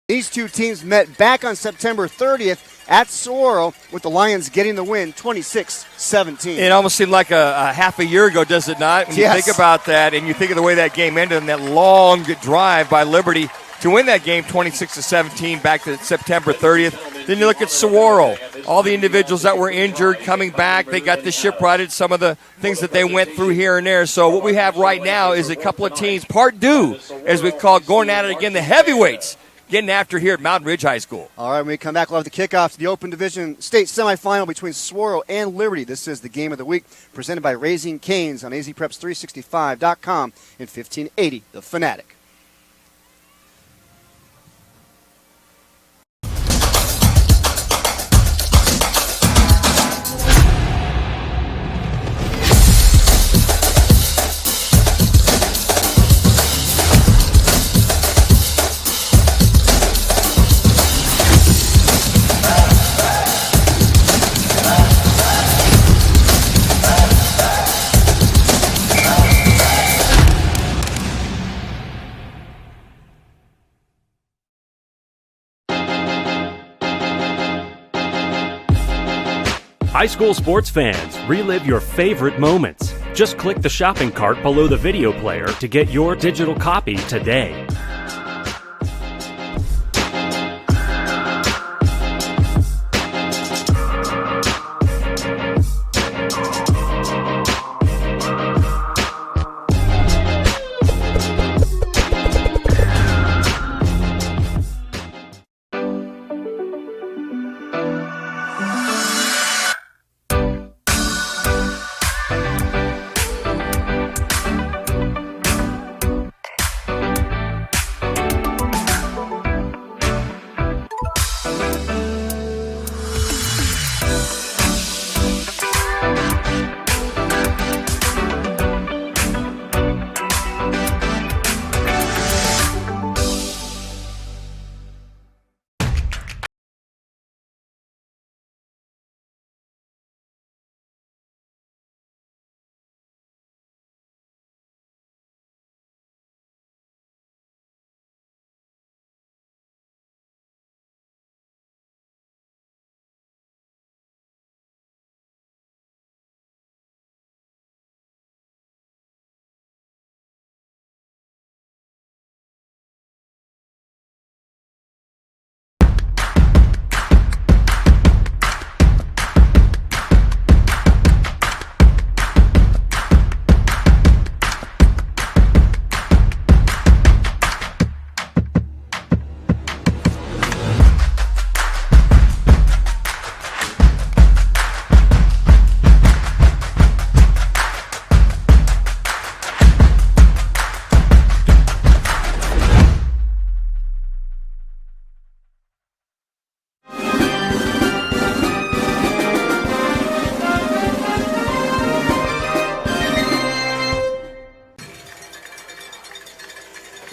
These two teams met back on September 30th at Saguaro, with the Lions getting the win 26-17. It almost seemed like a half a year ago, does it not? When you think about that and you think of the way that game ended and that long drive by Liberty to win that game 26-17 back to September 30th. Then you look at Saguaro, all the individuals that were injured coming back. They got the ship righted, some of the things that they went through here and there. So what we have right now is a couple of teams, part due, as we call it, going at it again, the heavyweights, getting after here at Mountain Ridge High School. All right, when we come back, we'll have the kickoff to the Open Division State semifinal between Saguaro and Liberty. This is the game of the week, presented by Raising Cane's on azpreps365.com and 1580 The Fanatic. High school sports fans, relive your favorite moments. Just click the shopping cart below the video player to get your digital copy today.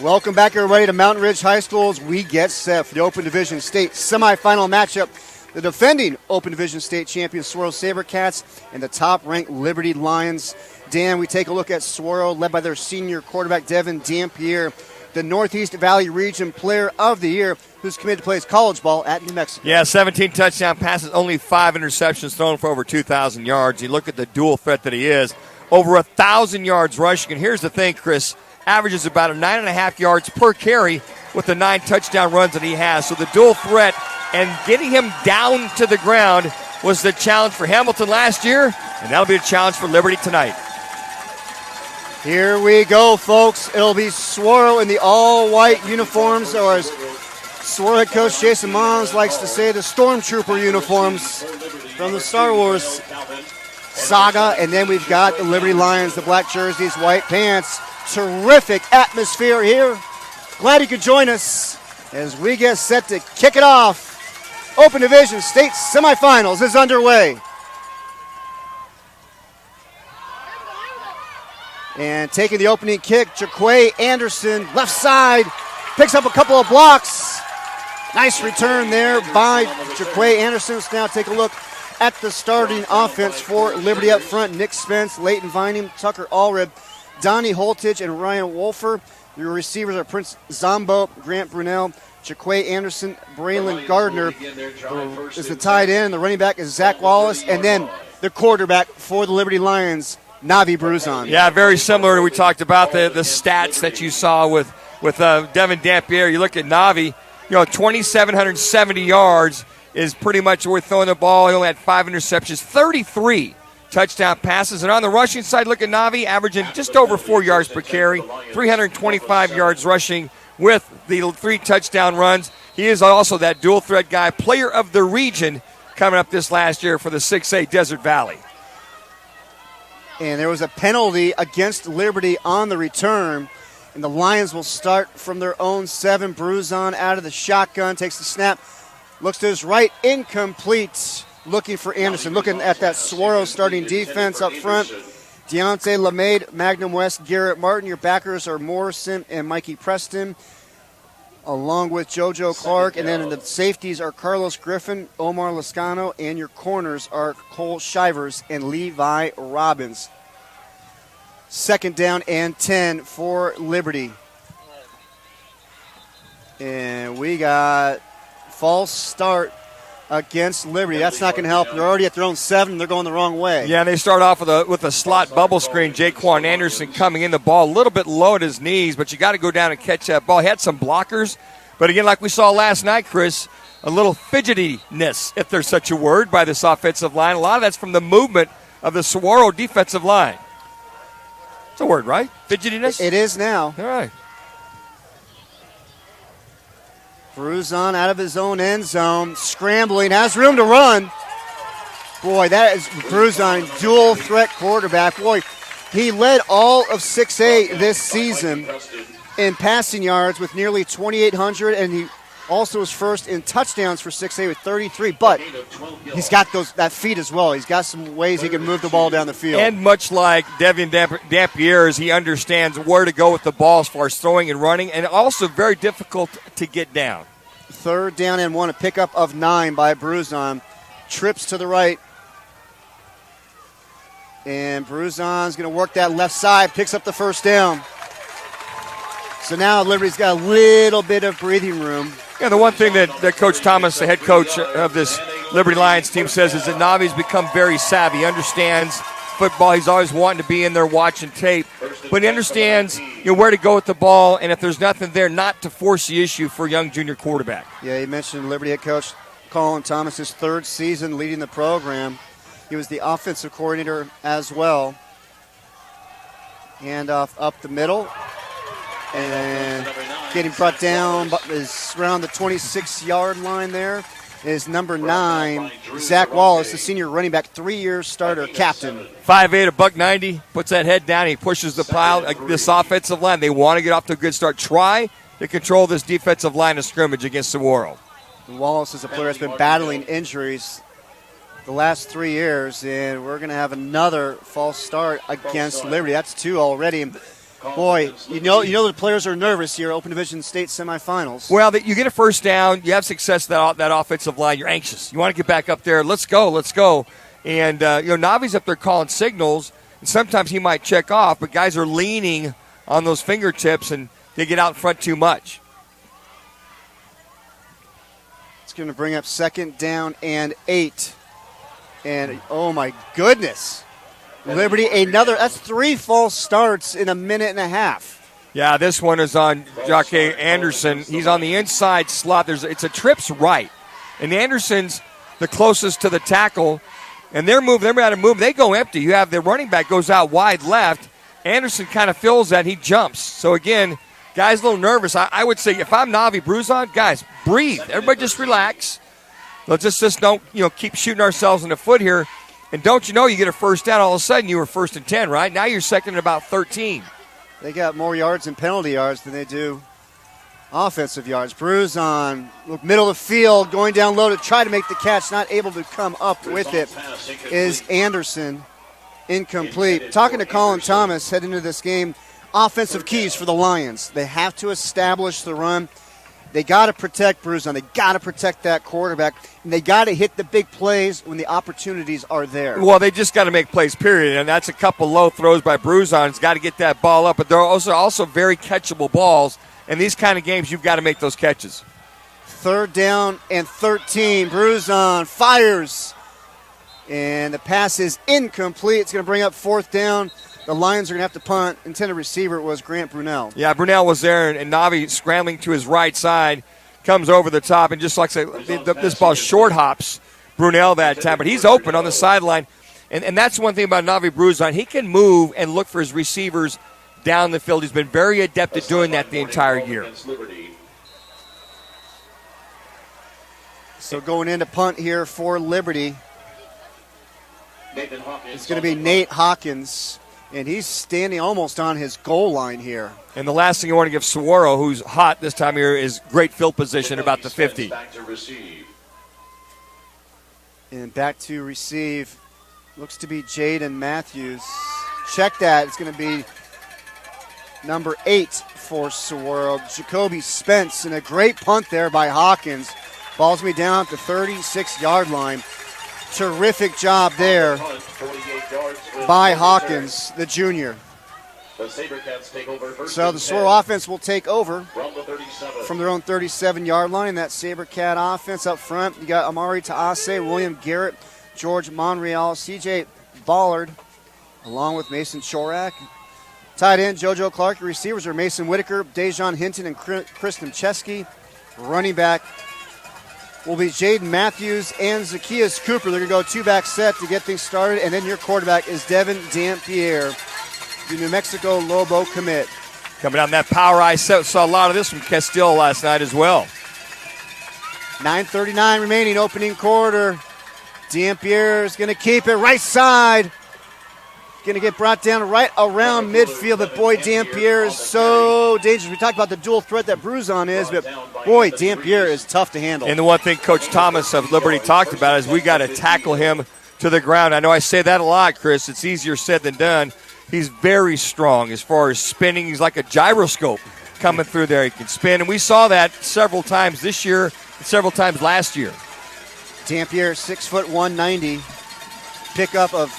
Welcome back, everybody, to Mountain Ridge High School as we get set for the Open Division State semifinal matchup. The defending Open Division State champions, Saguaro SaberCats, and the top-ranked Liberty Lions. Dan, we take a look at Saguaro, led by their senior quarterback, Devin Dampierre, the Northeast Valley Region Player of the Year, who's committed to play his college ball at New Mexico. Yeah, 17 touchdown passes, only 5 interceptions, thrown for over 2,000 yards. You look at the dual threat that he is, over 1,000 yards rushing. And here's the thing, Chris, averages about 9.5 yards per carry with the 9 touchdown runs that he has. So the dual threat and getting him down to the ground was the challenge for Hamilton last year, and that'll be a challenge for Liberty tonight. Here we go, folks. It'll be Saguaro in the all-white uniforms, or as Saguaro head coach Jason Mons likes to say, the Stormtrooper uniforms from the Star Wars saga. And then we've got the Liberty Lions, the black jerseys, white pants. Terrific atmosphere here. Glad you could join us as we get set to kick it off. Open Division State semifinals is underway. And taking the opening kick, Jaquay Anderson, left side, picks up a couple of blocks. Nice return there by Jaquay Anderson. Let's now take a look at the starting offense for Liberty up front. Nick Spence, Leighton Vining, Tucker Allred, Donnie Holtage and Ryan Wolfer. Your receivers are Prince Zombo, Grant Brunel, Jaquay Anderson, Braylon Gardner is the tight end. The running back is Zach Wallace. And then the quarterback for the Liberty Lions, Navi Bruzon. Yeah, very similar. We talked about the stats that you saw with Devin Dampier. You look at Navi, 2,770 yards is pretty much worth throwing the ball. He only had 5 interceptions, 33 touchdown passes. And on the rushing side, look at Navi, averaging just over 4 yards per carry, 325 yards rushing with the 3 touchdown runs. He is also that dual threat guy, player of the region, coming up this last year for the 6A Desert Valley. And there was a penalty against Liberty on the return. And the Lions will start from their own 7. Bruzon out of the shotgun, takes the snap, looks to his right, incomplete. Looking for Anderson, looking at that Saguaro starting defense up front. Deontay LeMade, Magnum West, Garrett Martin. Your backers are Morrison and Mikey Preston, along with JoJo Clark. And then in the safeties are Carlos Griffin, Omar Lascano, and your corners are Cole Shivers and Levi Robbins. 2nd down and 10 for Liberty. And we got false start against Liberty. That's not going to help. They're already at their own 7. They're going the wrong way. Yeah, they start off with a slot bubble screen. Jaquan Anderson coming in, the ball a little bit low at his knees, but you got to go down and catch that ball. He had some blockers, but again, like we saw last night, Chris, a little fidgetiness, if there's such a word, by this offensive line. A lot of that's from the movement of the Saguaro defensive line. It's a word, right? Fidgetiness? It is now. All right. Bruzon out of his own end zone, scrambling, has room to run. Boy, that is Bruzon, dual threat quarterback. Boy, he led all of 6A this season in passing yards with nearly 2,800, and he also was first in touchdowns for 6A with 33. But he's got that feet as well. He's got some ways he can move the ball down the field. And much like Devin Dampier, he understands where to go with the ball as far as throwing and running, and also very difficult to get down. 3rd down and 1, a pickup of 9 by Bruzon. Trips to the right. And Bruzon's going to work that left side, picks up the 1st down. So now Liberty's got a little bit of breathing room. Yeah, the one thing that Coach Thomas, the head coach of this Liberty Lions team, says is that Navi's become very savvy. He understands football. He's always wanting to be in there watching tape. But he understands where to go with the ball, and if there's nothing there, not to force the issue for a young junior quarterback. Yeah, you mentioned Liberty head coach Colin Thomas, his 3rd season leading the program. He was the offensive coordinator as well. Handoff up the middle. And getting brought down is around the 26-yard line there is number 9, Zach Wallace, the senior running back, 3-year starter, captain. 5'8", $190, puts that head down. He pushes the pile. This offensive line, they want to get off to a good start. Try to control this defensive line of scrimmage against Saguaro. Wallace is a player that's been battling injuries the last 3 years, and we're going to have another false start against Liberty. That's 2 already. Boy, you know the players are nervous here, Open Division State semifinals. Well, you get a 1st down, you have success that offensive line, you're anxious. You want to get back up there. Let's go. And Navi's up there calling signals, and sometimes he might check off, but guys are leaning on those fingertips, and they get out in front too much. It's going to bring up 2nd down and 8. And, oh, my goodness. Liberty, that's 3 false starts in a minute and a half. Yeah, this one is on Jaquay Anderson. He's on the inside slot. It's a trips right. And Anderson's the closest to the tackle. And they're out of move. They go empty. You have the running back goes out wide left. Anderson kind of fills that. He jumps. So, again, guys a little nervous. I would say if I'm Navi Bruzon, guys, breathe. Everybody just relax. Let's just don't, keep shooting ourselves in the foot here. And don't you know, you get a 1st down, all of a sudden you were 1st and 10, right? Now you're 2nd and about 13. They got more yards and penalty yards than they do offensive yards. Bruzon, middle of the field, going down low to try to make the catch, not able to come up with it, is Anderson. Incomplete. Talking to Colin Thomas heading into this game, offensive keys for the Lions. They have to establish the run. They got to protect Bruzon. They got to protect that quarterback. And they got to hit the big plays when the opportunities are there. Well, they just got to make plays, period. And that's a couple low throws by Bruzon. He's got to get that ball up. But they're also very catchable balls. In these kind of games, you've got to make those catches. 3rd down and 13. Bruzon fires. And the pass is incomplete. It's going to bring up 4th down. The Lions are going to have to punt. Intended receiver was Grant Brunell. Yeah, Brunell was there, and Navi scrambling to his right side, comes over the top, and just like I said, this ball short hops Brunell that time. But he's open on the sideline, and that's one thing about Navi Bruzon. He can move and look for his receivers down the field. He's been very adept at doing that the entire year. So going into punt here for Liberty, it's going to be Nate Hawkins. And he's standing almost on his goal line here. And the last thing you want to give Saguaro, who's hot this time of year, is great field position about the 50. And back to receive. Looks to be Jaden Matthews. Check that. It's going to be number 8 for Saguaro. Jacoby Spence. And a great punt there by Hawkins. Ball's me down at the 36-yard line. Terrific job there by Hawkins, the junior. So the Saguaro offense will take over from their own 37-yard line. That SaberCat offense up front. You got Amari Taase, William Garrett, George Monreal, C.J. Ballard, along with Mason Chorak. Tight end, JoJo Clark. Your receivers are Mason Whitaker, Dejon Hinton, and Kristen Chesky. Running back will be Jaden Matthews and Zacchaeus Cooper. They're going to go 2-back set to get things started. And then your quarterback is Devin Dampierre, the New Mexico Lobo commit. Coming down that power I saw a lot of this from Castile last night as well. 9:39 remaining, opening quarter. Dampierre is going to keep it right side. Going to get brought down right around midfield, but boy, Dampierre is so dangerous. We talked about the dual threat that Bruzon is, but boy, Dampierre is tough to handle. And the one thing Coach Thomas of Liberty talked about is we got to tackle him to the ground. I know I say that a lot, Chris. It's easier said than done. He's very strong as far as spinning. He's like a gyroscope coming through there. He can spin, and we saw that several times this year, several times last year. Dampierre, 6'1", 190. Pickup of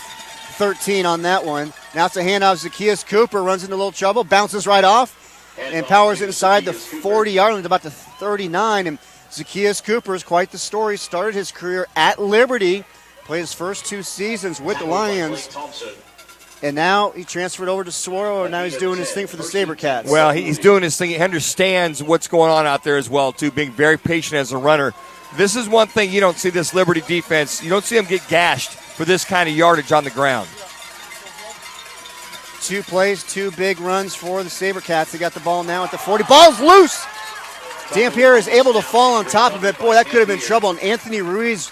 13 on that one. Now it's a handoff. Zacchaeus Cooper runs into a little trouble, bounces right off, and powers inside the 40-yard line, about the 39. And Zacchaeus Cooper is quite the story. Started his career at Liberty, played his first 2 seasons with the Lions, and now he transferred over to Saguaro, and now he's doing his thing for the SaberCats. Well, he's doing his thing. He understands what's going on out there as well, too, being very patient as a runner. This is one thing you don't see this Liberty defense. You don't see them get gashed for this kind of yardage on the ground. 2 plays, 2 big runs for the SaberCats. They got the ball now at the 40. Ball's loose! Dampierre is able to fall on top of it. Boy, that could have been trouble. And Anthony Ruiz,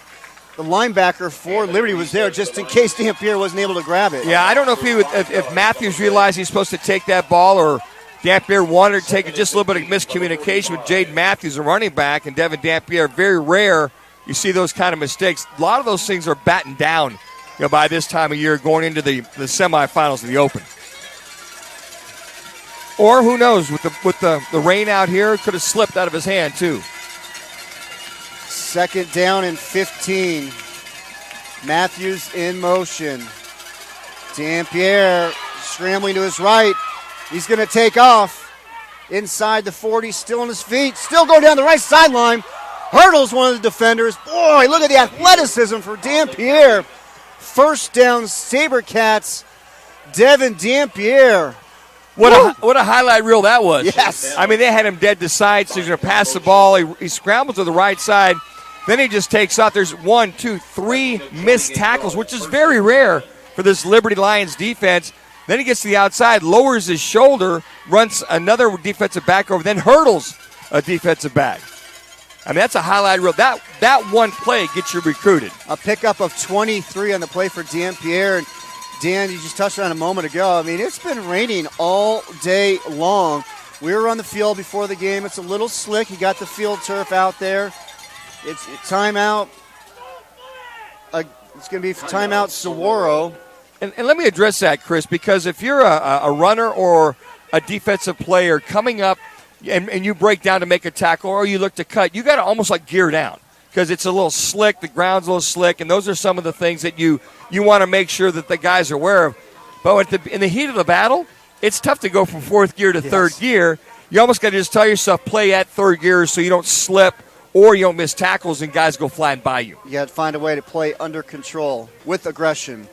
the linebacker for Liberty, was there just in case Dampierre wasn't able to grab it. Yeah, I don't know if Matthews realized he's supposed to take that ball, or Dampierre wanted to take it. Just a little bit of miscommunication with Jaden Matthews, a running back, and Devin Dampierre. Very rare you see those kind of mistakes. A lot of those things are battened down, by this time of year, going into the semifinals of the Open. Or who knows, with the rain out here, could have slipped out of his hand too. 2nd down and 15. Matthews in motion. Dampierre scrambling to his right. He's going to take off inside the 40, still on his feet, still going down the right sideline. Hurdles one of the defenders. Boy, look at the athleticism for Dampierre. 1st down, SaberCats. Devin Dampierre. What a highlight reel that was. Yes. I mean, they had him dead to side, so he's going to pass the ball. He scrambles to the right side. Then he just takes off. There's 1, 2, 3 missed tackles, which is very rare for this Liberty Lions defense. Then he gets to the outside, lowers his shoulder, runs another defensive back over, then hurdles a defensive back. I mean, that's a highlight reel. That one play gets you recruited. A pickup of 23 on the play for Dampierre. And Dan, you just touched on it a moment ago. I mean, it's been raining all day long. We were on the field before the game. It's a little slick. You got the field turf out there. It's timeout. It's going to be timeout Saguaro. And let me address that, Chris, because if you're a runner or a defensive player coming up and you break down to make a tackle or you look to cut, you got to almost like gear down because it's a little slick, the ground's a little slick, and those are some of the things that you want to make sure that the guys are aware of. But in the heat of the battle, it's tough to go from fourth gear to third gear. You almost got to just tell yourself, play at third gear so you don't slip or you don't miss tackles and guys go flying by you. You got to find a way to play under control with aggression.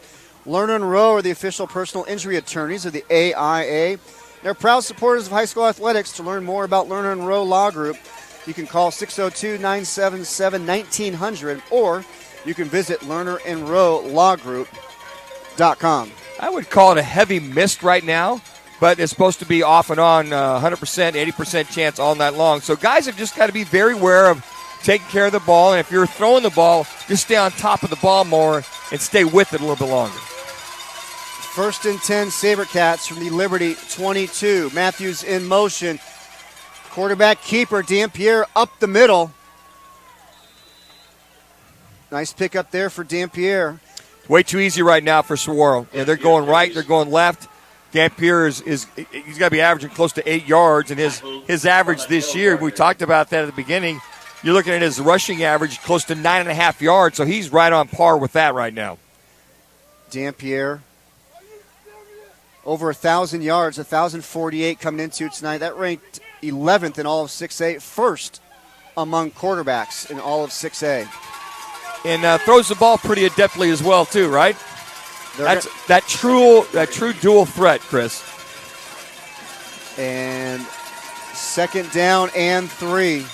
Lerner and Rowe are the official personal injury attorneys of the AIA. They're proud supporters of high school athletics. To learn more about Lerner and Rowe Law Group, you can call 602-977-1900 or you can visit lernerandrowelawgroup.com. I would call it a heavy mist right now, but it's supposed to be off and on 100%, 80% chance all night long. So guys have just got to be very aware of taking care of the ball, and if you're throwing the ball, just stay on top of the ball more and stay with it a little bit longer. 1st and 10 SaberCats from the Liberty 22. Matthews in motion. Quarterback keeper, Dampierre up the middle. Nice pick up there for Dampierre. Way too easy right now for Saguaro. Yeah, they're going right, they're going left. Dampierre is he's got to be averaging close to 8 yards, and his average this year, we talked about that at the beginning, you're looking at his rushing average close to 9.5 yards, so he's right on par with that right now. Dampierre, over 1,000 yards, 1,048 coming into tonight. That ranked 11th in all of 6A, first among quarterbacks in all of 6A. And throws the ball pretty adeptly as well, too, right? That's that true dual threat, Chris. And 2nd down and 3.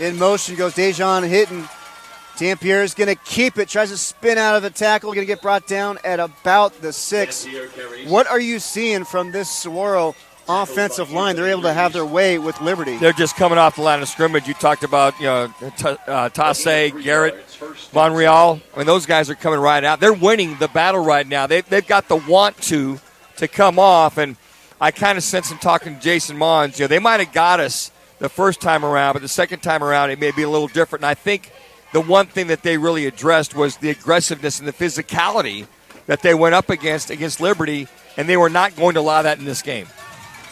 In motion goes Dejan Hitton. Dampierre is going to keep it, tries to spin out of the tackle, going to get brought down at about the 6. What are you seeing from this Saguaro offensive line? They're able to have their way with Liberty. They're just coming off the line of scrimmage. You talked about Tassé, Garrett, Monreal. I mean, those guys are coming right out. They're winning the battle right now. They've got the want to come off, and I kind of sense in talking to Jason Mons, they might have got us the first time around, but the second time around it may be a little different. And I think the one thing that they really addressed was the aggressiveness and the physicality that they went up against Liberty, and they were not going to allow that in this game.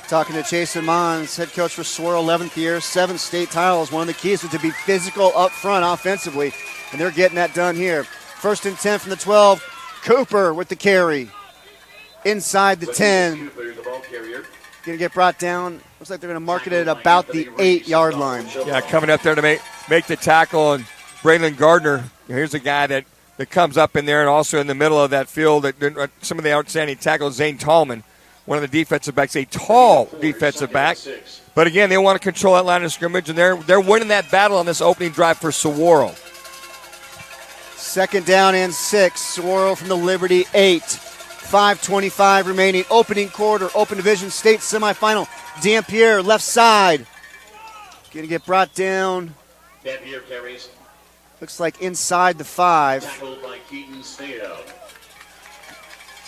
Talking to Jason Mons, head coach for Saguaro, 11th year, 7 state titles. One of the keys was to be physical up front offensively, and they're getting that done here. 1st and 10 from the 12. Cooper with the carry. Inside the 10. Going to get brought down. Looks like they're going to mark it at about the 8-yard line. Yeah, coming up there to make the tackle, and Braylon Gardner, here's a guy that comes up in there, and also in the middle of that field, some of the outstanding tackles, Zane Tallman, one of the defensive backs, a tall defensive back. But again, they want to control that line of scrimmage, and they're winning that battle on this opening drive for Saguaro. 2nd down and 6. Saguaro from the Liberty 8. 5:25 remaining. Opening quarter, Open Division State semifinal. Dampierre left side. Going to get brought down. Dampierre carries. Looks like inside the 5. Tackled by Keaton Stato.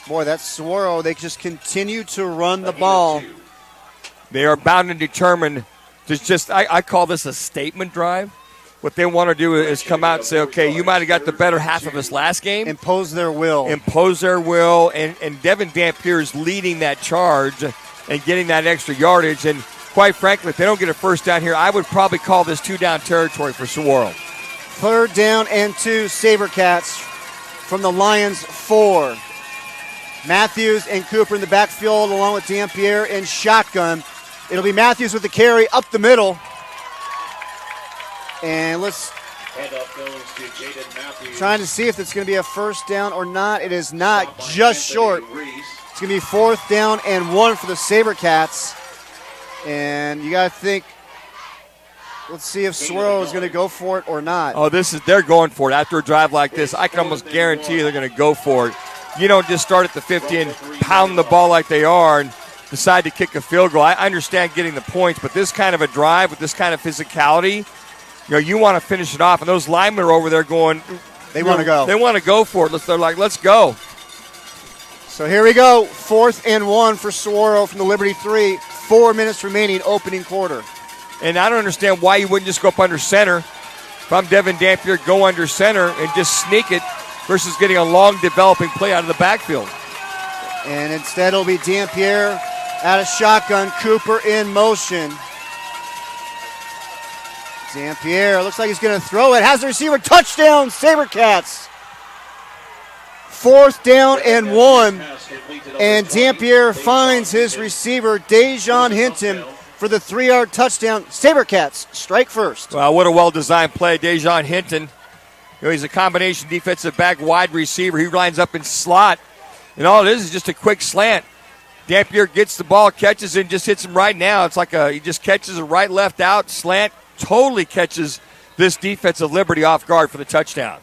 Boy, that's Saguaro. They just continue to run the ball. They are bound and determined to just, I call this a statement drive. What they want to do is come out and say, okay, you might have got the better half of us last game. Impose their will. And Devin Dampierre is leading that charge and getting that extra yardage. And quite frankly, if they don't get a first down here, I would probably call this 2-down territory for Saguaro. 3rd down and 2, SaberCats from the Lions 4. Matthews and Cooper in the backfield along with Dampierre in shotgun. It'll be Matthews with the carry up the middle. And let's trying to see if it's going to be a first down or not. It is not, just short. It's going to be 4th down and 1 for the SaberCats. And you got to think, let's see if Saguaro is going to go for it or not. Oh, they're going for it. After a drive like this, I can almost guarantee they're going to go for it. You don't just start at the 50 and pound the ball like they are and decide to kick a field goal. I understand getting the points, but this kind of a drive with this kind of physicality, you want to finish it off. And those linemen are over there going, they want to go. They want to go for it. They're like, let's go. So here we go. 4th and 1 for Saguaro from the Liberty 3. 4 minutes remaining, opening quarter. And I don't understand why you wouldn't just go up under center. If I'm Devin Dampierre, go under center and just sneak it versus getting a long developing play out of the backfield. And instead it'll be Dampierre Out of shotgun, Cooper in motion. Dampier looks like he's going to throw it. Has the receiver. Touchdown, SaberCats. 4th down and 1. And Dampier finds his receiver, Dejon Hinton, for the 3-yard touchdown. SaberCats strike first. Well, what a well-designed play. Dejon Hinton, he's a combination defensive back, wide receiver. He lines up in slot. And all it is just a quick slant. Dampier gets the ball, catches it, and just hits him right now. It's like he just catches it right, left out, slant. Totally catches this defense of Liberty off guard for the touchdown.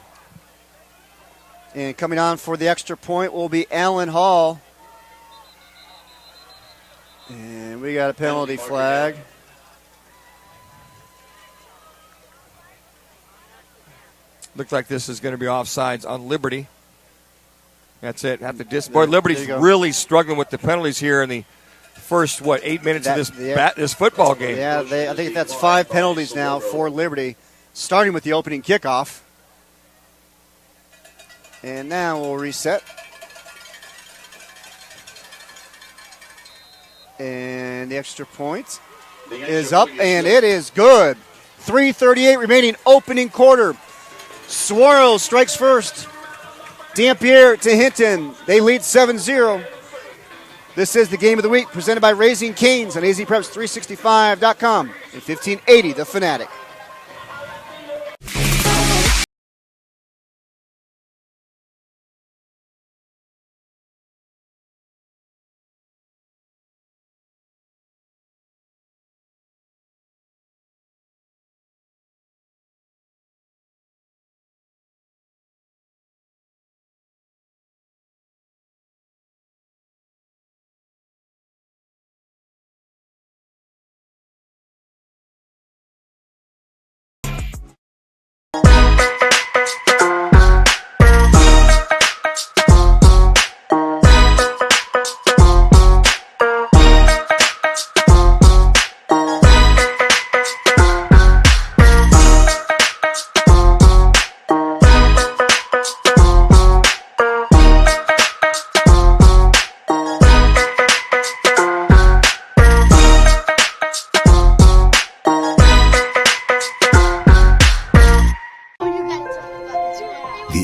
And coming on for the extra point will be Allen Hall. And we got a penalty flag. Looks like this is going to be offsides on Liberty. That's it. Boy, Liberty's really struggling with the penalties here in the first, 8 minutes of this football game. Yeah, I think that's 5 penalties now for Liberty, starting with the opening kickoff. And now we'll reset. And the extra point is up, and it is good. 3:38 remaining, opening quarter. Saguaro strikes first. Dampier to Hinton. They lead 7-0. This is the game of the week presented by Raising Cane's on azpreps365.com and 1580 The Fanatic.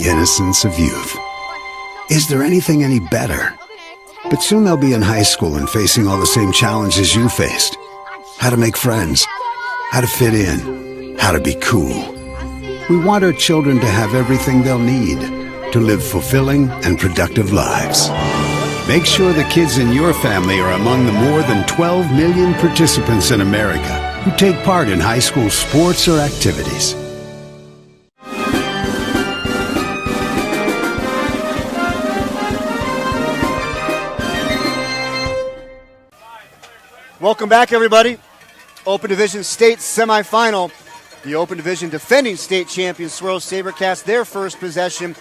Innocence of youth. Is there anything any better? But soon they'll be in high school and facing all the same challenges you faced. How to make friends, how to fit in, how to be cool. We want our children to have everything they'll need to live fulfilling and productive lives. Make sure the kids in your family are among the more than 12 million participants in America who take part in high school sports or activities. Welcome back, everybody. Open Division State semifinal. The Open Division defending state champions, Saguaro SaberCats, their first possession.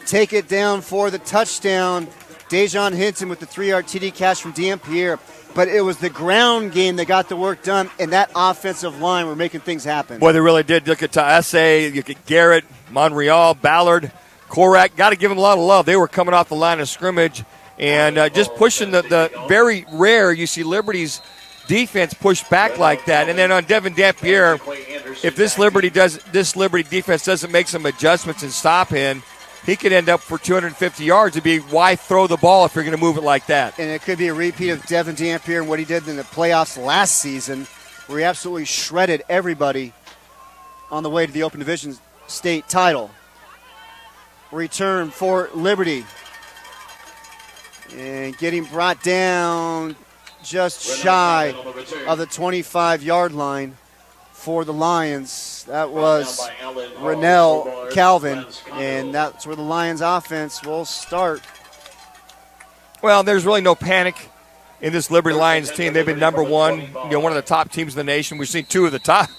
Take it down for the touchdown. Dejon Hinton with the 3-yard TD catch from Dampier. But it was the ground game that got the work done, and that offensive line were making things happen. Boy, they really did. Look at Taese, look at Garrett, Monreal, Ballard, Korak. Got to give them a lot of love. They were coming off the line of scrimmage and just pushing the very rare you see Liberty's defense push back like that. And then on Devin Dampier, if this Liberty defense doesn't make some adjustments and stop him, he could end up for 250 yards. It'd be, why throw the ball if you're going to move it like that? And it could be a repeat of Devin Dampier and what he did in the playoffs last season, where he absolutely shredded everybody on the way to the Open Division state title. Return for Liberty. And getting brought down just shy of the 25-yard line for the Lions. That was Rennell Calvin, and that's where the Lions offense will start. Well, there's really no panic in this Liberty Lions team. They've been number one, one of the top teams in the nation. We've seen two of the top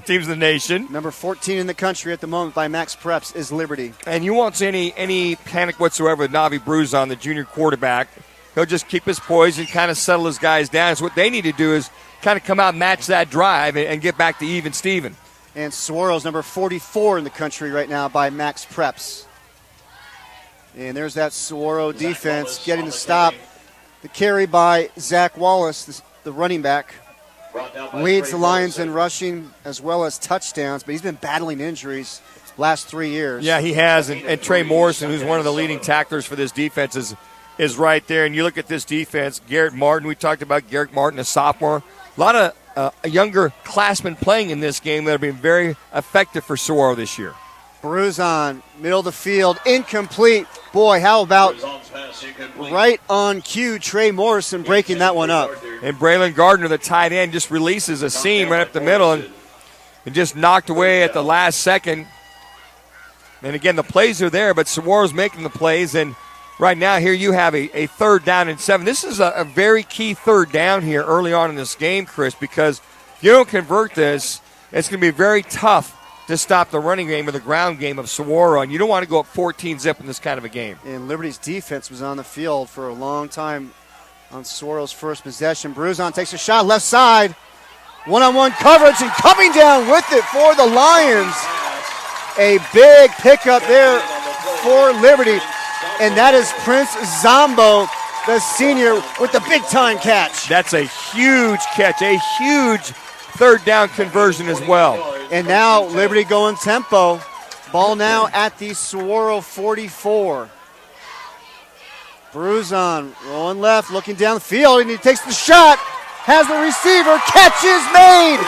teams in the nation. Number 14 in the country at the moment by Max Preps is Liberty. And you won't see any panic whatsoever with Navi Bruzon, the junior quarterback. He'll just keep his poise and kind of settle his guys down. So what they need to do is kind of come out and match that drive and get back to even Steven. And Saguaro's number 44 in the country right now by Max Preps. And there's that Saguaro defense getting the stop. The carry by Zach Wallace, the running back, leads the Lions in rushing as well as touchdowns, but he's been battling injuries last 3 years. Yeah, he has, and Trey Morrison, who's one of the leading tacklers for this defense, is right there. And you look at this defense, Garrett Martin, we talked about Garrett Martin, a sophomore. A lot of younger classmen playing in this game that have been very effective for Saguaro this year. Bruzon, middle of the field, incomplete. Boy, how about right on cue, Trey Morrison breaking that one up. And Braylon Gardner, the tight end, just releases a seam right up the middle and just knocked away at the last second. And again, the plays are there, but Saguaro's making the plays. And right now, here you have a 3rd down and 7. This is a very key 3rd down here early on in this game, Chris, because if you don't convert this, it's going to be very tough to stop the running game or the ground game of Saguaro, and you don't want to go up 14-zip in this kind of a game. And Liberty's defense was on the field for a long time on Saguaro's first possession. Bruzon takes a shot left side. One-on-one coverage and coming down with it for the Lions. A big pickup there for Liberty, and that is Prince Zombo, the senior, with the big-time catch. That's a huge catch, a huge 3rd down conversion as well. And now Liberty going tempo. Ball now at the Saguaro 44. Bruzon rolling left, looking down the field, and he takes the shot. Has the receiver. Catch is made.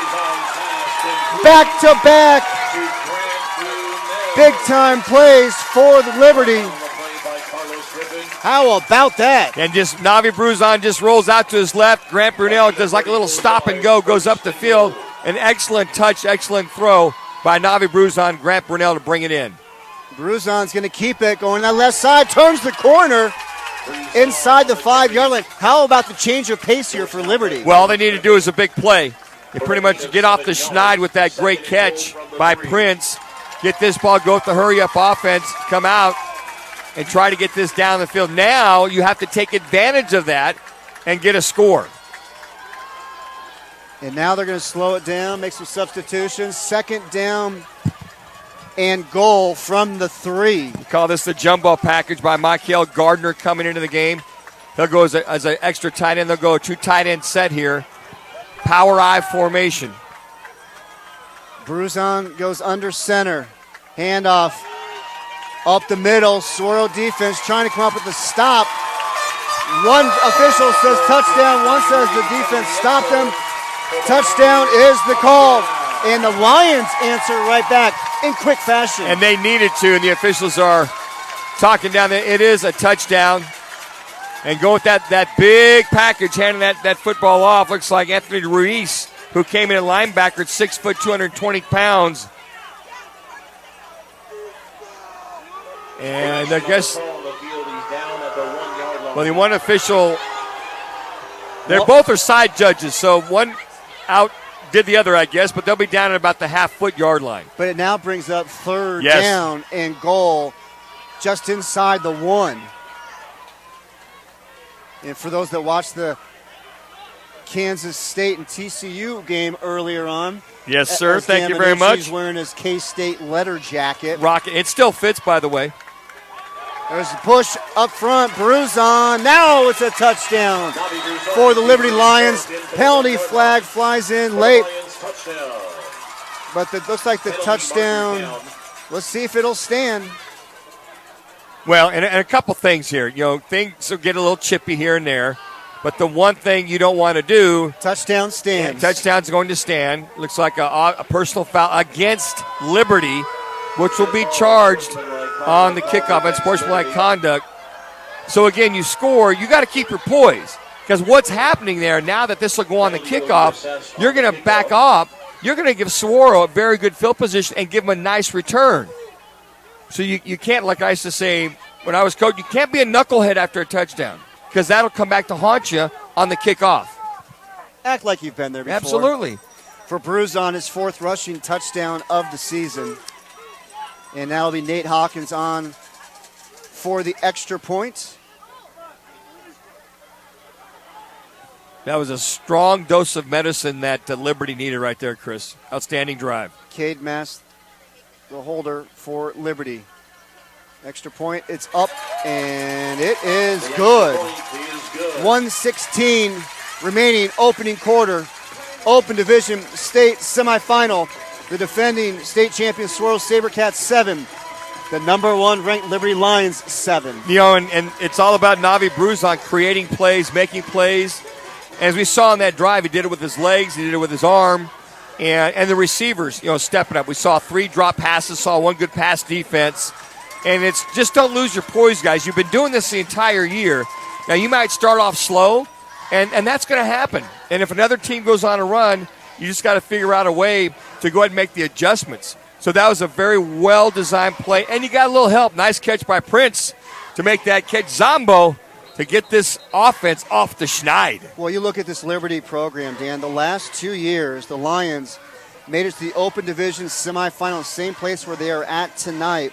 Back-to-back big-time plays for the Liberty. How about that? And just Navi Bruzon just rolls out to his left. Grant Brunel does like a little stop and go, goes up the field. An excellent touch, excellent throw by Navi Bruzon, Grant Brunel to bring it in. Bruzon's going to keep it going that left side, turns the corner inside the 5-yard line. How about the change of pace here for Liberty? Well, all they need to do is a big play. They pretty much get off the schneid with that great catch by Prince. Get this ball, go with the hurry-up offense, come out, and try to get this down the field. Now you have to take advantage of that and get a score. And now they're going to slow it down, make some substitutions. 2nd down and goal from the 3. We call this the jumbo package by Michael Gardner coming into the game. They'll go as an extra tight end. They'll go a 2 tight end set here. Power I formation. Bruzon goes under center. Handoff up the middle. Saguaro defense trying to come up with a stop. One official says touchdown. One says the defense stopped them. Touchdown is the call. And the Lions answer right back in quick fashion. And they needed to, and the officials are talking down there. It is a touchdown. And go with that big package, handing that football off. Looks like Anthony Ruiz, who came in at linebacker at 6 foot, 220 pounds. And I guess, well, the one official, both are side judges, so one outdid the other, I guess, but they'll be down at about the half-foot-yard line. But it now brings up 3rd down and goal just inside the 1. And for those that watched the Kansas State and TCU game earlier on. Yes, sir. Thank you very much. He's wearing his K-State letter jacket. Rocket. It still fits, by the way. There's a push up front. Bruzon. Now it's a touchdown for the Liberty Lions. Penalty flag flies in late. But it looks like the touchdown. Let's see if it'll stand. Well, and a couple things here. You know, things will get a little chippy here and there. But the one thing you don't want to do. Touchdown stands. Touchdown's going to stand. Looks like a personal foul against Liberty, which will be charged on the kickoff and sportsmanlike conduct. So, again, you score. You got to keep your poise. Because what's happening there, now that this will go on the kickoff, you're going to back up. You're going to give Saguaro a very good field position and give him a nice return. So you can't, like I used to say when I was coach, you can't be a knucklehead after a touchdown. Because that'll come back to haunt you on the kickoff. Act like you've been there before. Absolutely. For Bruzon, his 4th rushing touchdown of the season. And now it'll be Nate Hawkins on for the extra point. That was a strong dose of medicine that Liberty needed right there, Chris. Outstanding drive. Cade Mass, the holder for Liberty. Extra point, it's up, and it is good. 1:16 remaining, opening quarter. Open Division State semifinal. The defending state champion Saguaro SaberCats 7. The number 1 ranked Liberty Lions 7. You know, and it's all about Navi Bruzon creating plays, making plays. As we saw on that drive, he did it with his legs, he did it with his arm, and the receivers, stepping up. We saw 3 drop passes, saw 1 good pass defense. And it's just don't lose your poise, guys. You've been doing this the entire year. Now, you might start off slow, and that's going to happen. And if another team goes on a run, you just got to figure out a way to go ahead and make the adjustments. So that was a very well-designed play. And you got a little help. Nice catch by Prince to make that catch. Zombo to get this offense off the schneid. Well, you look at this Liberty program, Dan. The last 2 years, the Lions made it to the Open Division semifinal, same place where they are at tonight.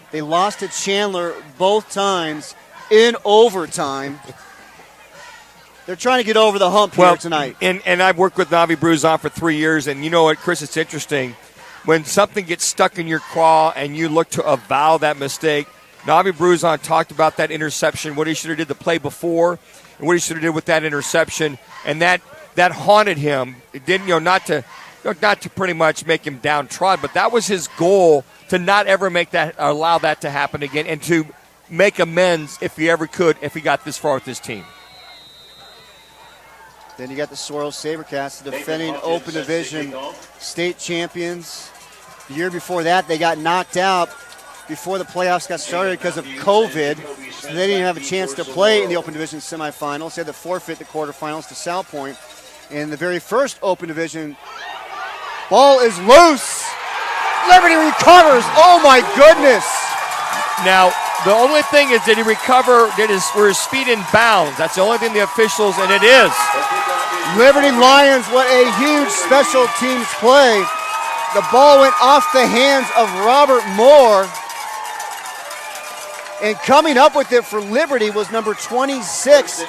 They lost to Chandler both times in overtime. They're trying to get over the hump here tonight. And I've worked with Navi Bruzon for 3 years, and you know what, Chris, it's interesting. When something gets stuck in your craw and you look to avow that mistake, Navi Bruzon talked about that interception, what he should have did the play before, and what he should have did with that interception, and that haunted him. It didn't, not to pretty much make him downtrodden, but that was his goal, to not ever allow that to happen again, and to make amends if he ever could, if he got this far with his team. Then you got the Saguaro SaberCats, the defending Open Division state champions. The year before that, they got knocked out before the playoffs got started because of COVID. So they didn't even have a chance to play in the Open Division semifinals. They had to forfeit the quarterfinals to South Point. In the very first Open Division, ball is loose. Liberty recovers. Oh, my goodness. Now, the only thing is, did he recover? Were his feet in bounds? That's the only thing the officials, and it is. Liberty Lions, what a huge special teams play. The ball went off the hands of Robert Moore. And coming up with it for Liberty was number 26.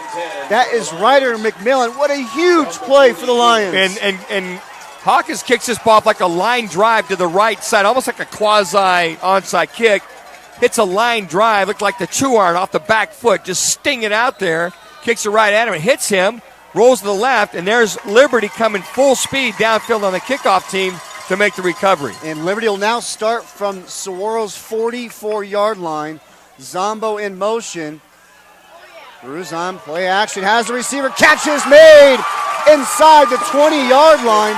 That is Ryder McMillan. What a huge play for the Lions. And Hawkins kicks this ball off like a line drive to the right side, almost like a quasi-onside kick. Hits a line drive, looked like the chew iron off the back foot, just stinging out there. Kicks it right at him, it hits him, rolls to the left, and there's Liberty coming full speed downfield on the kickoff team to make the recovery. And Liberty will now start from Saguaro's 44-yard line. Zombo in motion. Bruzon play action, has the receiver, catch is made inside the 20-yard line.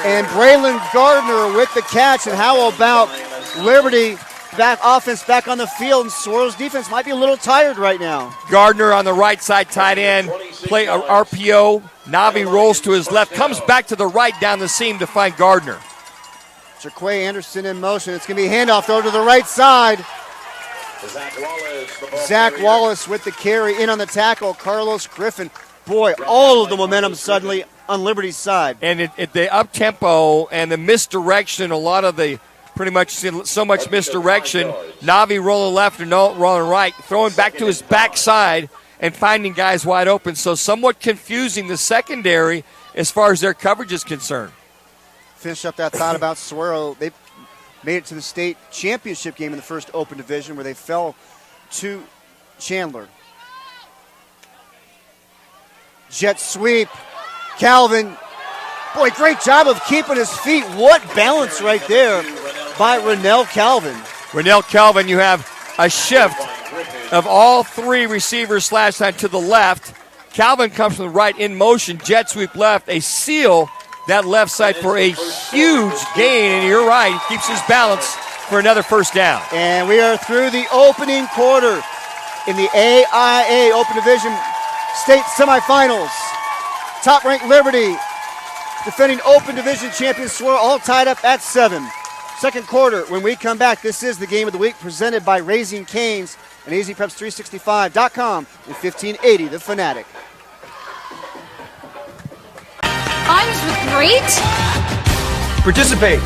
And Braylon Gardner with the catch, and how about Liberty offense back on the field, and Saguaro's defense might be a little tired right now. Gardner on the right side, tight end, play a RPO. Navi rolls to his left, comes back to the right down the seam to find Gardner. Jaquay Anderson in motion. It's going to be a handoff throw to the right side. Zach Wallace with the carry, in on the tackle. Carlos Griffin. Boy, all of the momentum suddenly on Liberty's side. And the up-tempo and the misdirection, a lot of the pretty much so much misdirection. Navi rolling left and rolling right, throwing back to his backside and finding guys wide open. So somewhat confusing the secondary as far as their coverage is concerned. Finish up that thought about Saguaro. They made it to the state championship game in the first Open Division where they fell to Chandler. Jet sweep. Calvin. Boy, great job of keeping his feet. What balance right there by Rennell Calvin. Rennell Calvin, you have a shift of all 3 receivers slash line to the left. Calvin comes from the right in motion. Jet sweep left. A seal that left side for a huge gain. And you're right, he keeps his balance for another first down. And we are through the opening quarter in the AIA Open Division State Semifinals. Top-ranked Liberty defending Open Division champions Saguaro, all tied up at 7. Second quarter, when we come back, this is the game of the week presented by Raising Cane's and AZPreps365.com and 1580 The Fanatic. Rhymes with great? Participate.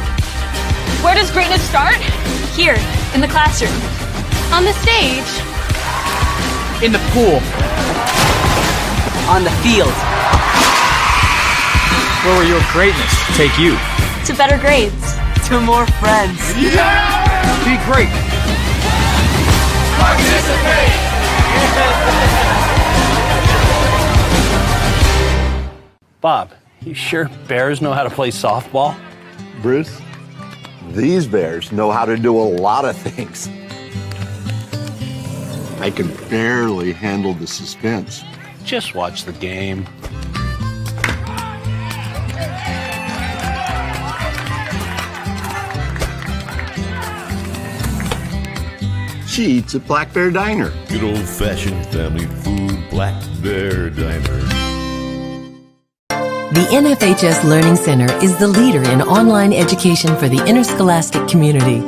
Where does greatness start? Here, in the classroom. On the stage. In the pool. On the field. Where will your greatness take you? To better grades. To more friends. Yeah! Be great. Participate Bob, you sure bears know how to play softball? Bruce, these bears know how to do a lot of things. I can barely handle the suspense. Just watch the game. She eats at Black Bear Diner. Good old-fashioned family food, Black Bear Diner. The NFHS Learning Center is the leader in online education for the interscholastic community.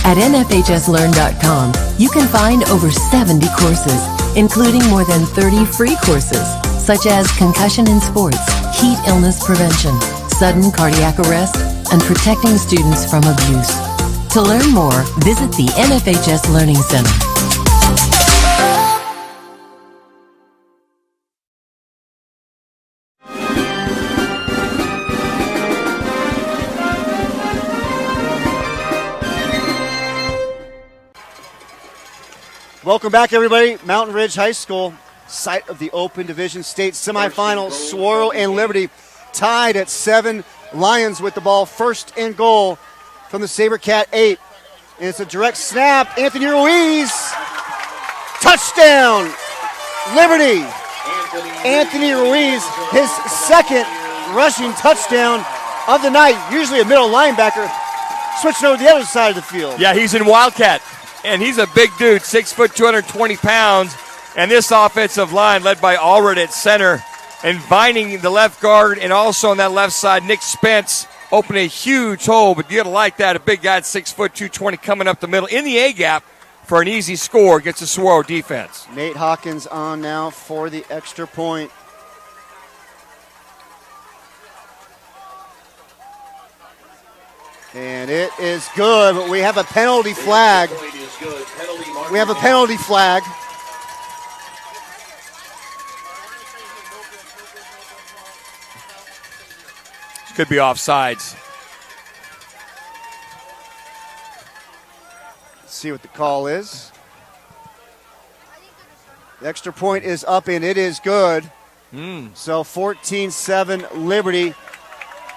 At nfhslearn.com, you can find over 70 courses, including more than 30 free courses, such as concussion in sports, heat illness prevention, sudden cardiac arrest, and protecting students from abuse. To learn more, visit the NFHS Learning Center. Welcome back, everybody. Mountain Ridge High School, site of the Open Division State semifinal. Saguaro and Liberty tied at 7. Lions with the ball, first and goal from the SaberCat 8. And it's a direct snap. Anthony Ruiz. Touchdown, Liberty. Anthony Ruiz, his second rushing touchdown of the night. Usually a middle linebacker, switching over to the other side of the field. Yeah, he's in Wildcat. And he's a big dude, 6 foot, 220 pounds. And this offensive line led by Allred at center and Vining the left guard, and also on that left side, Nick Spence opening a huge hole. But you got to like that, a big guy at 6 foot, 220 coming up the middle in the A-gap for an easy score against the Saguaro defense. Nate Hawkins on now for the extra point. And it is good, but we have a penalty flag. We have a penalty flag. Could be offsides. Let's see what the call is. The extra point is up, and it is good. So 14-7 Liberty.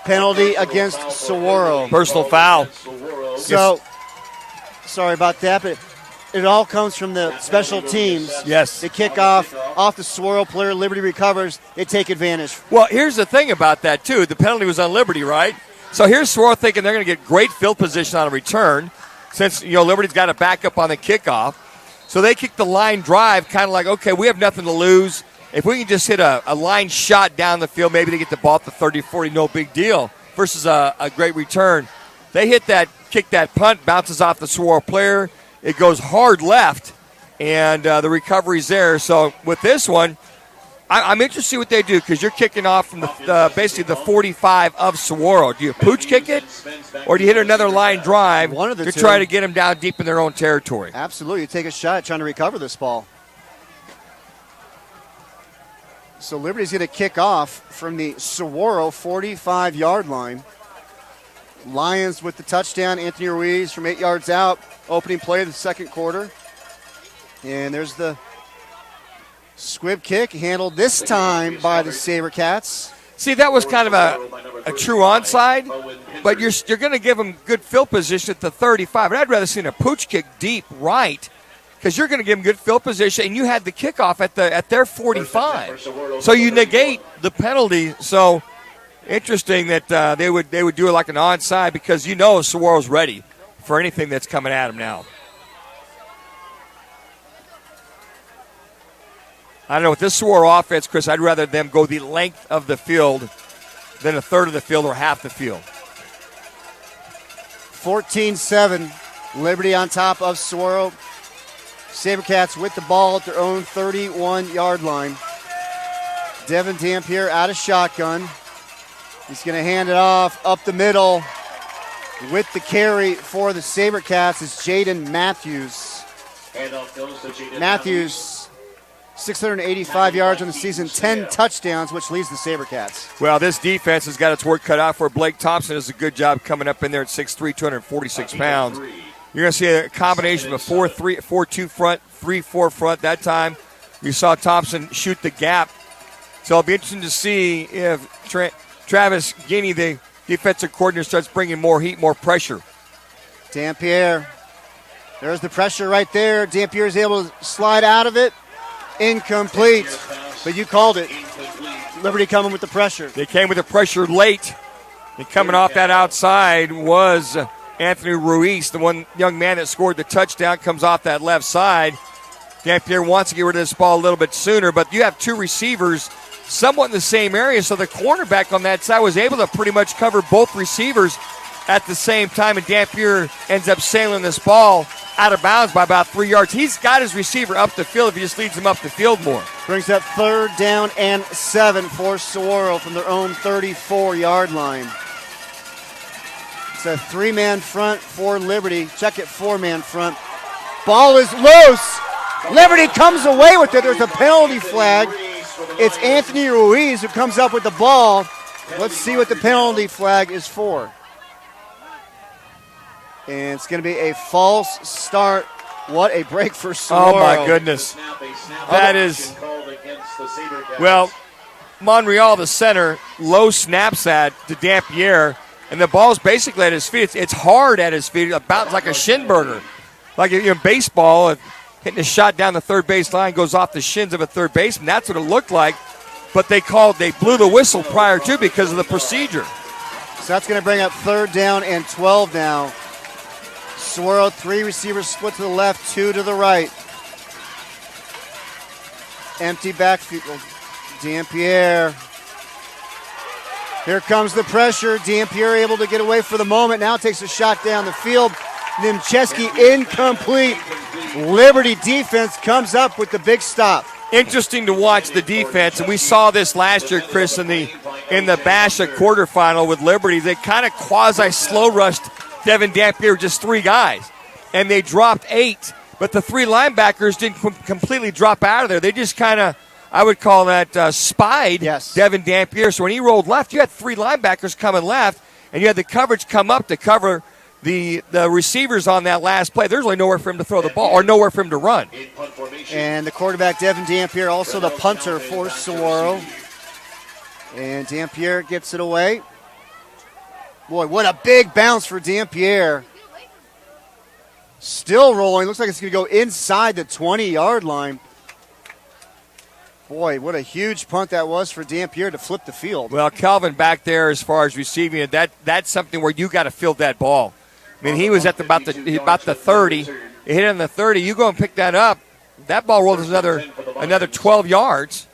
Penalty against Saguaro. Personal foul. So, sorry about that, but it all comes from the special teams. Yes. They kick off the Saguaro player, Liberty recovers, they take advantage. Well, here's the thing about that, too. The penalty was on Liberty, right? So here's Saguaro thinking they're going to get great field position on a return since, Liberty's got a backup on the kickoff. So they kick the line drive, kind of like, okay, we have nothing to lose. If we can just hit a line shot down the field, maybe they get the ball at the 30, 40, no big deal, versus a great return. They hit that, kick that punt, bounces off the Saguaro player. It goes hard left, and the recovery's there. So with this one, I'm interested to see what they do because you're kicking off from basically the 45 of Saguaro. Do you pooch kick it, or do you hit another line drive to try to get them down deep in their own territory? Absolutely. You take a shot trying to recover this ball. So Liberty's going to kick off from the Saguaro 45-yard line. Lions with the touchdown. Anthony Ruiz from 8 yards out. Opening play of the second quarter. And there's the squib kick handled this time by the SaberCats. See, that was kind of a true onside, but you're going to give them good field position at the 35. And I'd rather see a pooch kick deep right because you're going to give them good field position, and you had the kickoff at their 45. So you negate the penalty. So interesting that they would do it like an onside because Saguaro's ready for anything that's coming at them now. I don't know, with this Saguaro offense, Chris, I'd rather them go the length of the field than a third of the field or half the field. 14-7, Liberty on top of Saguaro. SaberCats with the ball at their own 31-yard line. Devin Dampier out of shotgun. He's going to hand it off up the middle. With the carry for the SaberCats is Jaden Matthews. Matthews, 685 yards on the season, 10 touchdowns, which leads the SaberCats. Well, this defense has got its work cut out for Blake Thompson. Does a good job coming up in there at 6'3", 246 pounds. You're going to see a combination of a 4-2 front, 3-4 front that time. You saw Thompson shoot the gap. So it'll be interesting to see if Travis Guinea, the defensive coordinator, starts bringing more heat, more pressure. Dampierre, there's the pressure right there. Dampierre is able to slide out of it. Incomplete, but you called it. Liberty coming with the pressure. They came with the pressure late. And coming off that outside was Anthony Ruiz, the one young man that scored the touchdown, comes off that left side. Dampierre wants to get rid of this ball a little bit sooner, but you have two receivers somewhat in the same area, so the cornerback on that side was able to pretty much cover both receivers at the same time, and Dampierre ends up sailing this ball out of bounds by about 3 yards. He's got his receiver up the field if he just leads him up the field more. Brings up 3rd down and 7 for Saguaro from their own 34-yard line. It's a 3-man front for Liberty. Check it, 4-man front. Ball is loose. Liberty comes away with it. There's a penalty flag. It's Anthony Ruiz who comes up with the ball. Let's see what the penalty flag is for. And it's going to be a false start. What a break for Saguaro. Oh, my goodness. That is, well, Monreal, the center, low snaps that to Dampierre, and the ball's basically at his feet. It's hard at his feet, about like a shin burger. Like in baseball, hitting a shot down the third base line goes off the shins of a third baseman. That's what it looked like. But they blew the whistle prior to because of the procedure. So that's going to bring up 3rd down and 12 now. Saguaro, 3 receivers split to the left, 2 to the right. Empty backfield. Dampierre. Here comes the pressure. Dampierre able to get away for the moment. Now takes a shot down the field. Nimcheski incomplete. Liberty defense comes up with the big stop. Interesting to watch the defense, and we saw this last year, Chris, in the Basha quarterfinal with Liberty. They kind of quasi-slow rushed Devin Dampierre, just 3 guys, and they dropped 8, but the 3 linebackers didn't completely drop out of there. They just kind of, I would call that spied Devin Dampierre. So when he rolled left, you had 3 linebackers coming left, and you had the coverage come up to cover the receivers on that last play. There's really nowhere for him to throw the ball or nowhere for him to run. And the quarterback, Devin Dampierre, also the punter for Saguaro. And Dampierre gets it away. Boy, what a big bounce for Dampierre. Still rolling. Looks like it's going to go inside the 20-yard line. Boy, what a huge punt that was for Dampierre to flip the field. Well, Calvin back there as far as receiving it, that's something where you got to field that ball. I mean, he was at about the 30. He hit it on the 30. You go and pick that up. That ball rolls another 12 yards.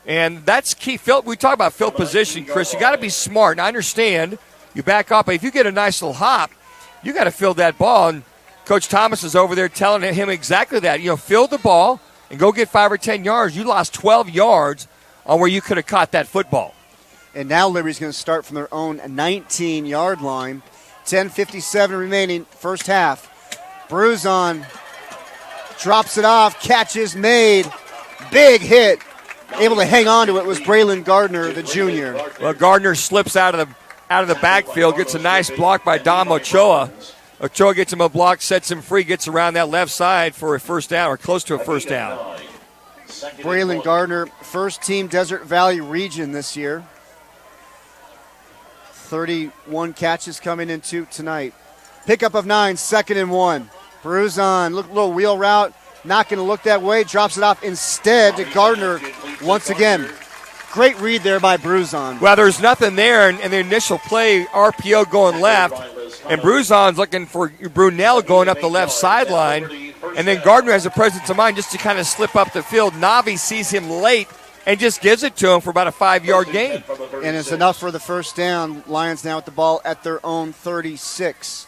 And that's key. We talk about field position, Chris. You got to be smart. And I understand you back up, but if you get a nice little hop, you got to field that ball. And Coach Thomas is over there telling him exactly that. Field the ball and go get 5 or 10 yards. You lost 12 yards on where you could have caught that football. And now Liberty's going to start from their own 19-yard line. 10:57 remaining, first half. Bruzon drops it off, catch is made. Big hit. Able to hang on to it was Braylon Gardner, the junior. Well, Gardner slips out of the backfield, gets a nice block by Dom Ochoa. Ochoa gets him a block, sets him free, gets around that left side for a first down or close to a first down. Braylon Gardner, first team Desert Valley region this year. 31 catches coming into tonight. Pickup of 9, 2nd and 1. Bruzon, little wheel route, not going to look that way, drops it off instead to Gardner once again. Great read there by Bruzon. Well, there's nothing there, and the initial play, RPO going left, and Bruzon's looking for Brunel going up the left sideline, and then Gardner has a presence of mind just to kind of slip up the field. Navi sees him late and just gives it to him for about a 5-yard gain. And it's enough for the first down. Lions now with the ball at their own 36.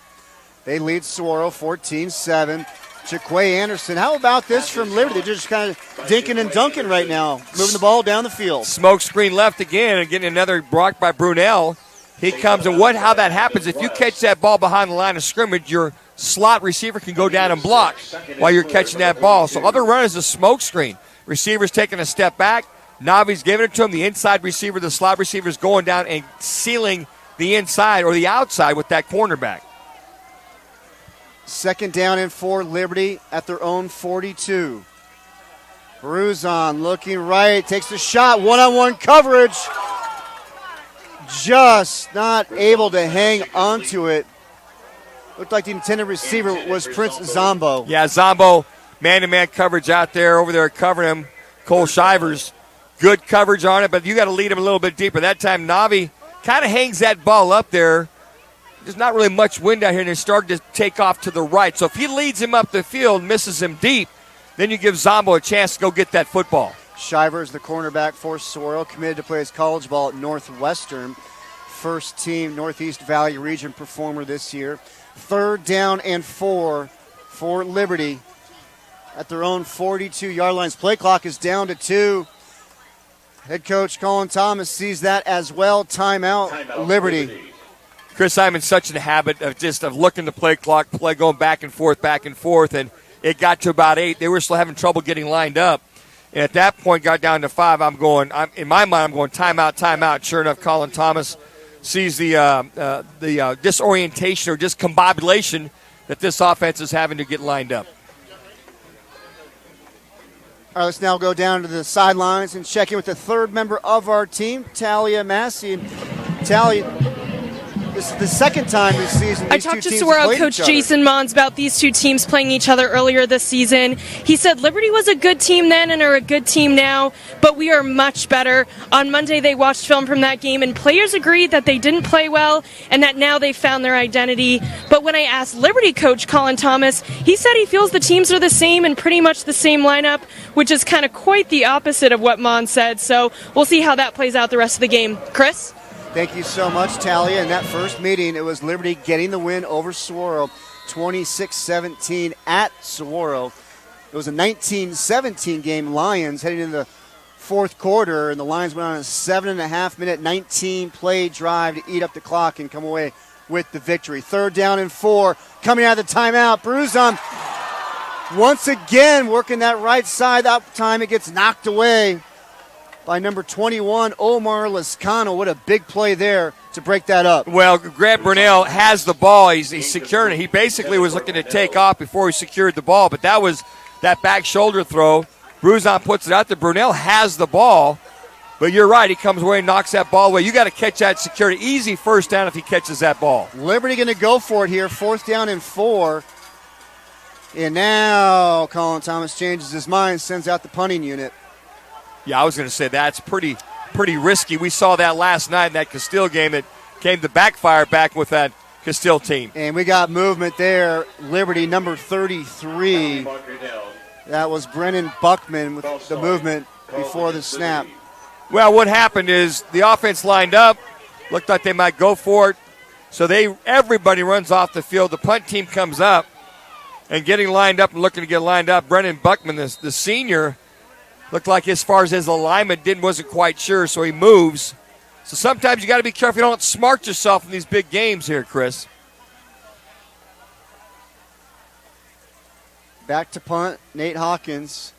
They lead Saguaro 14-7. Jaquay Anderson. How about this from Liberty? They're just kind of dinking and dunking right now, moving the ball down the field. Smoke screen left again and getting another block by Brunel. He comes, and how that happens, if you catch that ball behind the line of scrimmage, your slot receiver can go down and block while you're catching that ball. So other run is a smoke screen. Receiver's taking a step back. Navi's giving it to him. The inside receiver, the slot receiver is going down and sealing the inside or the outside with that cornerback. Second down and 4, Liberty at their own 42. Bruzon looking right, takes the shot, one-on-one coverage. Just not able to hang onto it. Looked like the intended receiver was Prince Zombo. Yeah, Zombo, man-to-man coverage out there, over there covering him. Cole Shivers, good coverage on it, but you got to lead him a little bit deeper. That time, Navi kind of hangs that ball up there. There's not really much wind out here, and it's starting to take off to the right. So if he leads him up the field, misses him deep, then you give Zombo a chance to go get that football. Shivers, the cornerback for Saguaro, committed to play his college ball at Northwestern. First team Northeast Valley region performer this year. Third down and 4 for Liberty at their own 42-yard lines. Play clock is down to 2. Head coach Colin Thomas sees that as well. Timeout, Liberty. Chris, I'm in such a habit of looking the play clock, play going back and forth, and it got to about 8. They were still having trouble getting lined up. And at that point, got down to 5. In my mind, I'm going timeout. Sure enough, Colin Thomas sees the disorientation or discombobulation that this offense is having to get lined up. All right, let's now go down to the sidelines and check in with the third member of our team, Talia Massey. Talia, this is the second time this season I talked to Saguaro coach Jason Mons about these two teams playing each other earlier this season. He said Liberty was a good team then and are a good team now, but we are much better. On Monday, they watched film from that game, and players agreed that they didn't play well and that now they've found their identity. But when I asked Liberty coach Colin Thomas, he said he feels the teams are the same and pretty much the same lineup, which is kind of quite the opposite of what Mons said. So we'll see how that plays out the rest of the game. Chris? Thank you so much, Talia. In that first meeting, it was Liberty getting the win over Saguaro, 26-17 at Saguaro. It was a 19-17 game. Lions heading into the fourth quarter, and the Lions went on a 7.5-minute, 19-play drive to eat up the clock and come away with the victory. Third down and 4, coming out of the timeout. Bruzon once again working that right side. That time it gets knocked away by number 21, Omar Lascano. What a big play there to break that up. Well, Grant Brunell has the ball. He's securing it. He basically was looking to take off before he secured the ball, but that was that back shoulder throw. Bruzon puts it out there. Brunell has the ball, but you're right. He comes away and knocks that ball away. You got to catch that security. Easy first down if he catches that ball. Liberty going to go for it here. Fourth down and 4. And now Colin Thomas changes his mind, sends out the punting unit. Yeah, I was going to say that's pretty risky. We saw that last night in that Castile game that came to backfire back with that Castile team. And we got movement there. Liberty, number 33. That was Brennan Buckman with the movement before the snap. Well, what happened is the offense lined up, looked like they might go for it, so everybody runs off the field. The punt team comes up, and getting lined up and looking to get lined up, Brennan Buckman, the senior, looked like as far as his alignment wasn't quite sure, so he moves. So sometimes you got to be careful you don't smart yourself in these big games here, Chris. Back to punt, Nate Hawkins.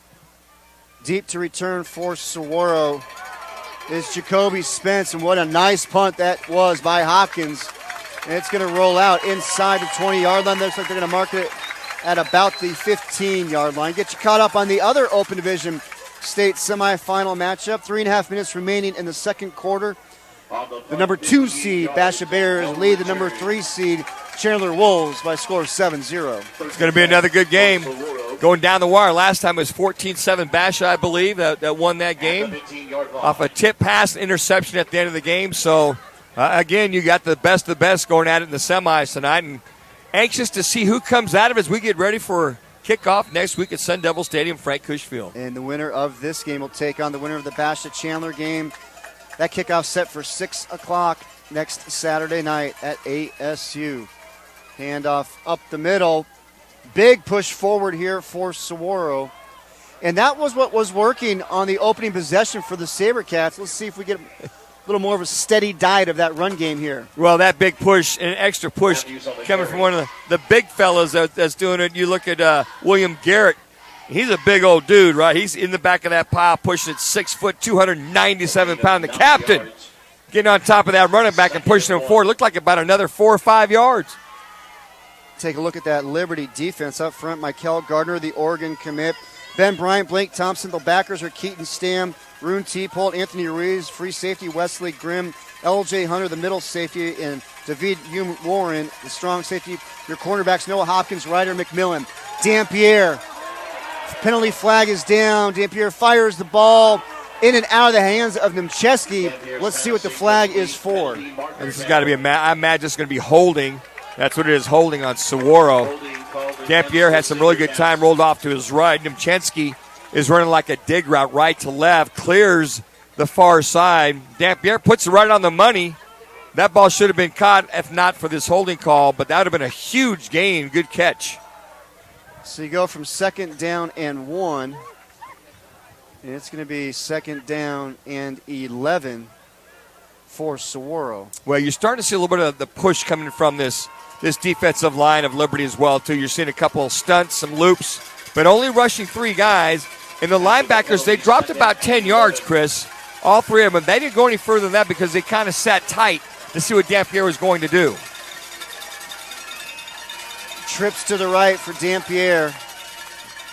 Deep to return for Saguaro is Jacoby Spence, and what a nice punt that was by Hopkins. And it's going to roll out inside the 20-yard line. Looks like they're going to mark it at about the 15-yard line. Get you caught up on the other Open Division State semifinal matchup. 3.5 minutes remaining in the second quarter. The number 2 seed, Basha Bears, lead the number 3 seed, Chandler Wolves, by a score of 7-0. It's going to be another good game. Going down the wire. Last time it was 14-7 Basha, I believe, that won that game. Off a tip pass interception at the end of the game. So, again, you got the best of the best going at it in the semis tonight. And anxious to see who comes out of it as we get ready for kickoff next week at Sun Devil Stadium, Frank Kush Field. And the winner of this game will take on the winner of the Basha Chandler game. That kickoff set for 6 o'clock next Saturday night at ASU. Handoff up the middle. Big push forward here for Saguaro. And that was what was working on the opening possession for the SaberCats. Let's see if we get a little more of a steady diet of that run game here. Well, that big push, an extra push coming from one of the big fellas that's doing it. You look at William Garrett. He's a big old dude, right? He's in the back of that pile pushing it 6 foot, 297 pound. The captain getting on top of that running back and pushing him forward. Looked like about another 4 or 5 yards. take a look at that Liberty defense up front. Michael Gardner, the Oregon commit. Ben Bryant, Blake Thompson. The backers are Keaton Stam, Rune Teepolt, Anthony Ruiz, free safety Wesley Grimm, L.J. Hunter, the middle safety, and David Warren, the strong safety. Your cornerbacks, Noah Hopkins, Ryder McMillan. Dampierre, penalty flag is down. Dampierre fires the ball in and out of the hands of Nemcheski. Let's see what the flag is for. And this has got to be I imagine it's going to be holding. That's what it is, holding on Saguaro. Dampierre had some really good time, rolled off to his right. Nemcheski is running like a dig route right to left, clears the far side. Dampierre puts it right on the money. That ball should have been caught if not for this holding call, but that would have been a huge gain. Good catch. So you go from 2nd down and 1, and it's going to be 2nd down and 11 for Saguaro. Well, you're starting to see a little bit of the push coming from this defensive line of Liberty as well, too. You're seeing a couple of stunts, some loops, but only rushing 3 guys. And the linebackers, they dropped about 10 yards, Chris, all 3 of them. They didn't go any further than that because they kind of sat tight to see what Dampierre was going to do. Trips to the right for Dampierre.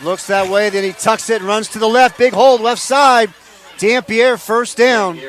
Looks that way, then he tucks it and runs to the left. Big hold, left side. Dampierre, first down.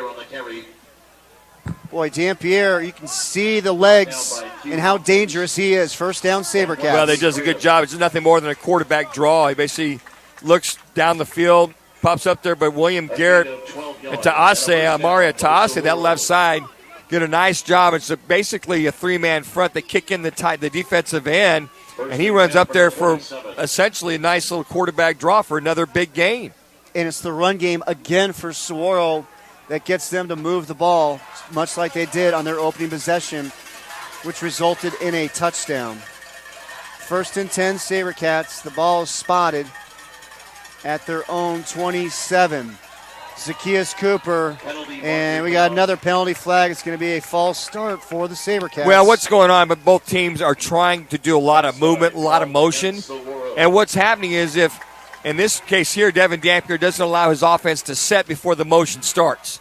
Boy, Dampierre, you can see the legs and how dangerous he is. First down, SaberCats. Well, they does a good job. It's just nothing more than a quarterback draw. He basically looks down the field, pops up there by William Garrett and Mario Taase, that left side. Did a nice job. It's basically a 3-man front. They kick in the defensive end, and he runs up there for essentially a nice little quarterback draw for another big gain. And it's the run game again for Saguaro that gets them to move the ball, much like they did on their opening possession, which resulted in a touchdown. 1st and 10, SaberCats. The ball is spotted at their own 27. Zacchaeus Cooper, and we got another penalty flag. It's going to be a false start for the SaberCats. Well, what's going on? But both teams are trying to do a lot of movement, a lot of motion. And what's happening is if, in this case here, Devin Dampierre doesn't allow his offense to set before the motion starts.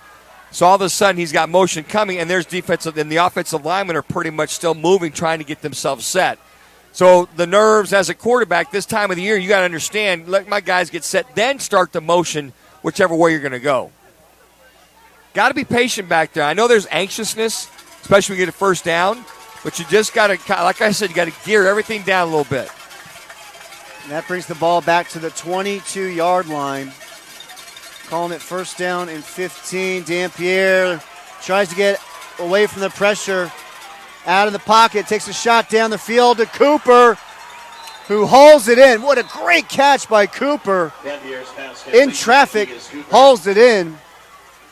So all of a sudden he's got motion coming, and there's defensive, and the offensive linemen are pretty much still moving, trying to get themselves set. So the nerves as a quarterback this time of the year, you got to understand, let my guys get set, then start the motion whichever way you're going to go. Got to be patient back there. I know there's anxiousness, especially when you get a first down, but you just got to, like I said, you got to gear everything down a little bit. And that brings the ball back to the 22-yard line. Calling it 1st down and 15. Dampierre tries to get away from the pressure. Out of the pocket, takes a shot down the field to Cooper, who hauls it in. What a great catch by Cooper. In traffic, hauls it in.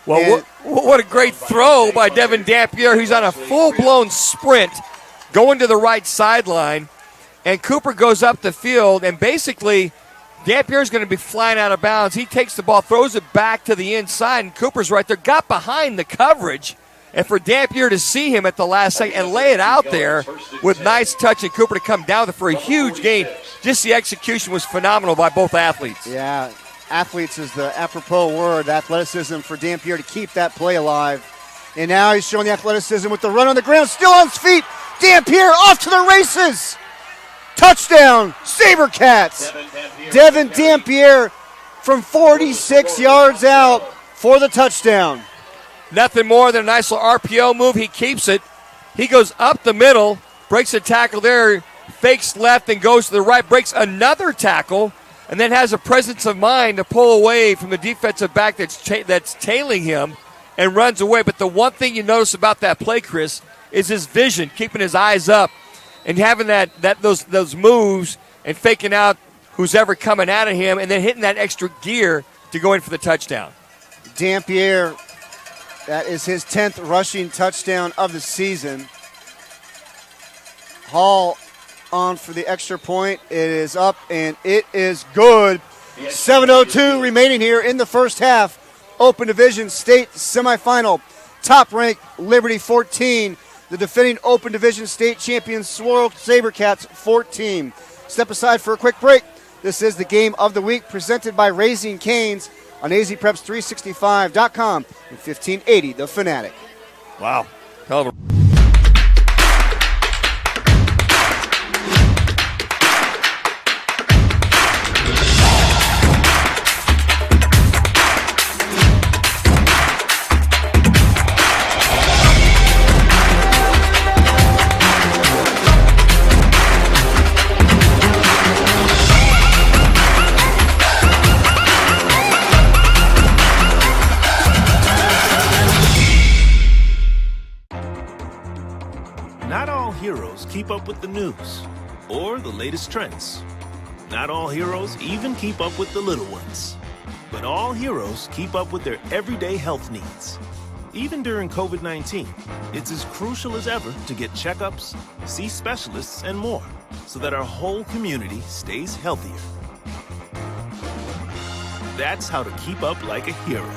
Well, what a great throw by Devin Dampierre. He's on a full-blown sprint going to the right sideline, and Cooper goes up the field, and basically Dampierre's going to be flying out of bounds. He takes the ball, throws it back to the inside, and Cooper's right there, got behind the coverage. And for Dampierre to see him at the last second and lay it out there with nice touch and Cooper to come down with it for a huge gain. Just the execution was phenomenal by both athletes. Yeah, athletes is the apropos word. Athleticism for Dampierre to keep that play alive. And now he's showing the athleticism with the run on the ground, still on his feet. Dampierre off to the races. Touchdown, SaberCats. Devin Dampierre from 46 yards out for the touchdown. Nothing more than a nice little RPO move. He keeps it. He goes up the middle, breaks a tackle there, fakes left and goes to the right, breaks another tackle, and then has a presence of mind to pull away from the defensive back that's tailing him and runs away. But the one thing you notice about that play, Chris, is his vision, keeping his eyes up and having those moves and faking out who's ever coming out of him and then hitting that extra gear to go in for the touchdown. Dampierre, that is his 10th rushing touchdown of the season. Hall on for the extra point. It is up, and it is good. 7:02 remaining here in the first half. Open Division State semifinal. Top-ranked Liberty 14. The defending Open Division State champions Saguaro SaberCats 14. Step aside for a quick break. This is the game of the week presented by Raising Cane's on azpreps365.com and 1580 The Fanatic. Wow. Hell of a heroes keep up with the news or the latest trends. Not all heroes even keep up with the little ones. But all heroes keep up with their everyday health needs. Even during COVID-19, it's as crucial as ever to get checkups, see specialists, and more, so that our whole community stays healthier. That's how to keep up like a hero.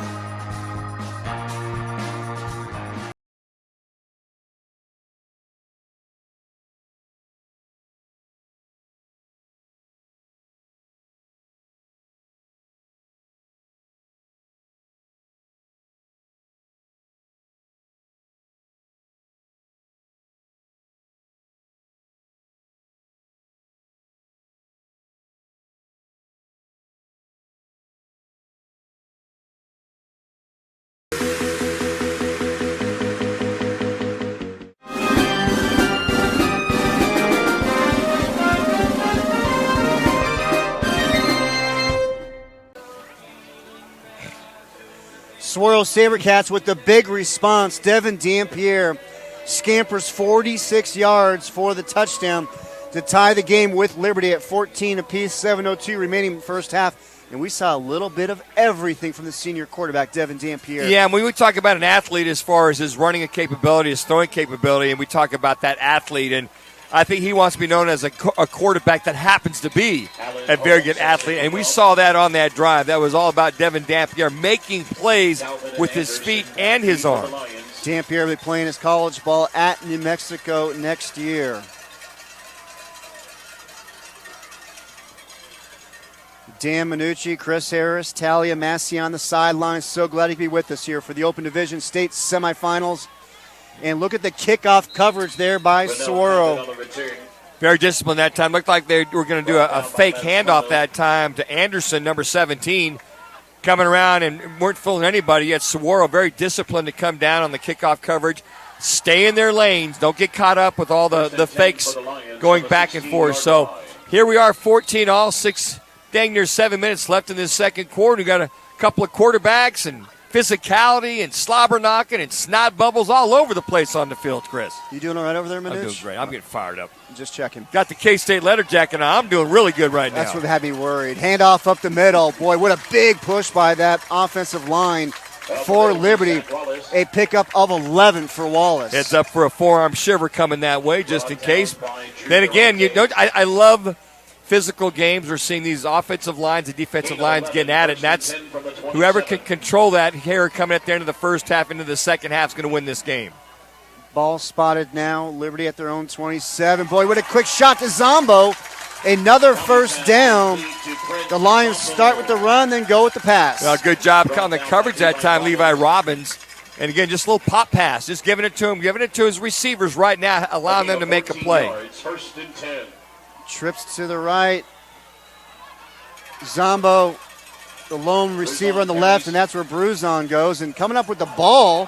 Saguaro SaberCats with the big response. Devin Dampierre scampers 46 yards for the touchdown to tie the game with Liberty at 14 apiece, 7:02 remaining first half. And we saw a little bit of everything from the senior quarterback, Devin Dampierre. Yeah, and when we talk about an athlete as far as his running capability, his throwing capability, and we talk about that athlete, and I think he wants to be known as a quarterback that happens to be a very good athlete, and we saw that on that drive. That was all about Devin Dampierre making plays with his feet and his arm. Dampierre will be playing his college ball at New Mexico next year. Dan Minucci, Chris Harris, Talia Massey on the sidelines. So glad to be with us here for the Open Division State semifinals. And look at the kickoff coverage there by Saguaro. Very disciplined that time. Looked like they were going to do a fake handoff that time to Anderson, number 17, coming around and weren't fooling anybody. Yet Saguaro very disciplined to come down on the kickoff coverage. Stay in their lanes. Don't get caught up with all the fakes going back and forth. So here we are, 14 all, dang near 7 minutes left in this second quarter. We got a couple of quarterbacks and physicality and slobber knocking and snot bubbles all over the place on the field, Chris. You doing all right over there, Minucci? I'm doing great. I'm getting fired up. Just checking. Got the K-State letter jacket on. I'm doing really good right now. That's what had me worried. Handoff up the middle. Boy, what a big push by that offensive line for Liberty. A pickup of 11 for Wallace. Heads up for a forearm shiver coming that way just in case. Then again, I love physical games. We're seeing these offensive lines and defensive lines getting at it, and that's whoever can control that here coming at the end of the first half into the second half is going to win this game. Ball spotted now. Liberty at their own 27. Boy, what a quick shot to Zombo. Another first down. The Lions start with the run, then go with the pass. Well, good job on the coverage that time, Levi Robbins. And again, just a little pop pass. Just giving it to him, giving it to his receivers right now, allowing them to make a play. First and 10. Trips to the right. Zombo, the lone receiver on the left, and that's where Bruzon goes. And coming up with the ball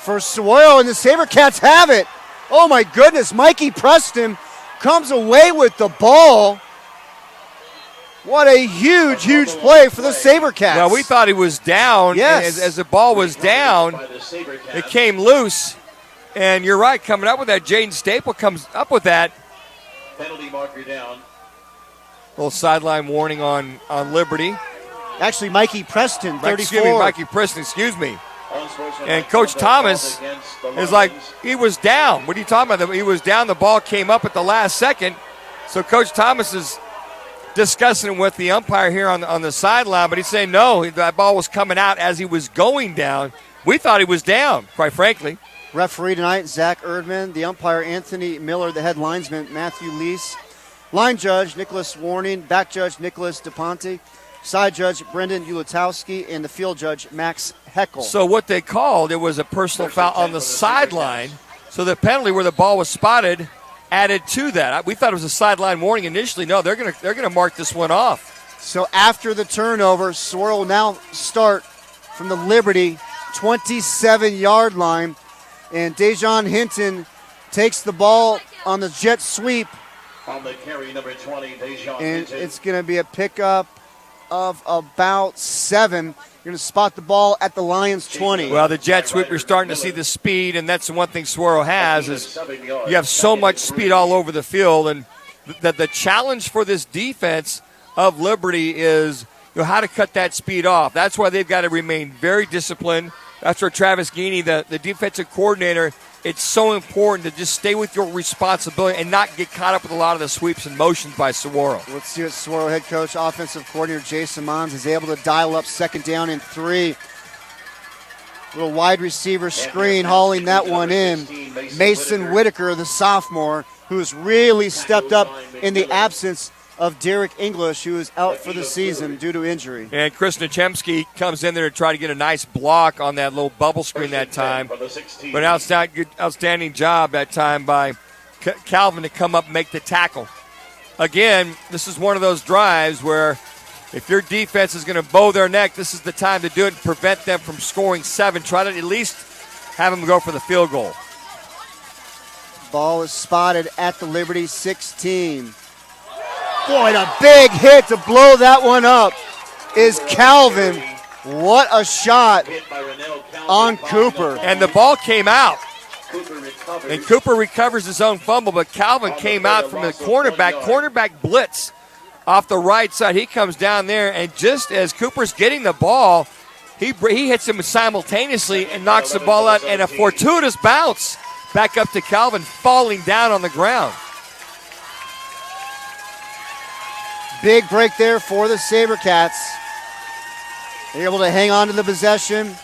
for Saguaro, and the SaberCats have it. Oh, my goodness. Mikey Preston comes away with the ball. What a huge, huge play for the SaberCats. Well, we thought he was down. Yes. As the ball was down, it came loose. And you're right, coming up with that, Jaden Staple comes up with that. Penalty marker down. Little sideline warning on Liberty. Actually, Mikey Preston, 34. Excuse me, Mikey Preston, excuse me. And Coach Thomas is like, he was down. What are you talking about? He was down. The ball came up at the last second. So Coach Thomas is discussing with the umpire here on the sideline, but he's saying no, that ball was coming out as he was going down. We thought he was down, quite frankly. Referee tonight, Zach Erdman. The umpire, Anthony Miller. The head linesman, Matthew Leese. Line judge, Nicholas Warning. Back judge, Nicholas DePonte. Side judge, Brendan Ulatowski. And the field judge, Max Heckel. So what they called, it was a personal foul on the sideline. So the penalty where the ball was spotted added to that. We thought it was a sideline warning initially. No, they're gonna mark this one off. So after the turnover, Saguaro will now start from the Liberty 27-yard line. And Dejon Hinton takes the ball on the jet sweep. On the carry, number 20, Dejon and Hinton. it's going to be a pickup of about 7. You're going to spot the ball at the Lions 20. Well, the jet sweep, you're starting to see the speed, and that's the one thing Saguaro has is you have so much speed all over the field, and the challenge for this defense of Liberty is how to cut that speed off. That's why they've got to remain very disciplined. That's where Travis Geeney, the defensive coordinator, it's so important to just stay with your responsibility and not get caught up with a lot of the sweeps and motions by Saguaro. Let's see what Saguaro head coach, offensive coordinator Jason Mons is able to dial up 2nd down and 3. Little wide receiver screen, hauling that one in. Mason Whitaker, the sophomore, who's really stepped up in the absence of Derek English, who is out for the season due to injury. And Chris Nachemsky comes in there to try to get a nice block on that little bubble screen that time. But outstanding job that time by Calvin to come up and make the tackle. Again, this is one of those drives where if your defense is going to bow their neck, this is the time to do it and prevent them from scoring 7. Try to at least have them go for the field goal. Ball is spotted at the Liberty 16. Boy, a big hit to blow that one up is Calvin. What a shot on Cooper. And the ball came out. And Cooper recovers his own fumble, but Calvin came out from the cornerback blitz off the right side. He comes down there, and just as Cooper's getting the ball, he hits him simultaneously and knocks the ball out, and a fortuitous bounce back up to Calvin, falling down on the ground. Big break there for the SaberCats. They're able to hang on to the possession.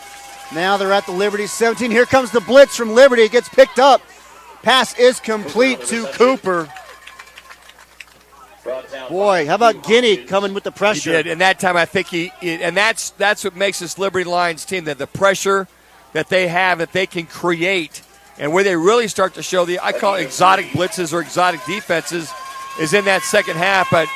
Now they're at the Liberty 17. Here comes the blitz from Liberty. It gets picked up. Pass is complete to Cooper. Boy, how about Guinea coming with the pressure? He did, and that time I think that's what makes this Liberty Lions team, that the pressure that they have, that they can create, and where they really start to show I call it exotic blitzes or exotic defenses, is in that second half. But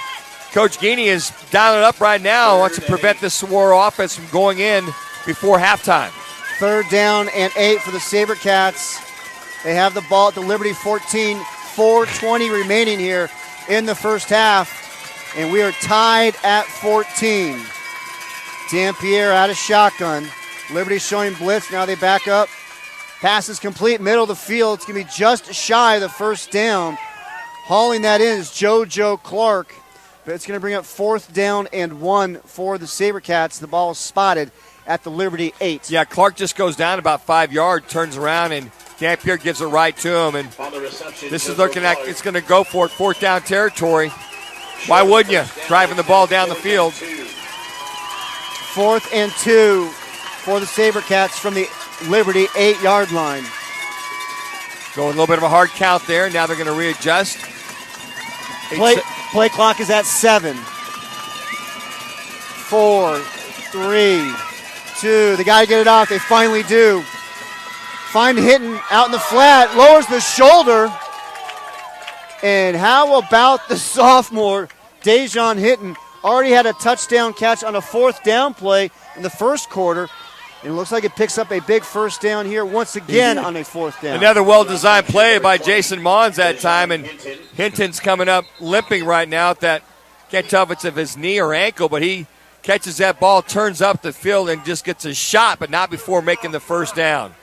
Coach Guinea is dialing it up right now, wants to prevent the Saguaro offense from going in before halftime. 3rd down and 8 for the SaberCats. They have the ball at the Liberty 14, 4:20 remaining here in the first half, and we are tied at 14. Dampierre out of shotgun. Liberty showing blitz. Now they back up. Pass is complete, middle of the field. It's going to be just shy of the first down. Hauling that in is JoJo Clark. But it's going to bring up 4th down and 1 for the SaberCats. The ball is spotted at the Liberty 8. Yeah, Clark just goes down about 5 yards, turns around, and Dampierre gives it right to him. And this is looking like it's going to go for it, 4th down territory. Why wouldn't you? Driving the ball down the field. 4th and 2 for the SaberCats from the Liberty 8-yard line. Going a little bit of a hard count there. Now they're going to readjust. Play clock is at 7. 4, 3, 2. They got to get it off. They finally do. Find Hinton out in the flat. Lowers the shoulder. And how about the sophomore, Dejon Hinton? Already had a touchdown catch on a 4th down play in the first quarter. And it looks like it picks up a big first down here once again on a 4th down. Another well-designed play by Jason Mons that time, and Hinton's coming up limping right now. Can't tell if it's of his knee or ankle, but he catches that ball, turns up the field, and just gets a shot, but not before making the first down.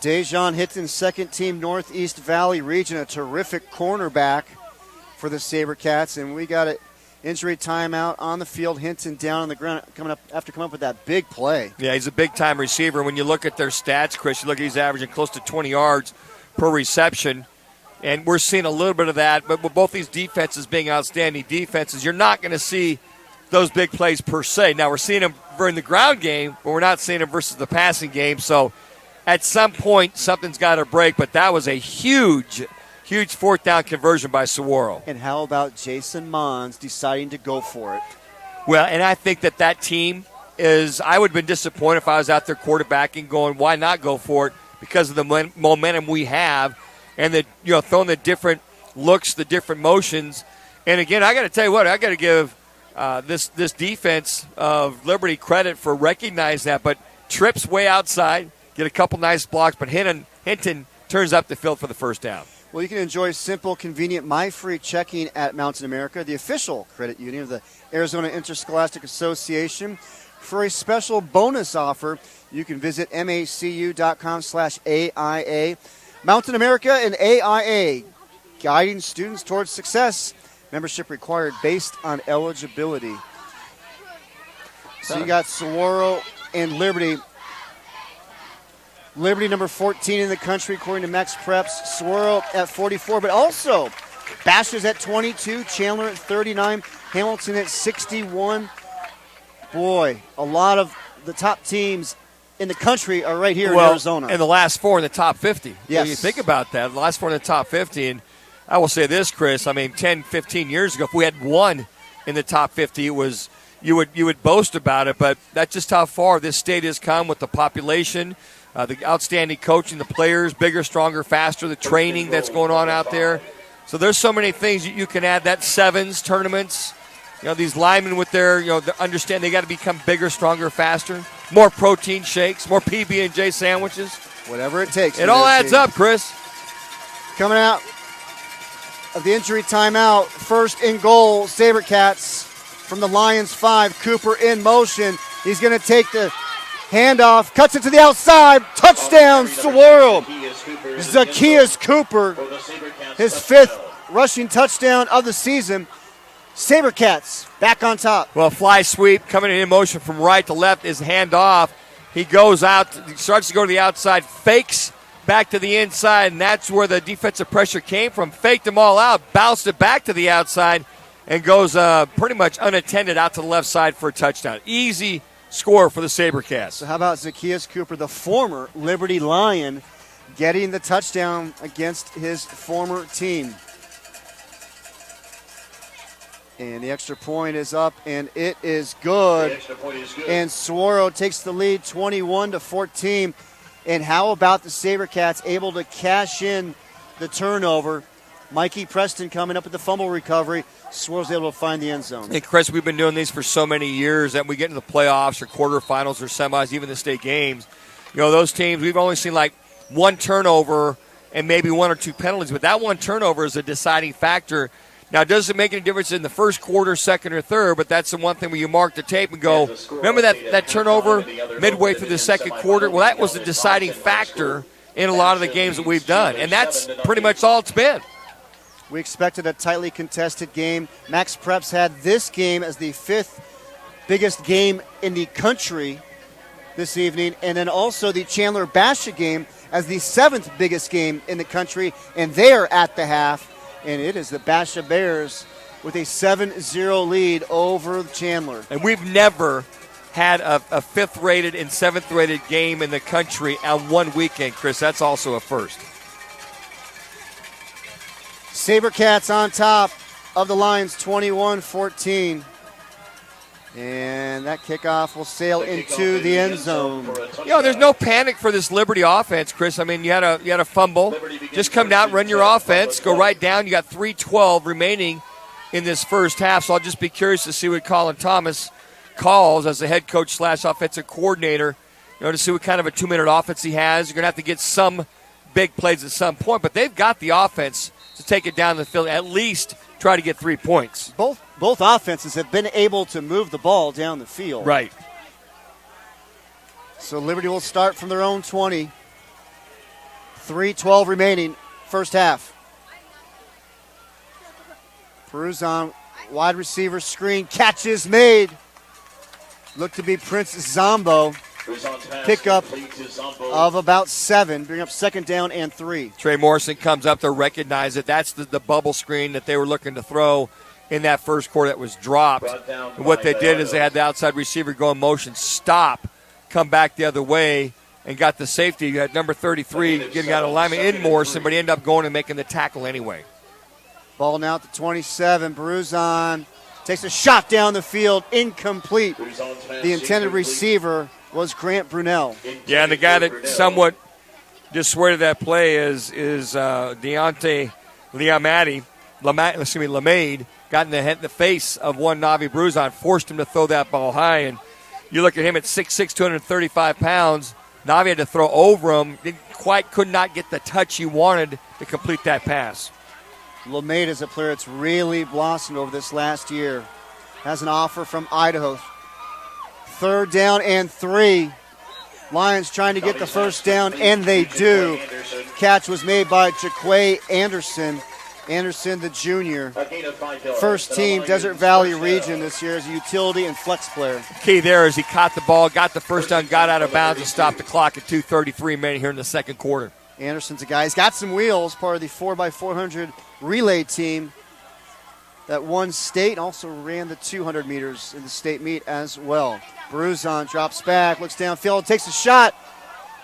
Dejon Hinton, 2nd team Northeast Valley region, a terrific cornerback for the SaberCats, and we got an injury timeout on the field. Hinton down on the ground coming up with that big play. Yeah, he's a big-time receiver. When you look at their stats, Chris, you look at he's averaging close to 20 yards per reception, and we're seeing a little bit of that. But with both these defenses being outstanding defenses, you're not going to see those big plays per se. Now, we're seeing them in the ground game, but we're not seeing them versus the passing game. So at some point, something's got to break, but that was a huge 4th down conversion by Saguaro. And how about Jason Mons deciding to go for it? Well, and I think that team I would have been disappointed if I was out there quarterbacking going, why not go for it? Because of the momentum we have and throwing the different looks, the different motions. And again, I got to tell you what, I got to give this defense of Liberty credit for recognizing that. But trips way outside, get a couple nice blocks, but Hinton turns up the field for the first down. Well, you can enjoy simple, convenient, my-free checking at Mountain America, the official credit union of the Arizona Interscholastic Association. For a special bonus offer, you can visit macu.com/AIA. Mountain America and AIA, guiding students towards success. Membership required based on eligibility. So you got Saguaro and Liberty. Liberty number 14 in the country, according to Max Preps. Saguaro at 44, but also Basha's at 22, Chandler at 39, Hamilton at 61. Boy, a lot of the top teams in the country are right here in Arizona. And the last 4 in the top 50. Yes. When you think about that, the last 4 in the top 50. And I will say this, Chris, 10, 15 years ago, if we had one in the top 50, it was you would boast about it. But that's just how far this state has come with the population, the outstanding coaching, the players, bigger, stronger, faster, the training that's going on out there. So there's so many things you can add. That sevens, tournaments, these linemen with their, they understand they got to become bigger, stronger, faster. More protein shakes, more PB&J sandwiches. Whatever it takes. It all adds up, Chris. Coming out of the injury timeout, first and goal, SaberCats from the Lions 5. Cooper in motion. He's going to take the handoff, cuts it to the outside, touchdown, Saguaro. Zacchaeus Cooper, his 5th rushing touchdown of the season. SaberCats back on top. Well, fly sweep coming in motion from right to left is handoff. He goes out, starts to go to the outside, fakes back to the inside, and that's where the defensive pressure came from. Faked them all out, bounced it back to the outside, and goes pretty much unattended out to the left side for a touchdown. Easy score for the SaberCats. So how about Zacchaeus Cooper, the former Liberty Lion, getting the touchdown against his former team. And the extra point is up, and it is good. And Saguaro takes the lead 21-14. And how about the SaberCats able to cash in the turnover? Mikey Preston coming up with the fumble recovery. Saguaro's able to find the end zone. Hey, Chris, we've been doing these for so many years that we get into the playoffs or quarterfinals or semis, even the state games. Those teams, we've only seen like one turnover and maybe 1 or 2 penalties, but that one turnover is a deciding factor. Now, it doesn't make any difference in the first quarter, second, or third, but that's the one thing where you mark the tape and go, remember that turnover midway through the second quarter? Well, that was the deciding factor in a lot of the games that we've done, and that's pretty much all it's been. We expected a tightly contested game. Max Preps had this game as the 5th biggest game in the country this evening, and then also the Chandler Basha game as the 7th biggest game in the country, and they're at the half, and it is the Basha Bears with a 7-0 lead over Chandler. And we've never had a 5th-rated and 7th-rated game in the country on one weekend, Chris. That's also a first. SaberCats on top of the Lions 21-14. And that kickoff will sail into the end zone. There's no panic for this Liberty offense, Chris. You had a fumble. Just come down, run your offense, go right down. You got 3:12 remaining in this first half, so I'll just be curious to see what Colin Thomas calls as the head coach / offensive coordinator, to see what kind of a 2-minute offense he has. You're going to have to get some big plays at some point, but they've got the offense to take it down the field, at least try to get 3 points. Both offenses have been able to move the ball down the field. Right. So Liberty will start from their own 20. 3:12 remaining, first half. Peruzan, wide receiver screen, catch is made. Looked to be Prince Zombo. Pickup of about 7, bring up second down and 3. Trey Morrison comes up to recognize it. That's the bubble screen that they were looking to throw in that first quarter that was dropped. And what they did is they had the outside receiver go in motion, stop, come back the other way, and got the safety. You had number 33 getting out of alignment in Morrison, but he ended up going and making the tackle anyway. Ball now at the 27. Peruzan takes a shot down the field, incomplete. The intended receiver was Grant Brunell. Yeah, and the guy that somewhat dissuaded that play is Deontay LeMade, got in the face of one Navi Bruzan, forced him to throw that ball high. And you look at him at 6'6", 235 pounds, Navi had to throw over him. Could not get the touch he wanted to complete that pass. LeMay is a player that's really blossomed over this last year. Has an offer from Idaho. 3rd down and 3. Lions trying to get the first down, and they do. Catch was made by Jaquay Anderson. Anderson, the junior. First team Desert Valley region this year as a utility and flex player. Key there is he caught the ball, got the first down, got out of bounds, and stopped the clock at 2:33 remaining here in the second quarter. Anderson's a guy. He's got some wheels, part of the 4x400 relay team that won state, also ran the 200 meters in the state meet as well. Bruzon drops back, looks downfield, takes a shot,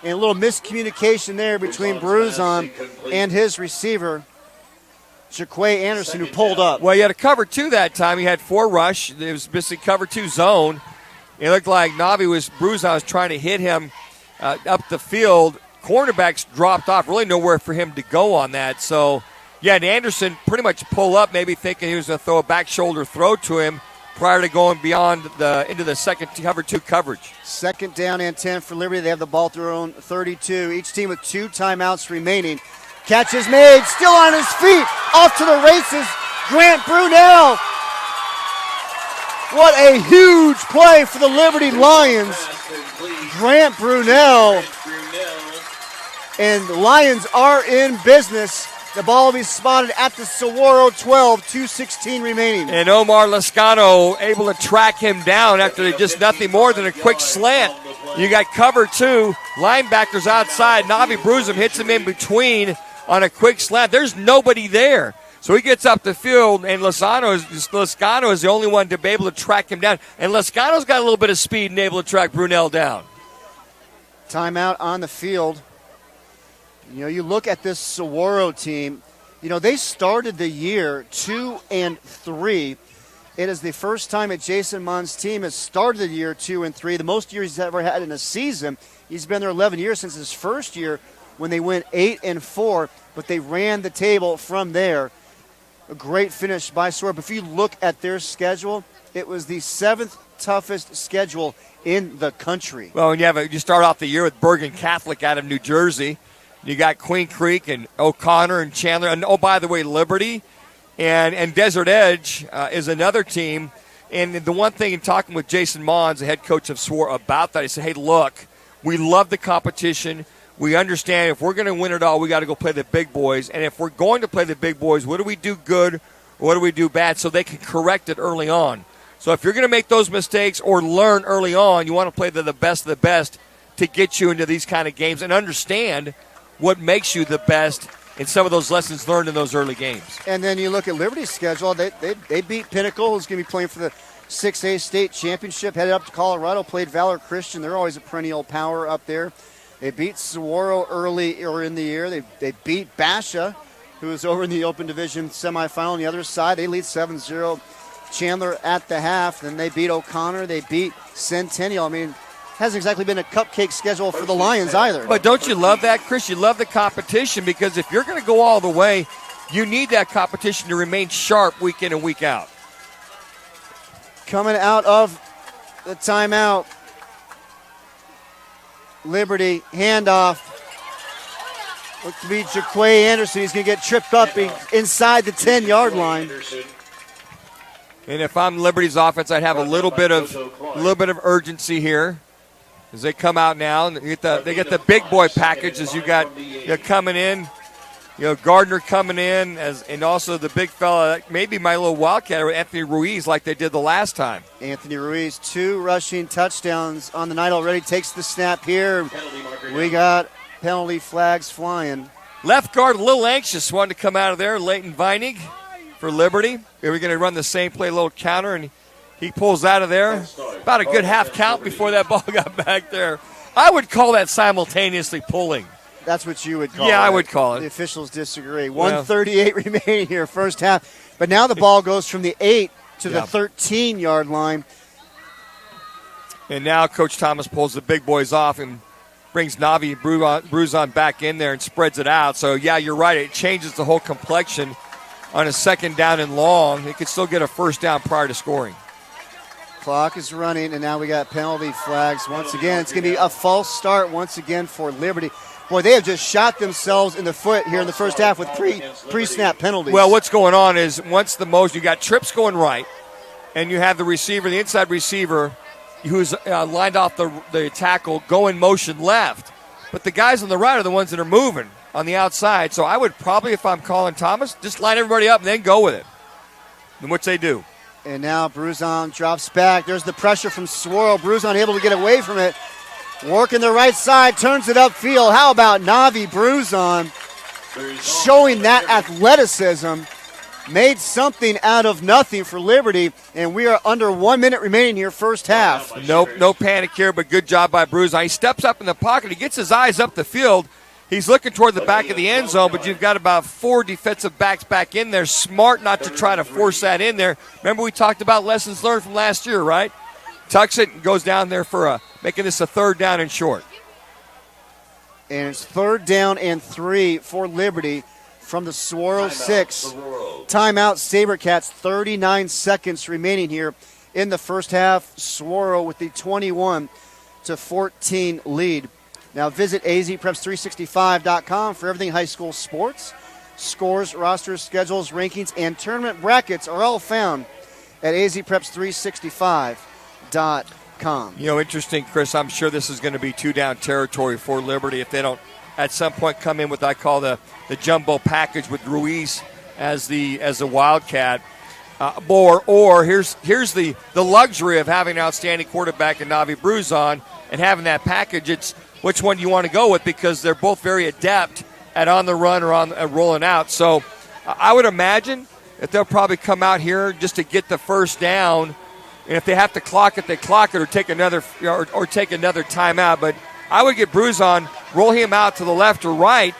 and a little miscommunication there between Bruzon and his receiver, Jaquay Anderson, who pulled up. Well, he had a cover 2 that time. He had 4 rush. It was missing cover 2 zone. It looked like Bruzon was trying to hit him up the field. Cornerbacks dropped off. Really nowhere for him to go on that. So, yeah, and Anderson pretty much pull up, maybe thinking he was going to throw a back shoulder throw to him prior to going beyond into the second cover 2 coverage. 2nd down and 10 for Liberty. They have the ball to their own 32. Each team with 2 timeouts remaining. Catch is made, still on his feet, off to the races, Grant Brunell. What a huge play for the Liberty Lions. Grant Brunell. And the Lions are in business. The ball will be spotted at the Saguaro 12, 2:16 remaining. And Omar Lascano able to track him down after just nothing more than a quick slant. You got cover 2, linebackers outside. Navi Bruzon hits him in between on a quick slant. There's nobody there. So he gets up the field, and Lascano is the only one to be able to track him down. And Lascano's got a little bit of speed and able to track Brunell down. Timeout on the field. You know, you look at this Saguaro team, you know, they started the year 2-3. It is the first time that Jason Mond's team has started the year 2-3, the most years he's ever had in a season. He's been there 11 years since his first year when they went 8-4, but they ran the table from there. A great finish by Saguaro. But if you look at their schedule, it was the 7th toughest schedule in the country. Well, you start off the year with Bergen Catholic out of New Jersey. You got Queen Creek and O'Connor and Chandler. And, oh, by the way, Liberty and Desert Edge is another team. And the one thing in talking with Jason Mons, the head coach of Saguaro, about that, he said, hey, look, we love the competition. We understand if we're going to win it all, we got to go play the big boys. And if we're going to play the big boys, what do we do good or what do we do bad so they can correct it early on? So if you're going to make those mistakes or learn early on, you want to play the best of the best to get you into these kind of games and understand what makes you the best in some of those lessons learned in those early games. And then you look at Liberty's schedule. They beat Pinnacle, who's going to be playing for the 6A state championship, headed up to Colorado, played Valor Christian. They're always a perennial power up there. They beat Saguaro early or in the year. They beat Basha, who was over in the Open Division semifinal on the other side. They lead 7-0. Chandler at the half. Then they beat O'Connor. They beat Centennial. I mean, hasn't exactly been a cupcake schedule for the Lions either. But don't you love that, Chris? You love the competition because if you're going to go all the way, you need that competition to remain sharp week in and week out. Coming out of the timeout, Liberty handoff. Look to be Jaquay Anderson. He's going to get tripped up inside the 10-yard line. And if I'm Liberty's offense, I'd have a little bit of urgency here as they come out now. And they get the big boy package as you got coming in. Gardner coming in, and also the big fella, maybe my little Wildcat, Anthony Ruiz, like they did the last time. Anthony Ruiz, 2 rushing touchdowns on the night already. Takes the snap here. We got penalty flags flying. Left guard, a little anxious, wanted to come out of there. Leighton Vining for Liberty. They were going to run the same play, a little counter, and he pulls out of there. About a good half count before that ball got back there. I would call that simultaneously pulling. That's what you would call it. Yeah, I would call it. The officials disagree. 1:38 remaining here, first half. But now the ball goes from the 8 to the 13-yard line. And now Coach Thomas pulls the big boys off and brings Navi Bruzon back in there and spreads it out. So, yeah, you're right. It changes the whole complexion on a second down and long. They could still get a first down prior to scoring. Clock is running, and now we got penalty flags once again. It's going to be a false start once again for Liberty. Boy, they have just shot themselves in the foot here in the first half with pre-snap penalties. Well, what's going on is once the motion, you got trips going right, and you have the receiver, the inside receiver, who's lined off the tackle, going motion left. But the guys on the right are the ones that are moving on the outside. So I would probably, if I'm calling Thomas, just line everybody up and then go with it, which they do. And now Bruzon drops back. There's the pressure from Swirl. Bruzon able to get away from it. Working the right side, turns it upfield. How about Navi Bruzon showing that athleticism? Made something out of nothing for Liberty, and we are under 1 minute remaining here, first half. No panic here, but good job by Bruzon. He steps up in the pocket. He gets his eyes up the field. He's looking toward the back of the end zone, but you've got about 4 defensive backs back in there. Smart not to try to force that in there. Remember we talked about lessons learned from last year, right? Tucks it and goes down there for making this a 3rd down and short. And it's 3rd down and 3 for Liberty from the Saguaro 6. Timeout, SaberCats, 39 seconds remaining here in the first half. Saguaro with the 21-14 lead. Now visit azpreps365.com for everything high school sports. Scores, rosters, schedules, rankings, and tournament brackets are all found at azpreps365.com. You know, interesting, Chris, I'm sure this is going to be 2-down territory for Liberty if they don't at some point come in with I call the jumbo package with Ruiz as the Wildcat. Or here's the luxury of having an outstanding quarterback in Navi Bruzon and having that package. It's which one do you want to go with, because they're both very adept at on the run or on rolling out. So I would imagine that they'll probably come out here just to get the first down, and if they have to clock it, they clock it or take another timeout. But I would get Bruzon, roll him out to the left or right,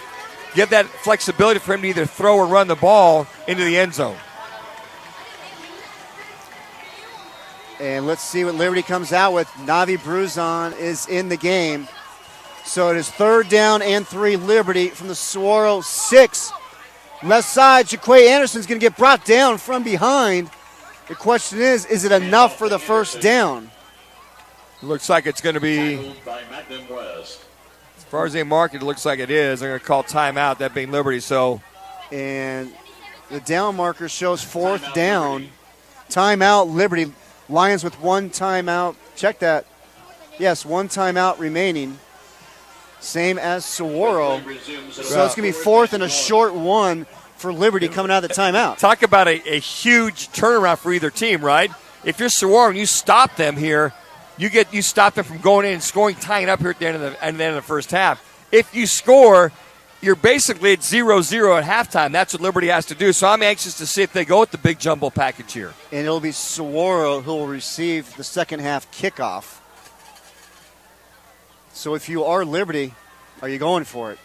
give that flexibility for him to either throw or run the ball into the end zone. And let's see what Liberty comes out with. Navi Bruzon is in the game. So it is 3rd down and 3 Liberty from the Saguaro 6. Left side, Jaquay Anderson's going to get brought down from behind. The question is it enough for the first down? It looks like it's going to be, as far as they mark it, looks like it is. They're going to call timeout, that being Liberty. So, and the down marker shows 4th down. Timeout, Liberty. Lions with 1 timeout. Check that. Yes, 1 timeout remaining. Same as Saguaro. So it's going to be 4th and a short 1 for Liberty coming out of the timeout. Talk about a huge turnaround for either team, right? If you're Saguaro and you stop them here, you stop them from going in and scoring, tying up here at the end of the first half. If you score, you're basically at 0-0 at halftime. That's what Liberty has to do. So I'm anxious to see if they go with the big jumbo package here. And it'll be Saguaro who will receive the second half kickoff. So if you are Liberty, are you going for it?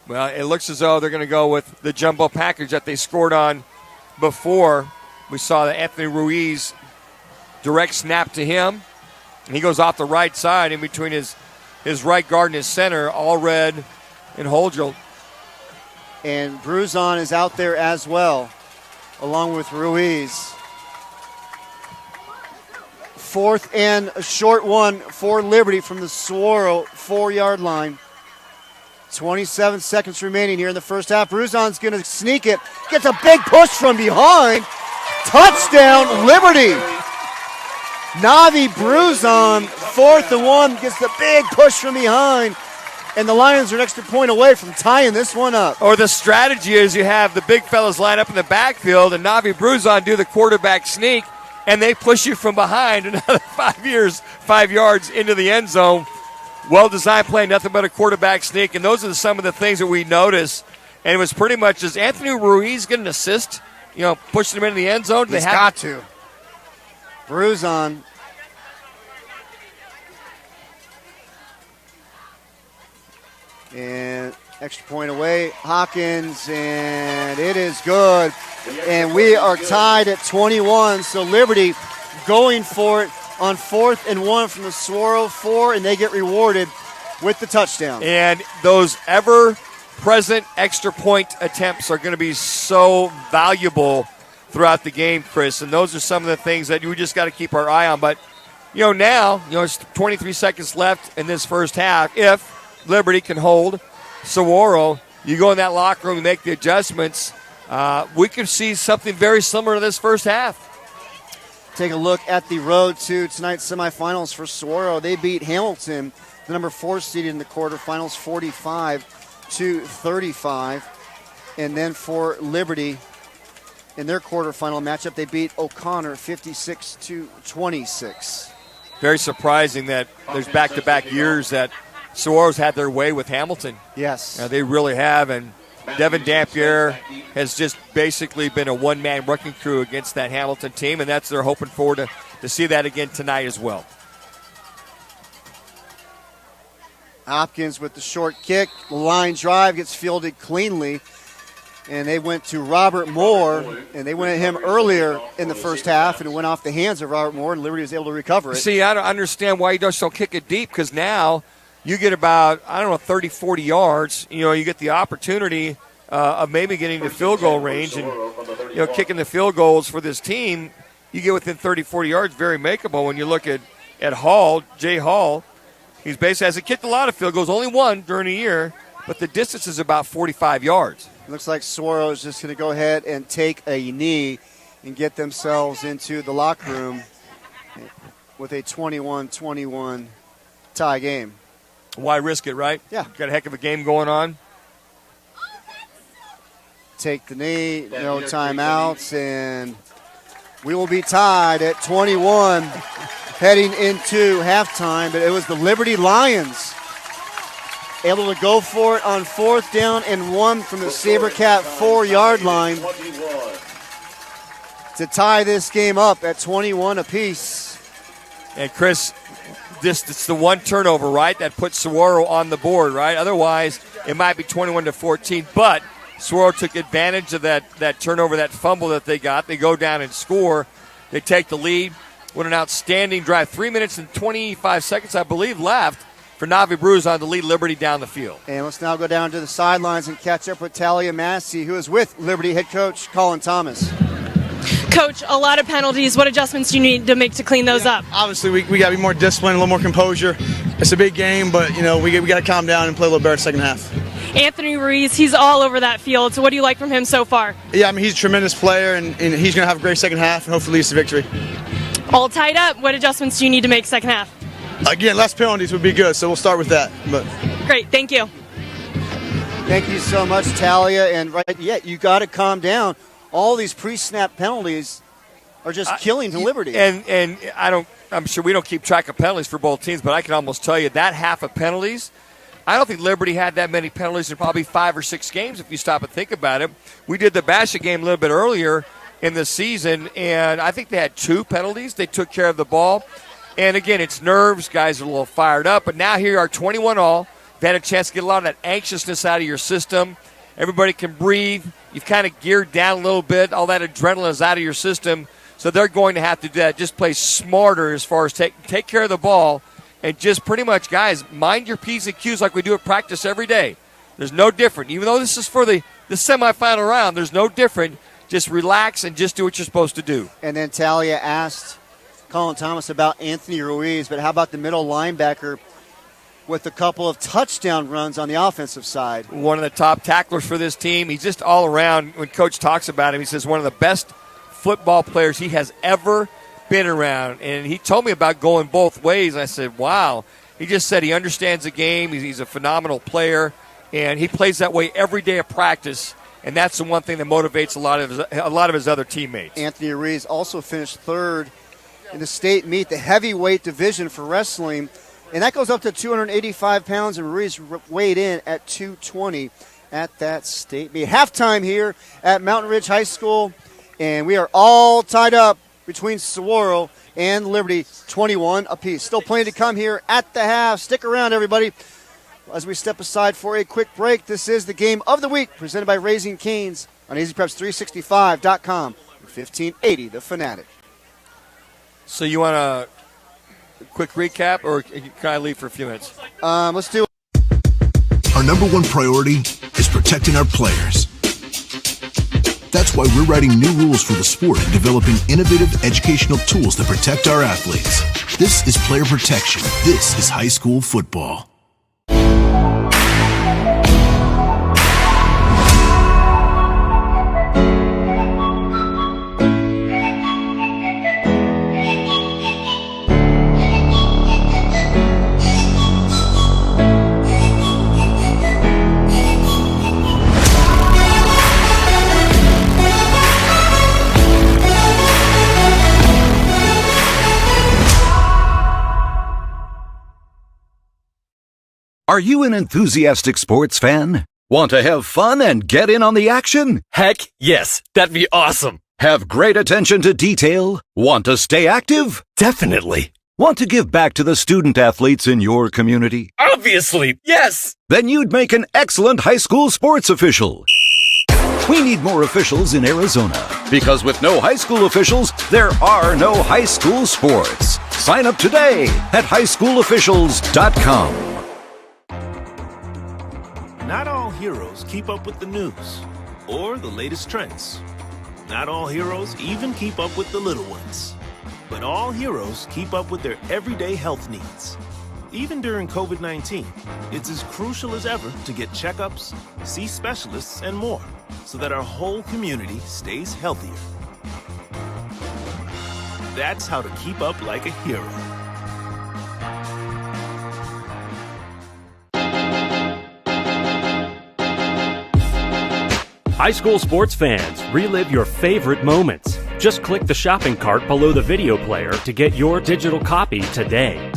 Well, it looks as though they're going to go with the jumbo package that they scored on before. We saw that Anthony Ruiz direct snap to him. And he goes off the right side in between his right guard and his center, Allred and Holdrell. And Bruzon is out there as well, along with Ruiz. 4th and a short 1 for Liberty from the Saguaro 4-yard line. 27 seconds remaining here in the first half. Bruzon's going to sneak it. Gets a big push from behind. Touchdown, Liberty. Navi Bruzon, 4th and 1, gets the big push from behind. And the Lions are an extra point away from tying this one up. Or the strategy is you have the big fellas line up in the backfield and Navi Bruzon do the quarterback sneak, and they push you from behind another 5 yards into the end zone. Well-designed play, nothing but a quarterback sneak, and those are some of the things that we notice. And it was pretty much, does Anthony Ruiz get an assist, pushing him into the end zone? He's got to. Bruzon. And extra point away, Hawkins, and it is good. And we are tied at 21, so Liberty going for it on 4th and 1 from the Saguaro 4, and they get rewarded with the touchdown. And those ever-present extra point attempts are going to be so valuable throughout the game, Chris. And those are some of the things that we just got to keep our eye on. But now, it's 23 seconds left in this first half. If Liberty can hold Saguaro, you go in that locker room and make the adjustments. We could see something very similar to this first half. Take a look at the road to tonight's semifinals for Saguaro. They beat Hamilton, the number 4 seed in the quarterfinals, 45-35. And then for Liberty, in their quarterfinal matchup, they beat O'Connor 56-26. Very surprising that there's back-to-back years that Saguaro's had their way with Hamilton. Yes. They really have, and Devin Dampier has just basically been a one-man wrecking crew against that Hamilton team, and they're hoping forward to see that again tonight as well. Hopkins with the short kick. The line drive gets fielded cleanly, and they went to Robert Moore, and they went at him earlier in the first half, and it went off the hands of Robert Moore, and Liberty was able to recover it. See, I don't understand why you just don't kick it deep, because now you get about, 30, 40 yards. You get the opportunity of maybe getting to field goal range and, kicking the field goals for this team. You get within 30, 40 yards, very makeable. When you look at Hall, Jay Hall, he's basically hasn't kicked a lot of field goals, only one during the year, but the distance is about 45 yards. Looks like Saguaro is just going to go ahead and take a knee and get themselves into the locker room with a 21-21 tie game. Why risk it, right? Yeah. Got a heck of a game going on. Take the knee, no timeouts, and we will be tied at 21 heading into halftime. But it was the Liberty Lions able to go for it on 4th down and 1 from the SaberCat 4-yard line to tie this game up at 21 apiece. And Chris, it's the one turnover, right, that puts Saguaro on the board, right? Otherwise, it might be 21-14. But Saguaro took advantage of that turnover, that fumble that they got. They go down and score. They take the lead. What an outstanding drive. 3 minutes and 25 seconds, I believe, left for Navi Brews on to lead Liberty down the field. And let's now go down to the sidelines and catch up with Talia Massey, who is with Liberty head coach Colin Thomas. Coach, a lot of penalties. What adjustments do you need to make to clean those up? Obviously, we got to be more disciplined, a little more composure. It's a big game, but we got to calm down and play a little better second half. Anthony Ruiz, he's all over that field. So what do you like from him so far? Yeah, he's a tremendous player, and he's going to have a great second half and hopefully leads to victory. All tied up. What adjustments do you need to make second half? Again, less penalties would be good, so we'll start with that. But great, thank you. Thank you so much, Talia. And you got to calm down. All these pre-snap penalties are just killing to Liberty. And I'm sure we don't keep track of penalties for both teams, but I can almost tell you that half of penalties, I don't think Liberty had that many penalties in probably 5 or 6 games if you stop and think about it. We did the Basha game a little bit earlier in the season, and I think they had 2 penalties. They took care of the ball. And, again, it's nerves. Guys are a little fired up. But now here you are, 21 all. You've had a chance to get a lot of that anxiousness out of your system. Everybody can breathe. You've kind of geared down a little bit. All that adrenaline is out of your system. So they're going to have to do that. Just play smarter as far as take care of the ball. And just pretty much, guys, mind your P's and Q's like we do at practice every day. There's no different. Even though this is for the semifinal round, there's no different. Just relax and just do what you're supposed to do. And then Talia asked Colin Thomas about Anthony Ruiz, but how about the middle linebacker with a couple of touchdown runs on the offensive side? One of the top tacklers for this team. He's just all around. When Coach talks about him, he says one of the best football players he has ever been around. And he told me about going both ways. And I said, wow. He just said he understands the game. He's a phenomenal player, and he plays that way every day of practice. And that's the one thing that motivates a lot of his other teammates. Anthony Ruiz also finished 3rd in the state meet, the heavyweight division for wrestling. And that goes up to 285 pounds, and Ruiz weighed in at 220 at that state meet. Halftime here at Mountain Ridge High School, and we are all tied up between Saguaro and Liberty, 21 apiece. Still plenty to come here at the half. Stick around, everybody, as we step aside for a quick break. This is the Game of the Week presented by Raising Cane's on EasyPreps365.com. 1580, The Fanatic. So you want a quick recap, or can I leave for a few minutes? Let's do it. Our number one priority is protecting our players. That's why we're writing new rules for the sport and developing innovative educational tools that protect our athletes. This is player protection. This is high school football. Are you an enthusiastic sports fan? Want to have fun and get in on the action? Heck, yes. That'd be awesome. Have great attention to detail? Want to stay active? Definitely. Want to give back to the student athletes in your community? Obviously, yes. Then you'd make an excellent high school sports official. We need more officials in Arizona, because with no high school officials, there are no high school sports. Sign up today at highschoolofficials.com. Not all heroes keep up with the news or the latest trends. Not all heroes even keep up with the little ones. But all heroes keep up with their everyday health needs. Even during COVID-19, it's as crucial as ever to get checkups, see specialists, and more, so that our whole community stays healthier. That's how to keep up like a hero. High school sports fans, relive your favorite moments. Just click the shopping cart below the video player to get your digital copy today.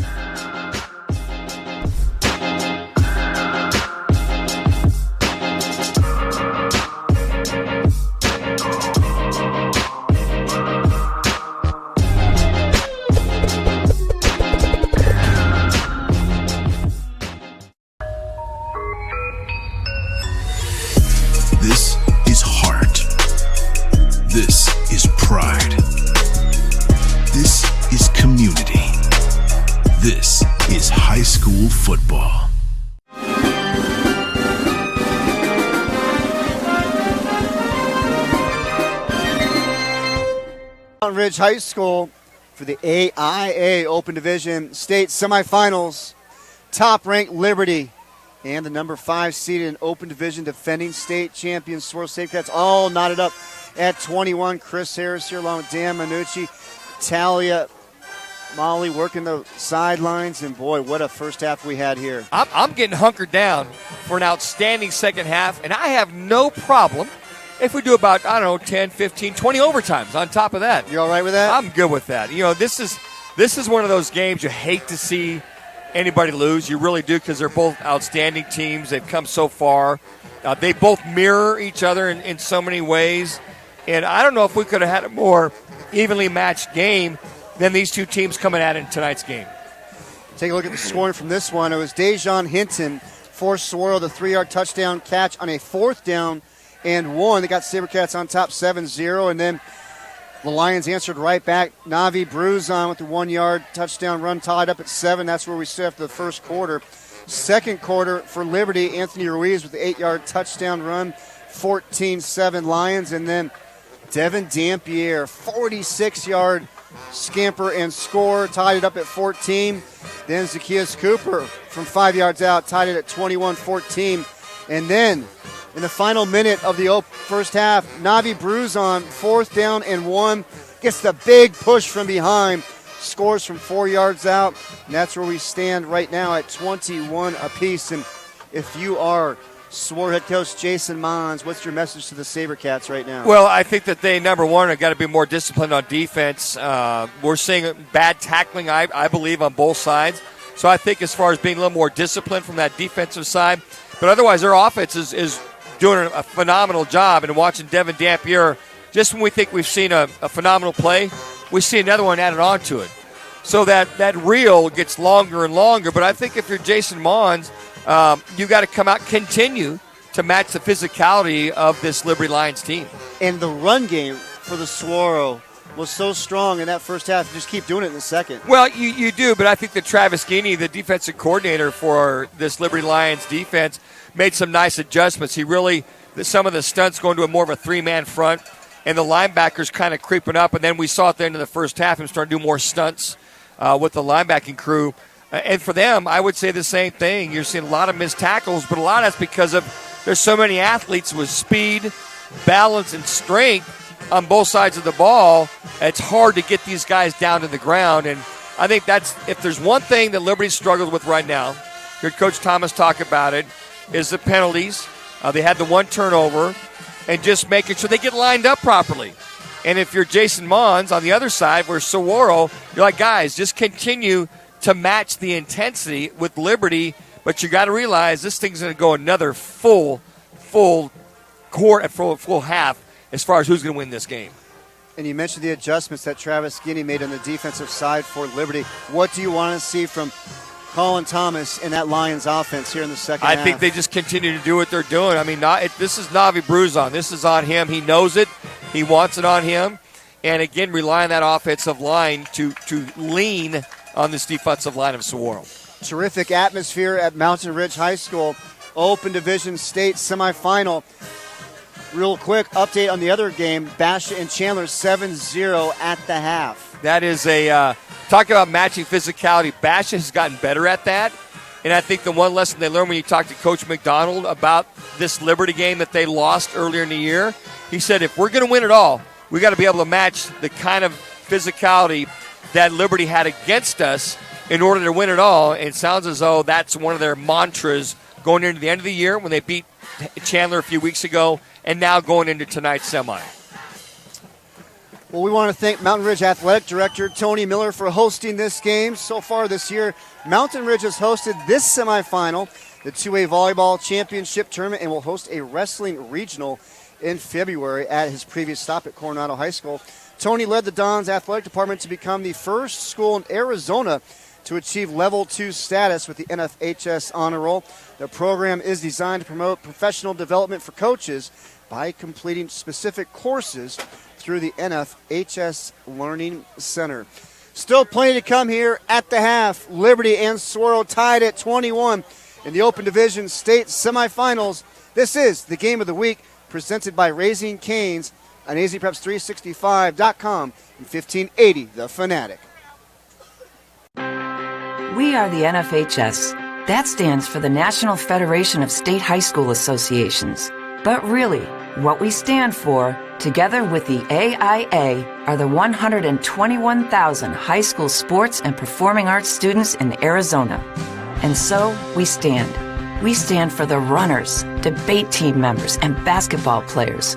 This is heart. This is pride. This is community. This is high school football. Mountain Ridge High School for the AIA Open Division State Semifinals. Top-ranked Liberty and the number 5 seeded in Open Division defending state champions Saguaro Cats all knotted up at 21. Chris Harris here along with Dan Minucci. Talia Molly working the sidelines, and boy, what a first half we had here. I'm getting hunkered down for an outstanding second half, and I have no problem if we do about, 10, 15, 20 overtimes on top of that. You all right with that? I'm good with that. You know, this is one of those games you hate to see anybody lose. You really do, because they're both outstanding teams. They've come so far. They both mirror each other in so many ways. And I don't know if we could have had a more evenly matched game than these two teams coming at it in tonight's game. Take a look at the scoring from this one. It was Dejon Hinton forced Saguaro the 3-yard touchdown catch on a 4th down and 1. They got SaberCats on top 7-0, and then the Lions answered right back. Navi Bruzon with the 1-yard touchdown run, tied up at 7. That's where we stood after the first quarter. Second quarter for Liberty, Anthony Ruiz with the 8-yard touchdown run, 14-7 Lions. And then Devin Dampier, 46-yard scamper and score, tied it up at 14. Then Zacchaeus Cooper from 5 yards out, tied it at 21-14. And then in the final minute of the first half, Navi Bruzon, 4th down and 1, gets the big push from behind, scores from 4 yards out, and that's where we stand right now at 21 apiece. And if you are Saguaro head coach Jason Mons, what's your message to the SaberCats right now? Well, I think that they, number one, have got to be more disciplined on defense. We're seeing bad tackling, I believe, on both sides. So I think as far as being a little more disciplined from that defensive side. But otherwise, their offense is doing a phenomenal job. And watching Devin Dampier, just when we think we've seen a phenomenal play, we see another one added on to it. So that reel gets longer and longer. But I think if you're Jason Mons, you've got to come out, continue to match the physicality of this Liberty Lions team. And the run game for the Saguaro was so strong in that first half. You just keep doing it in the second. Well, you do, but I think that Travis Geeney, the defensive coordinator for this Liberty Lions defense, made some nice adjustments. He really, some of the stunts going to a more of a 3-man front, and the linebackers kind of creeping up, and then we saw at the end of the first half him start to do more stunts. with the linebacking crew. And for them, I would say the same thing. You're seeing a lot of missed tackles, but a lot of that's because of there's so many athletes with speed, balance, and strength on both sides of the ball. It's hard to get these guys down to the ground. And I think that's, if there's one thing that Liberty struggles with right now, heard Coach Thomas talk about it, is the penalties. They had the one turnover, and just making sure they get lined up properly. And if you're Jason Mons on the other side, where Saguaro, you're like, guys, just continue to match the intensity with Liberty, but you got to realize this thing's going to go another full quarter, full half as far as who's going to win this game. And you mentioned the adjustments that Travis Skinny made on the defensive side for Liberty. What do you want to see from Colin Thomas in that Lions offense here in the second half? I think they just continue to do what they're doing. I mean, this is Navi Bruzon. This is on him. He knows it. He wants it on him. And, again, rely on that offensive line to lean on this defensive line of Saguaro. Terrific atmosphere at Mountain Ridge High School. Open Division State semifinal. Real quick update on the other game. Basha and Chandler 7-0 at the half. That is talk about matching physicality. Basha has gotten better at that. And I think the one lesson they learned when you talk to Coach McDonald about this Liberty game that they lost earlier in the year, he said, if we're going to win it all, we got to be able to match the kind of physicality that Liberty had against us in order to win it all. And it sounds as though that's one of their mantras going into the end of the year when they beat Chandler a few weeks ago, and now going into tonight's semi. Well, we want to thank Mountain Ridge Athletic Director Tony Miller for hosting this game. So far this year, Mountain Ridge has hosted this semifinal, the 2A Volleyball Championship Tournament, and will host a wrestling regional in February at his previous stop at Coronado High School. Tony led the Dons Athletic Department to become the first school in Arizona to achieve Level 2 status with the NFHS Honor Roll. The program is designed to promote professional development for coaches by completing specific courses through the NFHS Learning Center. Still plenty to come here at the half. Liberty and Saguaro tied at 21 in the Open Division State semifinals. This is the game of the week presented by Raising Cane's on azpreps365.com and 1580 The Fanatic. We are the NFHS. That stands for the National Federation of State High School Associations. But really, what we stand for, together with the AIA, are the 121,000 high school sports and performing arts students in Arizona. And so, we stand. We stand for the runners, debate team members, and basketball players.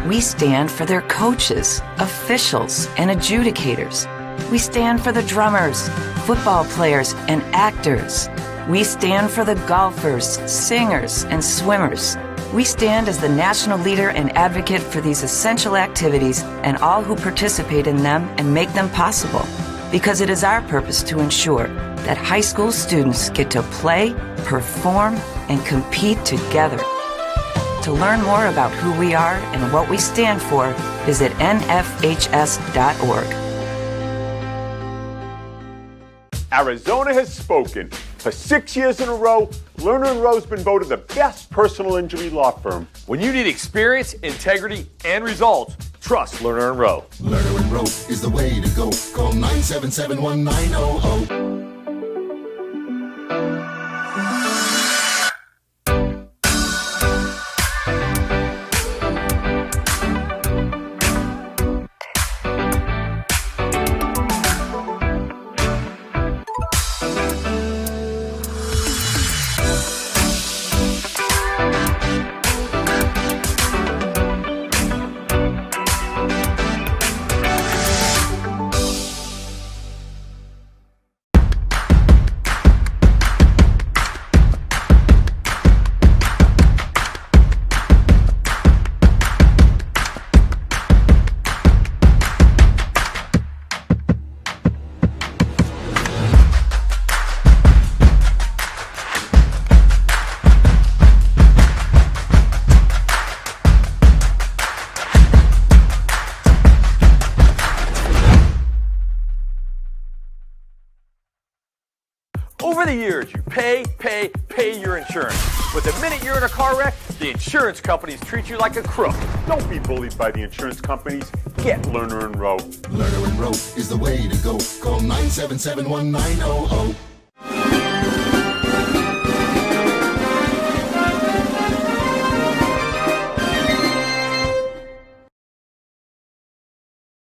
We stand for their coaches, officials, and adjudicators. We stand for the drummers, football players, and actors. We stand for the golfers, singers, and swimmers. We stand as the national leader and advocate for these essential activities and all who participate in them and make them possible. Because it is our purpose to ensure that high school students get to play, perform, and compete together. To learn more about who we are and what we stand for, visit nfhs.org. Arizona has spoken. For 6 years in a row, Lerner & Rowe's been voted the best personal injury law firm. When you need experience, integrity, and results, trust Lerner & Rowe. Lerner & Rowe is the way to go. Call 977-1900. Over the years, you pay your insurance. But the minute you're in a car wreck, The insurance companies treat you like a crook. Don't be bullied by the insurance companies. Get Lerner and Rowe. Lerner and Rowe is the way to go. Call 977-1900.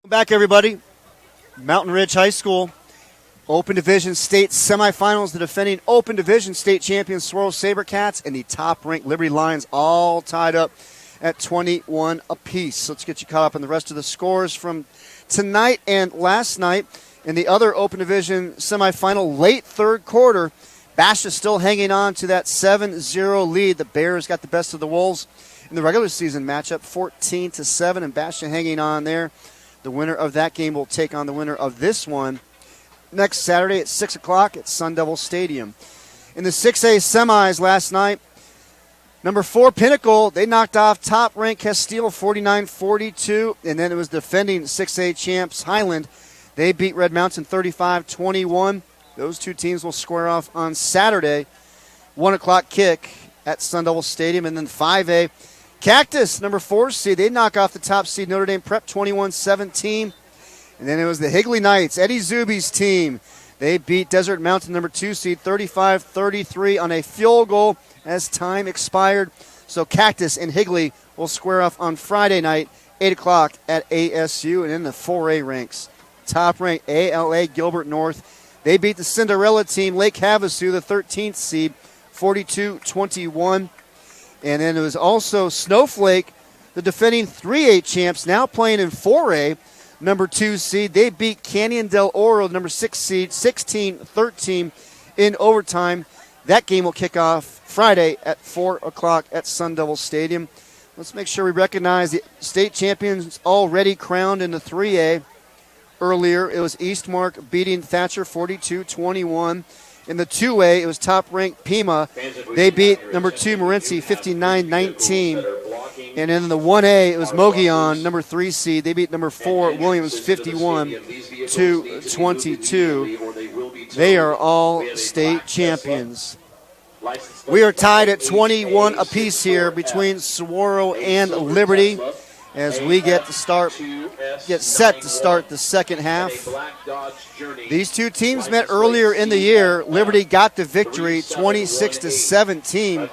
Back, everybody. Mountain Ridge High School Open Division State semifinals. The defending Open Division State champions Saguaro SaberCats and the top-ranked Liberty Lions all tied up at 21 apiece. So let's get you caught up on the rest of the scores from tonight and last night. In the other Open Division semifinal, late third quarter, Basha still hanging on to that 7-0 lead. The Bears got the best of the Wolves in the regular season matchup, 14-7, and Basha hanging on there. The winner of that game will take on the winner of this one next Saturday at 6 o'clock at Sun Devil Stadium. In the 6A semis last night, number 4 Pinnacle, they knocked off top-ranked Castile 49-42, and then it was defending 6A champs Highland. They beat Red Mountain 35-21. Those two teams will square off on Saturday, 1 o'clock kick at Sun Devil Stadium. And then 5A, Cactus, number 4 seed, they knock off the top seed Notre Dame Prep 21-17. And then it was the Higley Knights, Eddie Zuby's team. They beat Desert Mountain, number 2 seed, 35-33 on a field goal as time expired. So Cactus and Higley will square off on Friday night, 8 o'clock at ASU. And in the 4A ranks, top-ranked ALA Gilbert North, they beat the Cinderella team, Lake Havasu, the 13th seed, 42-21. And then it was also Snowflake, the defending 3A champs, now playing in 4A, number 2 seed. They beat Canyon del Oro, number 6 seed, 16-13 in overtime. That game will kick off Friday at 4 o'clock at Sun Devil Stadium. Let's make sure we recognize the state champions already crowned in the 3A. Earlier, it was Eastmark beating Thatcher 42-21. In the 2A, it was top-ranked Pima. They beat number 2 Morenci 59-19. And in the 1A, it was Mogollon, number 3 seed. They beat number 4 Williams 51-22. They are all state champions. We are tied at 21 apiece here between Saguaro and Liberty as we get set to start the second half. These two teams met earlier in the year. Liberty got the victory, 26-17.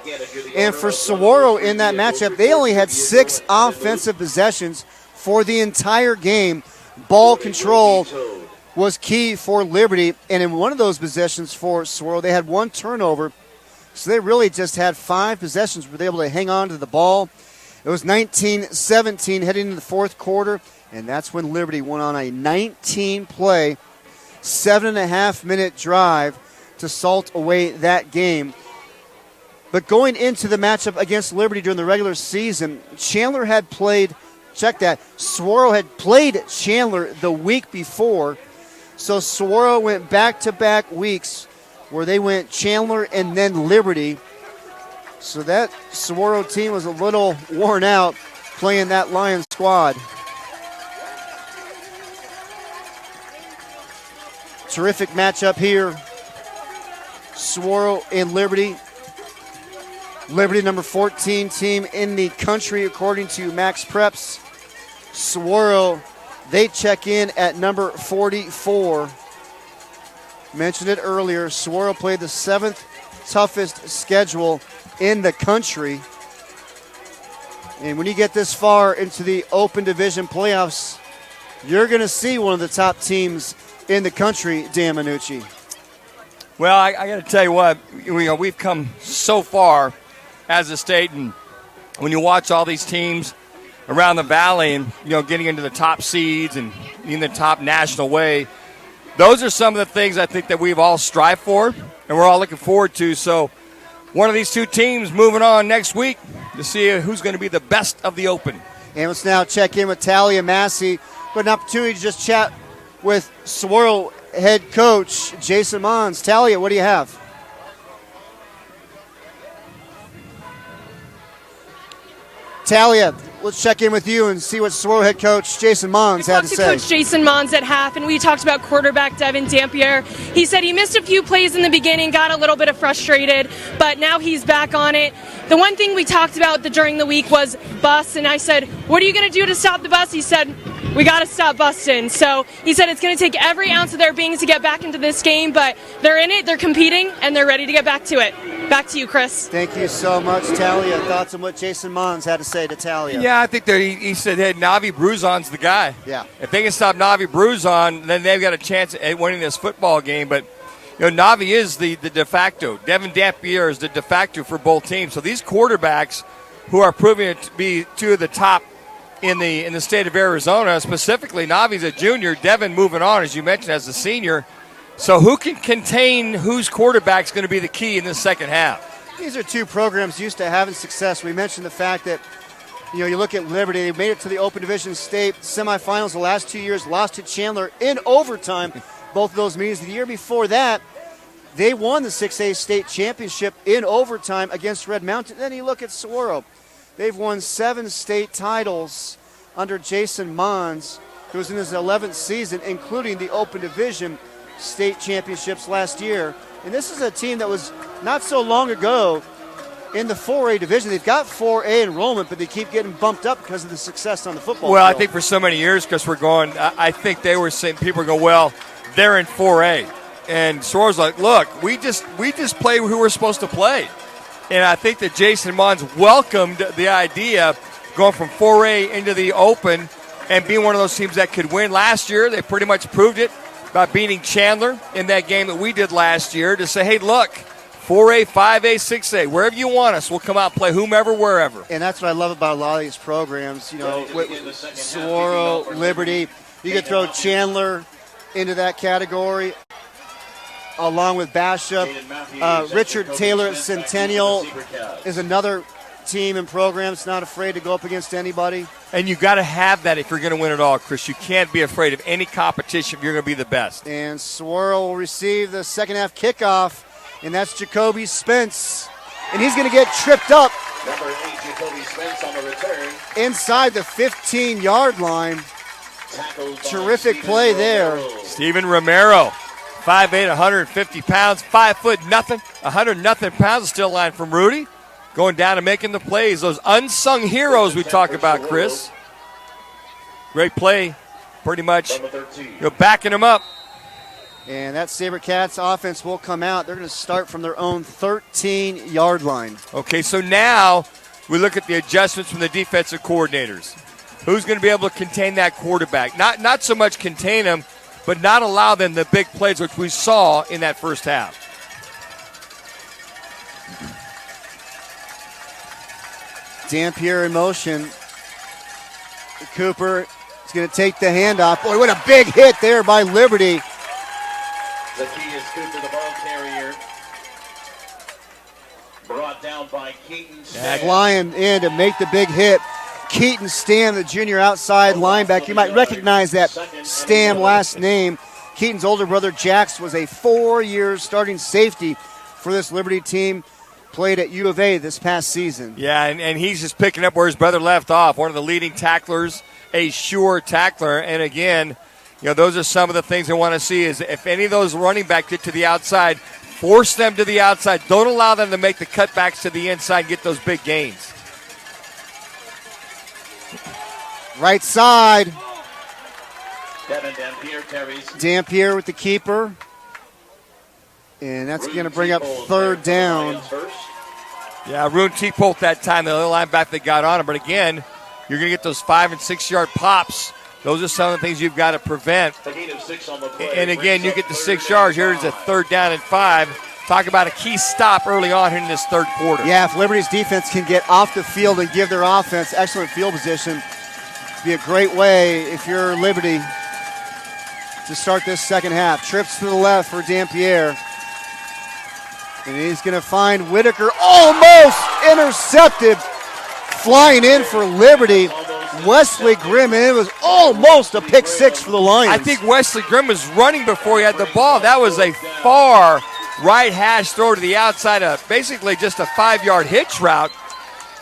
And for Saguaro in that matchup, they only had 6 offensive possessions for the entire game. Ball control was key for Liberty. And in one of those possessions for Saguaro, they had 1 turnover. So they really just had 5 possessions where they were able to hang on to the ball. It was 19-17 heading into the fourth quarter, and that's when Liberty went on a 19-play, 7.5-minute drive to salt away that game. But going into the matchup against Liberty during the regular season, Chandler had played, check that, Saguaro had played Chandler the week before. So Saguaro went back-to-back weeks where they went Chandler and then Liberty. So that Saguaro team was a little worn out playing that Lions squad. Terrific matchup here. Saguaro and Liberty. Liberty, number 14 team in the country, according to Max Preps. Saguaro, they check in at number 44. Mentioned it earlier. Saguaro played the 7th toughest schedule in the country. And when you get this far into the Open Division playoffs, you're going to see one of the top teams in the country, Dan Minucci. Well, I got to tell you what, we've come so far as a state, and when you watch all these teams around the valley and getting into the top seeds and in the top national way, those are some of the things I think that we've all strived for and we're all looking forward to. So one of these two teams moving on next week to see who's going to be the best of the Open. And let's now check in with Talia Massey. Got an opportunity to just chat with Saguaro head coach Jason Mons. Talia, what do you have? Talia, let's check in with you and see what Saguaro head coach Jason Mons had to say. Coach Jason Mons at half, and we talked about quarterback Devin Dampier. He said he missed a few plays in the beginning, got a little bit frustrated, but now he's back on it. the one thing we talked about during the week was bus, and I said, what are you going to do to stop the bus? He said, we got to stop Buston. So he said it's going to take every ounce of their being to get back into this game, but they're in it, they're competing, and they're ready to get back to it. Back to you, Chris. Thank you so much, Talia. Thoughts on what Jason Mons had to say to Talia? Yeah, I think that he said, hey, Navi Bruzon's the guy. Yeah. If they can stop Navi Bruzon, then they've got a chance at winning this football game. But, Navi is the de facto. Devin Dampier is the de facto for both teams. So these quarterbacks who are proving it to be two of the top in the state of Arizona, specifically Navi's a junior, Devin moving on, as you mentioned, as a senior. So who can contain whose quarterback's going to be the key in the second half? These are two programs used to having success. We mentioned the fact that, you look at Liberty, they made it to the Open Division State semifinals the last 2 years, lost to Chandler in overtime, both of those meetings. The year before that, they won the 6A state championship in overtime against Red Mountain. Then you look at Saguaro. They've won 7 state titles under Jason Mons, who was in his 11th season, including the Open Division state championships last year. And this is a team that was not so long ago in the 4A division. They've got 4A enrollment, but they keep getting bumped up because of the success on the football field. I think for so many years, because I think they were saying, people go, well, they're in 4A. And Saguaro's like, look, we just play who we're supposed to play. And I think that Jason Mons welcomed the idea going from 4A into the Open and being one of those teams that could win. Last year, they pretty much proved it by beating Chandler in that game that we did last year to say, hey, look, 4A, 5A, 6A, wherever you want us, we'll come out and play whomever, wherever. And that's what I love about a lot of these programs. With Saguaro, Liberty, you could throw Chandler into that category, along with Bishop. Richard Taylor at Centennial is another team and program that's not afraid to go up against anybody. And you got to have that if you're going to win it all, Chris. You can't be afraid of any competition if you're going to be the best. And Saguaro will receive the second half kickoff, and that's Jacoby Spence. And he's going to get tripped up Number 8, Jacoby Spence on the return. Inside the 15-yard line. Terrific play there. Steven Romero, 5'8", 150 pounds, 5 foot nothing, 100 nothing pounds, still line from Rudy. Going down and making the plays. Those unsung heroes we talk about, Chris. Great play, pretty much. Backing them up. And that SaberCats offense will come out. They're going to start from their own 13-yard line. Okay, so now we look at the adjustments from the defensive coordinators. Who's going to be able to contain that quarterback? Not so much contain him, but not allow them the big plays, which we saw in that first half. Dampier in motion. Cooper is going to take the handoff. Boy, what a big hit there by Liberty. Zacchaeus Cooper, the ball carrier. Brought down by Keaton Stam. Flying in to make the big hit. Keaton Stam, the junior outside linebacker. You might recognize that Stam last name. Keaton's older brother, Jax, was a 4-year starting safety for this Liberty team. Played at U of A this past season. Yeah, and he's just picking up where his brother left off. One of the leading tacklers, a sure tackler. And again, those are some of the things I want to see is if any of those running backs get to the outside, force them to the outside. Don't allow them to make the cutbacks to the inside and get those big gains. Right side. Devin Dampier carries. Dampier with the keeper. And that's going to bring up third down. Yeah, Rune T-Polt that time, the other linebacker that got on him. But again, you're going to get those 5- and 6-yard pops. Those are some of the things you've got to prevent. And again, you get the 6 yards. Here's a third down and 5. Talk about a key stop early on in this third quarter. Yeah, if Liberty's defense can get off the field and give their offense excellent field position, it'd be a great way if you're Liberty to start this second half. Trips to the left for Dampier. And he's going to find Whitaker, almost intercepted, flying in for Liberty. Wesley Grimm, and it was almost a pick six for the Lions. I think Wesley Grimm was running before he had the ball. That was a far right hash throw to the outside of basically just a 5-yard hitch route.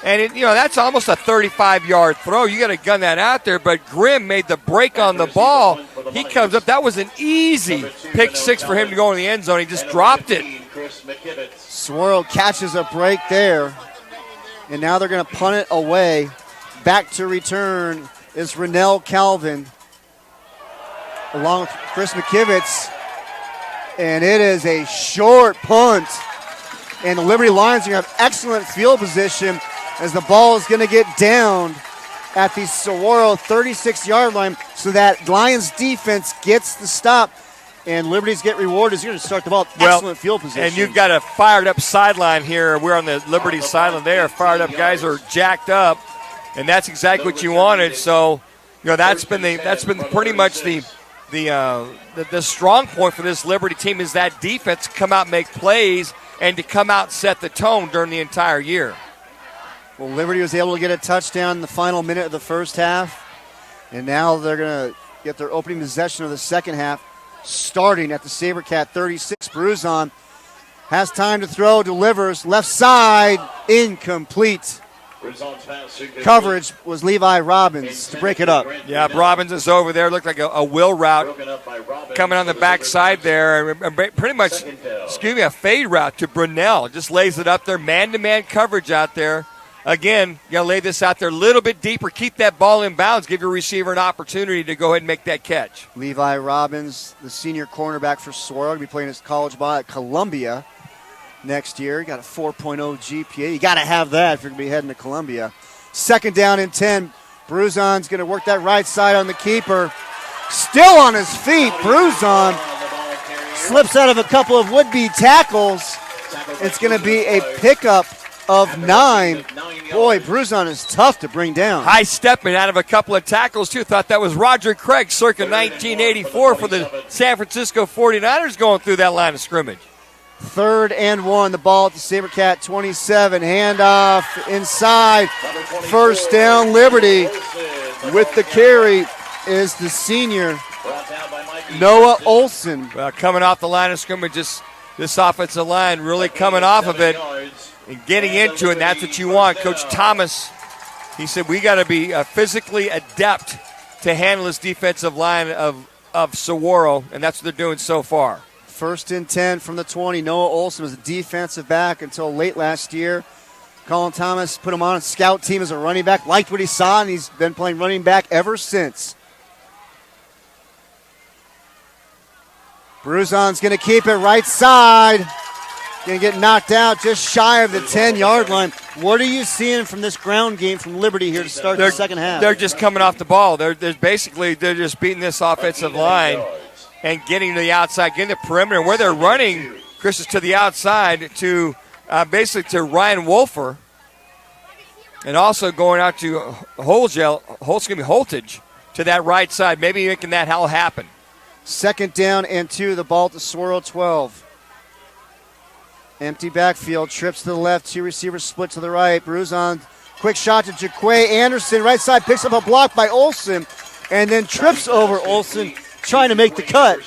And, that's almost a 35-yard throw. You got to gun that out there, but Grimm made the break on the ball. He comes up. That was an easy pick six for him to go in the end zone. He just dropped it. Saguaro catches a break there. And now they're going to punt it away. Back to return is Rennell Calvin along with Chris McKivitz. And it is a short punt. And the Liberty Lions are going to have excellent field position as the ball is going to get down at the Saguaro 36-yard line so that Lions defense gets the stop. And Liberty's get rewarded as you're going to start the ball. Excellent field position. And you've got a fired-up sideline here. We're on the Liberty sideline there. Fired-up guys are jacked up, and that's exactly what you wanted. So, that's been pretty much the strong point for this Liberty team is that defense come out and make plays and to come out and set the tone during the entire year. Well, Liberty was able to get a touchdown in the final minute of the first half, and now they're going to get their opening possession of the second half, starting at the SaberCat 36. Bruzon has time to throw, delivers, left side, incomplete. Coverage was Levi Robbins to break it up. Yeah, Robbins is over there. Looked like a wheel route coming on the backside there. Pretty much, a fade route to Brunell. Just lays it up there. Man-to-man coverage out there. Again, you got to lay this out there a little bit deeper. Keep that ball in bounds. Give your receiver an opportunity to go ahead and make that catch. Levi Robbins, the senior cornerback for Saguaro, will be playing his college ball at Columbia next year. He got a 4.0 GPA. You got to have that if you're going to be heading to Columbia. Second down and 10. Bruzon's going to work that right side on the keeper. Still on his feet. Bruzon slips out of a couple of would-be tackles. It's going to be a pickup of 9. Boy, Bruzon is tough to bring down. High stepping out of a couple of tackles, too. Thought that was Roger Craig circa 1984 for the San Francisco 49ers going through that line of scrimmage. 3rd and 1. The ball at the SaberCat 27. Handoff inside. First down, Liberty. With the carry is the senior, Noah Olson. Well, coming off the line of scrimmage, this offensive line really coming off of it and getting into it, and that's what you want. Coach Thomas, he said, we got to be physically adept to handle this defensive line of Saguaro, and that's what they're doing so far. 1st and 10 from the 20. Noah Olson was a defensive back until late last year. Colin Thomas put him on a scout team as a running back, liked what he saw, and he's been playing running back ever since. Bruzon's going to keep it right side. Going to get knocked out just shy of the 10-yard line. What are you seeing from this ground game from Liberty here to start the second half? They're just coming off the ball. They're just beating this offensive line and getting to the outside, getting the perimeter. Where they're running, Chris, is to the outside to basically to Ryan Wolfer, and also going out to Holtage to that right side, maybe making that all happen. 2nd down and 2. The ball to Saguaro 12. Empty backfield, trips to the left, 2 receivers split to the right. Bruzon, quick shot to Jaquay Anderson, right side, picks up a block by Olson, and then trips over Olson, trying to make the cut.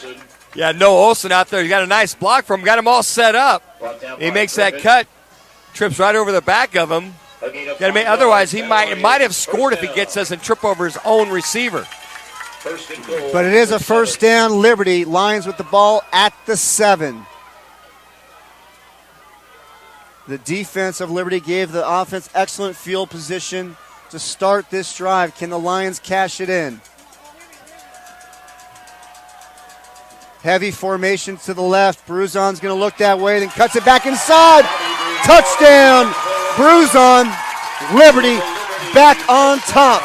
Yeah, no Olson out there. He got a nice block from him, got him all set up. He makes that cut, trips right over the back of him. Otherwise, he might have scored if he doesn't trip over his own receiver. But it is a 1st down, Liberty. Lions with the ball at the 7. The defense of Liberty gave the offense excellent field position to start this drive. Can the Lions cash it in? Heavy formation to the left. Bruzon's going to look that way, then cuts it back inside. Touchdown, Bruzon. Liberty back on top.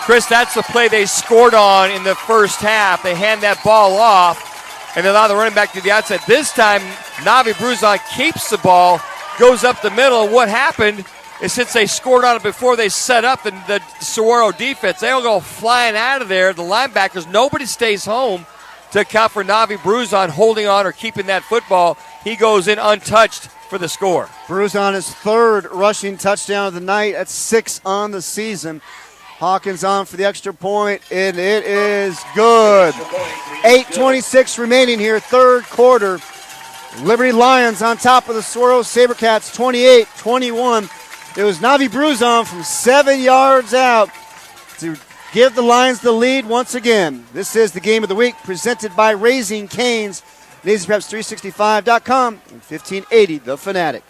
Chris, that's the play they scored on in the first half. They hand that ball off, and they allow the running back to the outside. This time, Navi Bruzon keeps the ball, goes up the middle, and what happened is since they scored on it before they set up the Saguaro defense, they all go flying out of there. The linebackers, nobody stays home to account for Navi Bruzon holding on or keeping that football. He goes in untouched for the score. Bruzon is 3rd rushing touchdown of the night at 6 on the season. Hawkins on for the extra point, and it is good. 8:26 remaining here, 3rd quarter. Liberty Lions on top of the Saguaro SaberCats, 28-21. It was Navi Bruzon from 7 yards out to give the Lions the lead once again. This is the Game of the Week presented by Raising Cane's, LazyPreps365.com, and 1580 The Fanatic.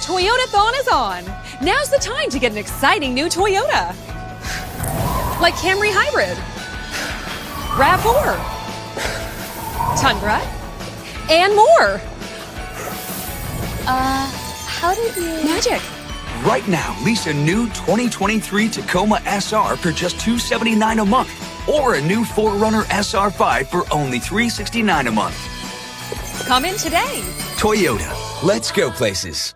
Toyotathon is on. Now's the time to get an exciting new Toyota. Like Camry Hybrid, RAV4, Tundra, and more. How did you... Magic. Right now, lease a new 2023 Tacoma SR for just $279 a month, or a new 4Runner SR5 for only $369 a month. Come in today. Toyota. Let's go places.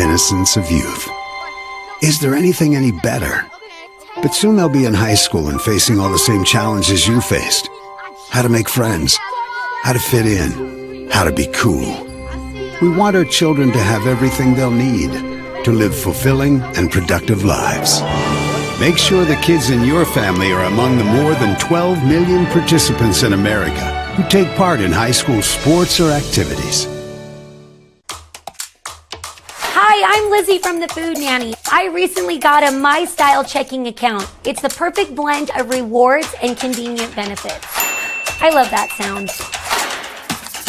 Innocence of youth. Is there anything any better? But soon they'll be in high school and facing all the same challenges you faced. How to make friends, how to fit in, how to be cool. We want our children to have everything they'll need to live fulfilling and productive lives. Make sure the kids in your family are among the more than 12 million participants in America who take part in high school sports or activities. Hi, I'm Lizzie from the Food Nanny. I recently got a My Style checking account. It's the perfect blend of rewards and convenient benefits. I love that sound.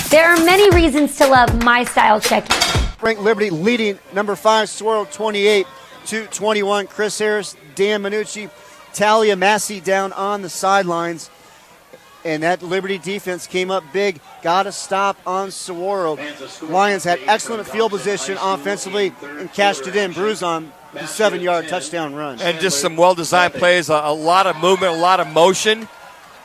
There are many reasons to love My Style checking. Frank Liberty leading number 5, Saguaro 28-21. Chris Harris, Dan Minucci, Talia Massey down on the sidelines. And that Liberty defense came up big, got a stop on Saguaro. Lions had excellent field position offensively and cashed it in. Bruce on the 7-yard touchdown run. And just some well-designed plays, a lot of movement, a lot of motion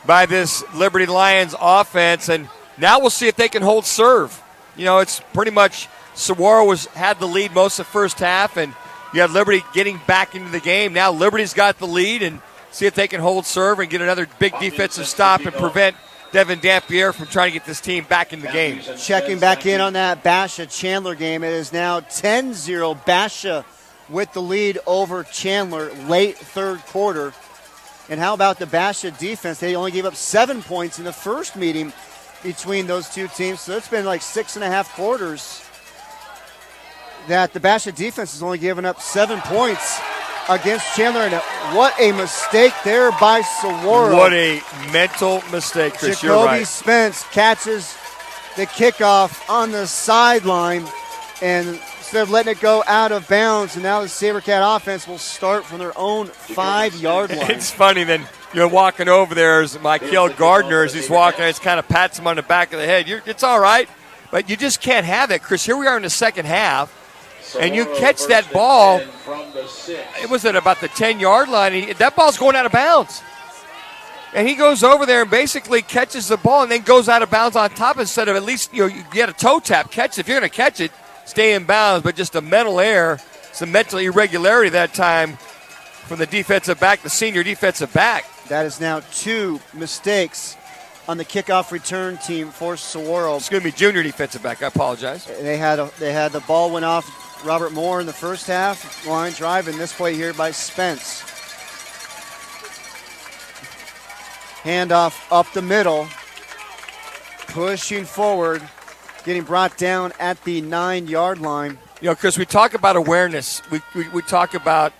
by this Liberty Lions offense. And now we'll see if they can hold serve. You know, it's pretty much Saguaro had the lead most of the first half, and you had Liberty getting back into the game. Now Liberty's got the lead, and see if they can hold serve and get another big defensive stop and prevent Devin Dampier from trying to get this team back in the game. Checking back in on that Basha-Chandler game. It is now 10-0. Basha with the lead over Chandler late third quarter. And how about the Basha defense? They only gave up 7 points in the first meeting between those two teams. So it's been like 6.5 quarters that the Basha defense has only given up 7 points against Chandler, and what a mistake there by Saguaro. What a mental mistake, Chris. Jacoby You're right. Spence catches the kickoff on the sideline, and instead of letting it go out of bounds, and now the SaberCat offense will start from their own 5-yard line. It's funny, then you're walking over there as Michael Gardner, as he's walking, just kind of pats him on the back of the head. It's all right, but you just can't have it, Chris. Here we are in the second half. And you catch that ball, it was at about the 10-yard line. That ball's going out of bounds. And he goes over there and basically catches the ball and then goes out of bounds on top instead of at least, you get a toe tap. Catch it. If you're going to catch it, stay in bounds. But just a mental error, some mental irregularity that time from the defensive back, the senior defensive back. That is now 2 mistakes on the kickoff return team for Saguaro. It's going to be junior defensive back. I apologize. They had the ball went off Robert Moore in the first half, line drive, and this play here by Spence. Handoff up the middle, pushing forward, getting brought down at the 9-yard line. Chris, we talk about awareness. We talk about,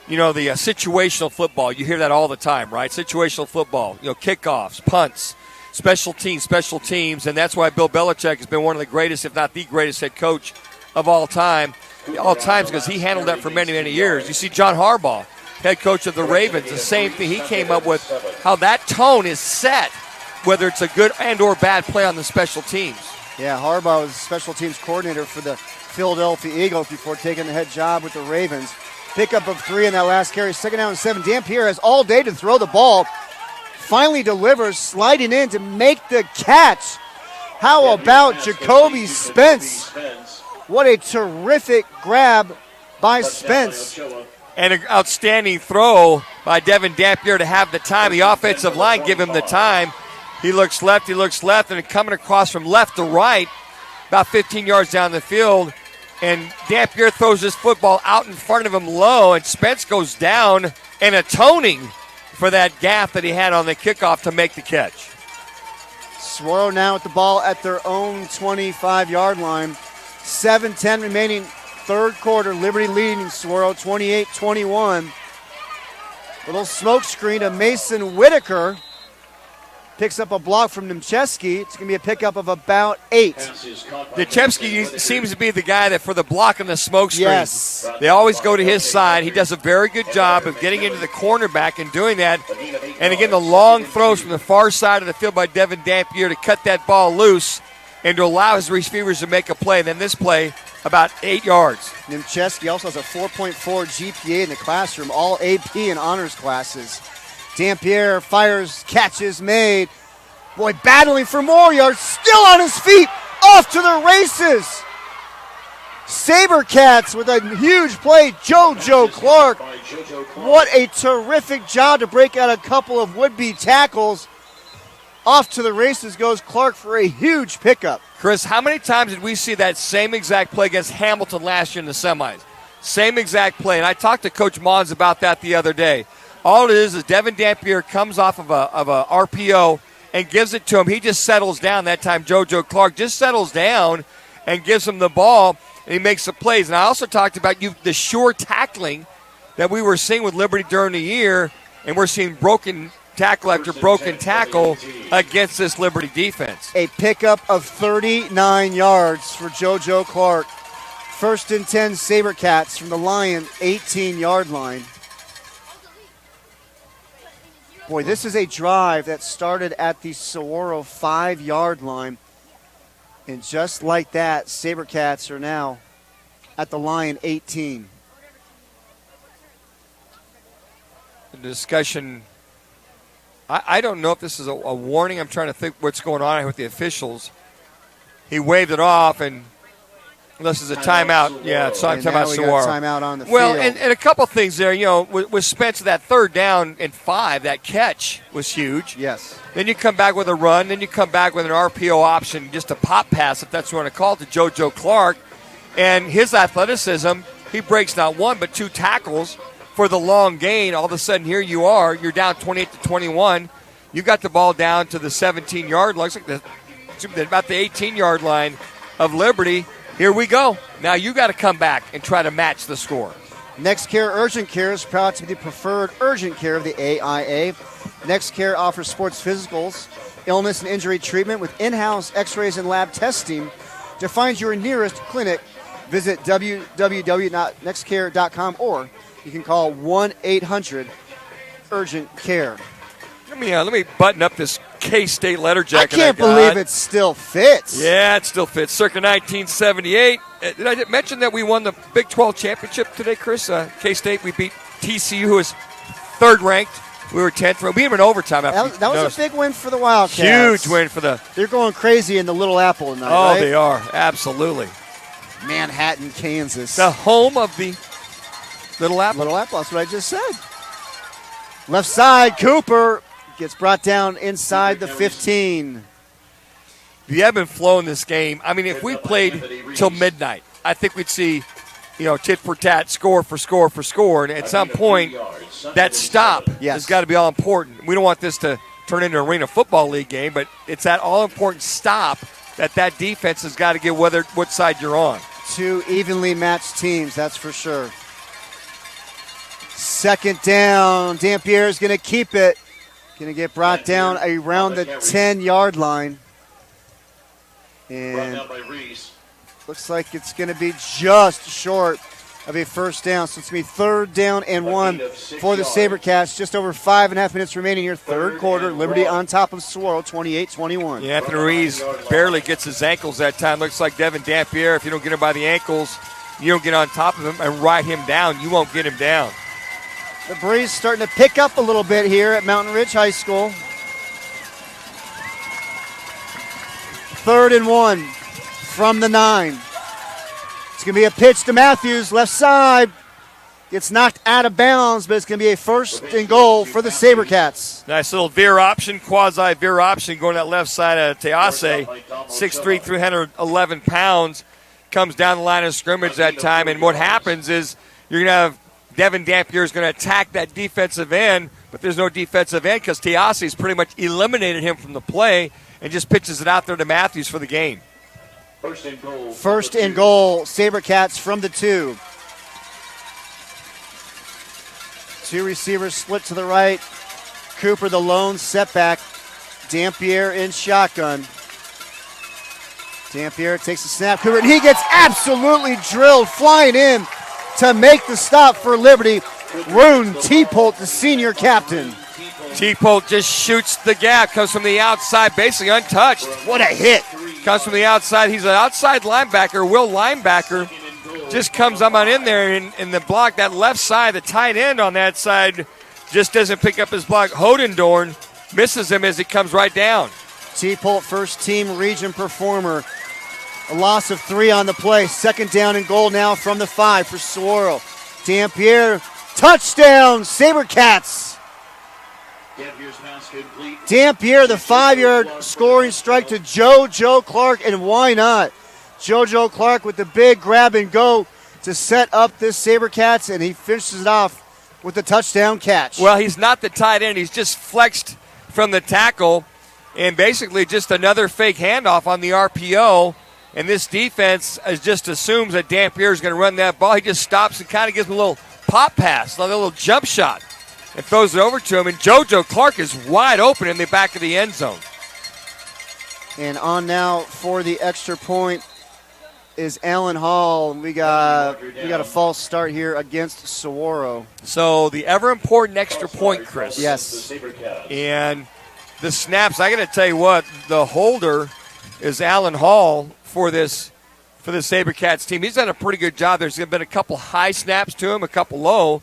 the situational football. You hear that all the time, right? Situational football, kickoffs, punts, special teams, and that's why Bill Belichick has been one of the greatest, if not the greatest head coach of all times, because he handled that for many, many years. You see John Harbaugh, head coach of the Ravens, the same thing. He came up with how that tone is set, whether it's a good and or bad play on the special teams. Yeah, Harbaugh was special teams coordinator for the Philadelphia Eagles before taking the head job with the Ravens. Pickup of 3 in that last carry, 2nd down and 7. Dampier has all day to throw the ball. Finally delivers, sliding in to make the catch. How about Jacoby Spence? What a terrific grab by Spence. And an outstanding throw by Devin Dampier to have the time. The offensive line give him the time. He looks left, and coming across from left to right about 15 yards down the field, and Dampier throws this football out in front of him low, and Spence goes down and atoning for that gap that he had on the kickoff to make the catch. Saguaro now with the ball at their own 25-yard line. 7:10 remaining, third quarter. Liberty leading Saguaro 28-21. Little smoke screen to Mason Whitaker. Picks up a block from Nemcheski. It's going to be a pickup of about 8. Nemcheski seems to be the guy that for the block and the smoke screen. Yes. They always go to his side. He does a very good job of getting into the cornerback and doing that. And again, the long throws from the far side of the field by Devin Dampier to cut that ball loose and to allow his receivers to make a play. And then this play, about 8 yards. Nemcheski also has a 4.4 GPA in the classroom, all AP and honors classes. Dampier fires, catches made. Boy, battling for more yards, still on his feet, off to the races. Sabercats with a huge play, JoJo Clark. What a terrific job to break out a couple of would-be tackles. Off to the races goes Clark for a huge pickup. Chris, how many times did we see that same exact play against Hamilton last year in the semis? Same exact play, and I talked to Coach Mons about that the other day. All it is Devin Dampier comes off of a RPO and gives it to him. He just settles down. That time JoJo Clark just settles down and gives him the ball, and he makes the plays. And I also talked about the sure tackling that we were seeing with Liberty during the year, and we're seeing broken tackle after broken tackle against this Liberty defense. A pickup of 39 yards for JoJo Clark. First and 10 Sabercats from the Lion 18-yard line. Boy, this is a drive that started at the Saguaro 5-yard line. And just like that, Sabercats are now at the Lion 18. The discussion, I don't know if this is a warning. I'm trying to think what's going on with the officials. He waved it off, and this is a timeout. Yeah, it's timeout Saguaro. Timeout on the field. And a couple things there. You know, with Spence, that third down and 5, that catch was huge. Yes. Then you come back with a run. Then you come back with an RPO option, just a pop pass, if that's what you want to call it, to JoJo Clark. And his athleticism, he breaks not one but 2 tackles for the long gain. All of a sudden, here you are. You're down 28-21. You got the ball down to the 17-yard line. Looks like about the 18-yard line of Liberty. Here we go. Now you got to come back and try to match the score. Next Care Urgent Care is proud to be the preferred urgent care of the AIA. Next Care offers sports physicals, illness and injury treatment with in-house x-rays and lab testing. To find your nearest clinic, visit www.nextcare.com or you can call 1-800-URGENT-CARE. Let me button up this K-State letter jacket. I can't believe it still fits. Yeah, it still fits. Circa 1978. Did I mention that we won the Big 12 championship today, Chris? K-State, we beat TCU, who was third ranked. We were 10th. We beat them in overtime. That was a big win for the Wildcats. Huge win for the. They're going crazy in the Little Apple tonight. Oh, right? They are. Absolutely. Manhattan, Kansas. The home of the Little Apple. Little Apple, that's what I just said. Left side, Cooper gets brought down inside the 15. The ebb and flow in this game. I mean, if we played till midnight, I think we'd see, tit for tat, score for score for score. And at some point, that stop has got to be all important. We don't want this to turn into an Arena Football League game, but it's that all-important stop that defense has got to get whether what side you're on. 2 evenly matched teams, that's for sure. Second down. Dampier is going to keep it. Going to get brought down around the 10-yard line. And looks like it's going to be just short of a first down. So it's going to be 3rd down and 1 for the Sabercats. Just over 5.5 minutes remaining here. Third quarter. Liberty on top of Saguaro, 28-21. Yeah, Anthony Ruiz barely gets his ankles that time. Looks like Devin Dampier, if you don't get him by the ankles, you don't get on top of him and ride him down, you won't get him down. The breeze starting to pick up a little bit here at Mountain Ridge High School. 3rd and 1 from the 9. It's going to be a pitch to Matthews, left side. Gets knocked out of bounds, but it's going to be a first and goal for the SaberCats. Nice little veer option, quasi-veer option going to that left side of Tease. 6'3", 311 pounds. Comes down the line of scrimmage that time. And what happens is you're going to have Devin Dampier is going to attack that defensive end, but there's no defensive end because Tease's pretty much eliminated him from the play and just pitches it out there to Matthews for the game. First and goal, SaberCats from the 2. Two receivers split to the right. Cooper, the lone setback. Dampier in shotgun. Dampier takes the snap. Cooper, and he gets absolutely drilled, flying in to make the stop for Liberty. Rune Teepolt, the senior captain. Teepolt just shoots the gap, comes from the outside, basically untouched. What a hit. Comes from the outside. He's an outside linebacker, Will linebacker. Just comes up on in there in the block. That left side, the tight end on that side, just doesn't pick up his block. Hodendorn misses him as he comes right down. Teepolt, first team region performer. A loss of 3 on the play. Second down and goal now from the 5 for Saguaro. Dampier, touchdown, SaberCats. Dampier, the 5-yard scoring strike to JoJo Clark, and why not? JoJo Clark with the big grab and go to set up this SaberCats, and he finishes it off with the touchdown catch. Well, he's not the tight end. He's just flexed from the tackle, and basically just another fake handoff on the RPO, and this defense just assumes that Dampier is going to run that ball. He just stops and kind of gives him a little pop pass, like a little jump shot, and throws it over to him, and JoJo Clark is wide open in the back of the end zone. And on now for the extra point is Allen Hall. We got a false start here against Saguaro. So the ever important extra point, Chris. Yes. And the snaps, I got to tell you what, the holder is Allen Hall for this SaberCats team. He's done a pretty good job. There's been a couple high snaps to him, a couple low.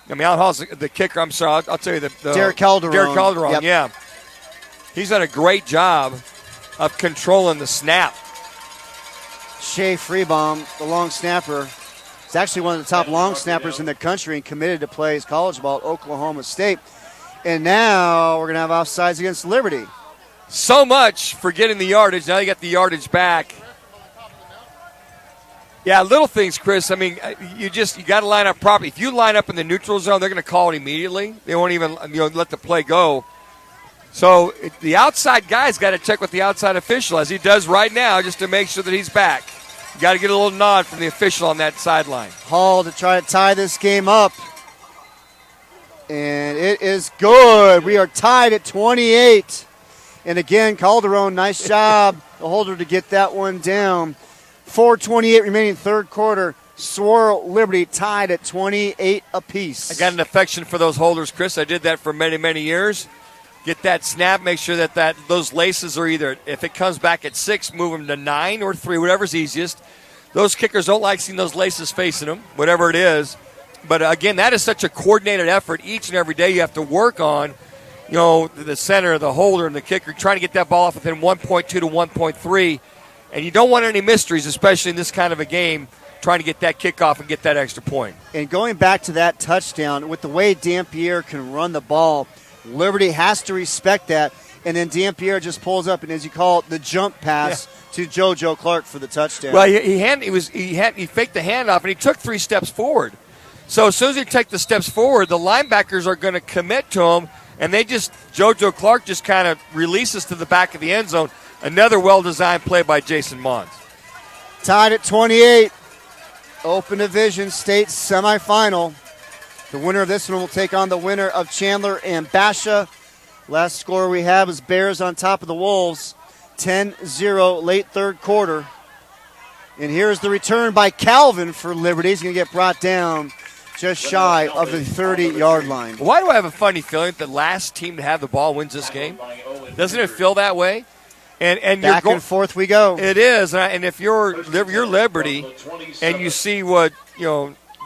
I mean, Allen Hall's the kicker. I'm sorry, I'll tell you the Derek Calderon. Derek Calderon, yep. Yeah. He's done a great job of controlling the snap. Shea Freebaum, the long snapper, is actually one of the top long snappers in the country and committed to play his college ball at Oklahoma State. And now we're going to have offsides against Liberty. So much for getting the yardage. Now you got the yardage back. Yeah, little things, Chris. I mean, you got to line up properly. If you line up in the neutral zone, they're going to call it immediately. They won't even let the play go. So the outside guy's got to check with the outside official, as he does right now, just to make sure that he's back. You got to get a little nod from the official on that sideline. Hall to try to tie this game up. And it is good. We are tied at 28. And again, Calderon, nice job, the holder, to get that one down. 4:28 remaining third quarter. Saguaro Liberty tied at 28 apiece. I got an affection for those holders, Chris. I did that for many, many years. Get that snap, make sure that those laces are either, if it comes back at 6, move them to 9 or 3, whatever's easiest. Those kickers don't like seeing those laces facing them, whatever it is. But again, that is such a coordinated effort each and every day you have to work on. You know, the center, the holder, and the kicker, trying to get that ball off within 1.2 to 1.3. And you don't want any mysteries, especially in this kind of a game, trying to get that kickoff and get that extra point. And going back to that touchdown, with the way Dampier can run the ball, Liberty has to respect that. And then Dampier just pulls up, and as you call it, the jump pass to JoJo Clark for the touchdown. Well, he faked the handoff, and he took 3 steps forward. So as soon as he takes the steps forward, the linebackers are going to commit to him, and JoJo Clark just kind of releases to the back of the end zone. Another well-designed play by Jason Mons. Tied at 28. Open Division State semifinal. The winner of this one will take on the winner of Chandler and Basha. Last score we have is Bears on top of the Wolves. 10-0 late third quarter. And here's the return by Calvin for Liberty. He's going to get brought down just shy of the 30-yard line. Why do I have a funny feeling that the last team to have the ball wins this game? Doesn't it feel that way? And back and forth we go. It is, and if you're Liberty, and you see what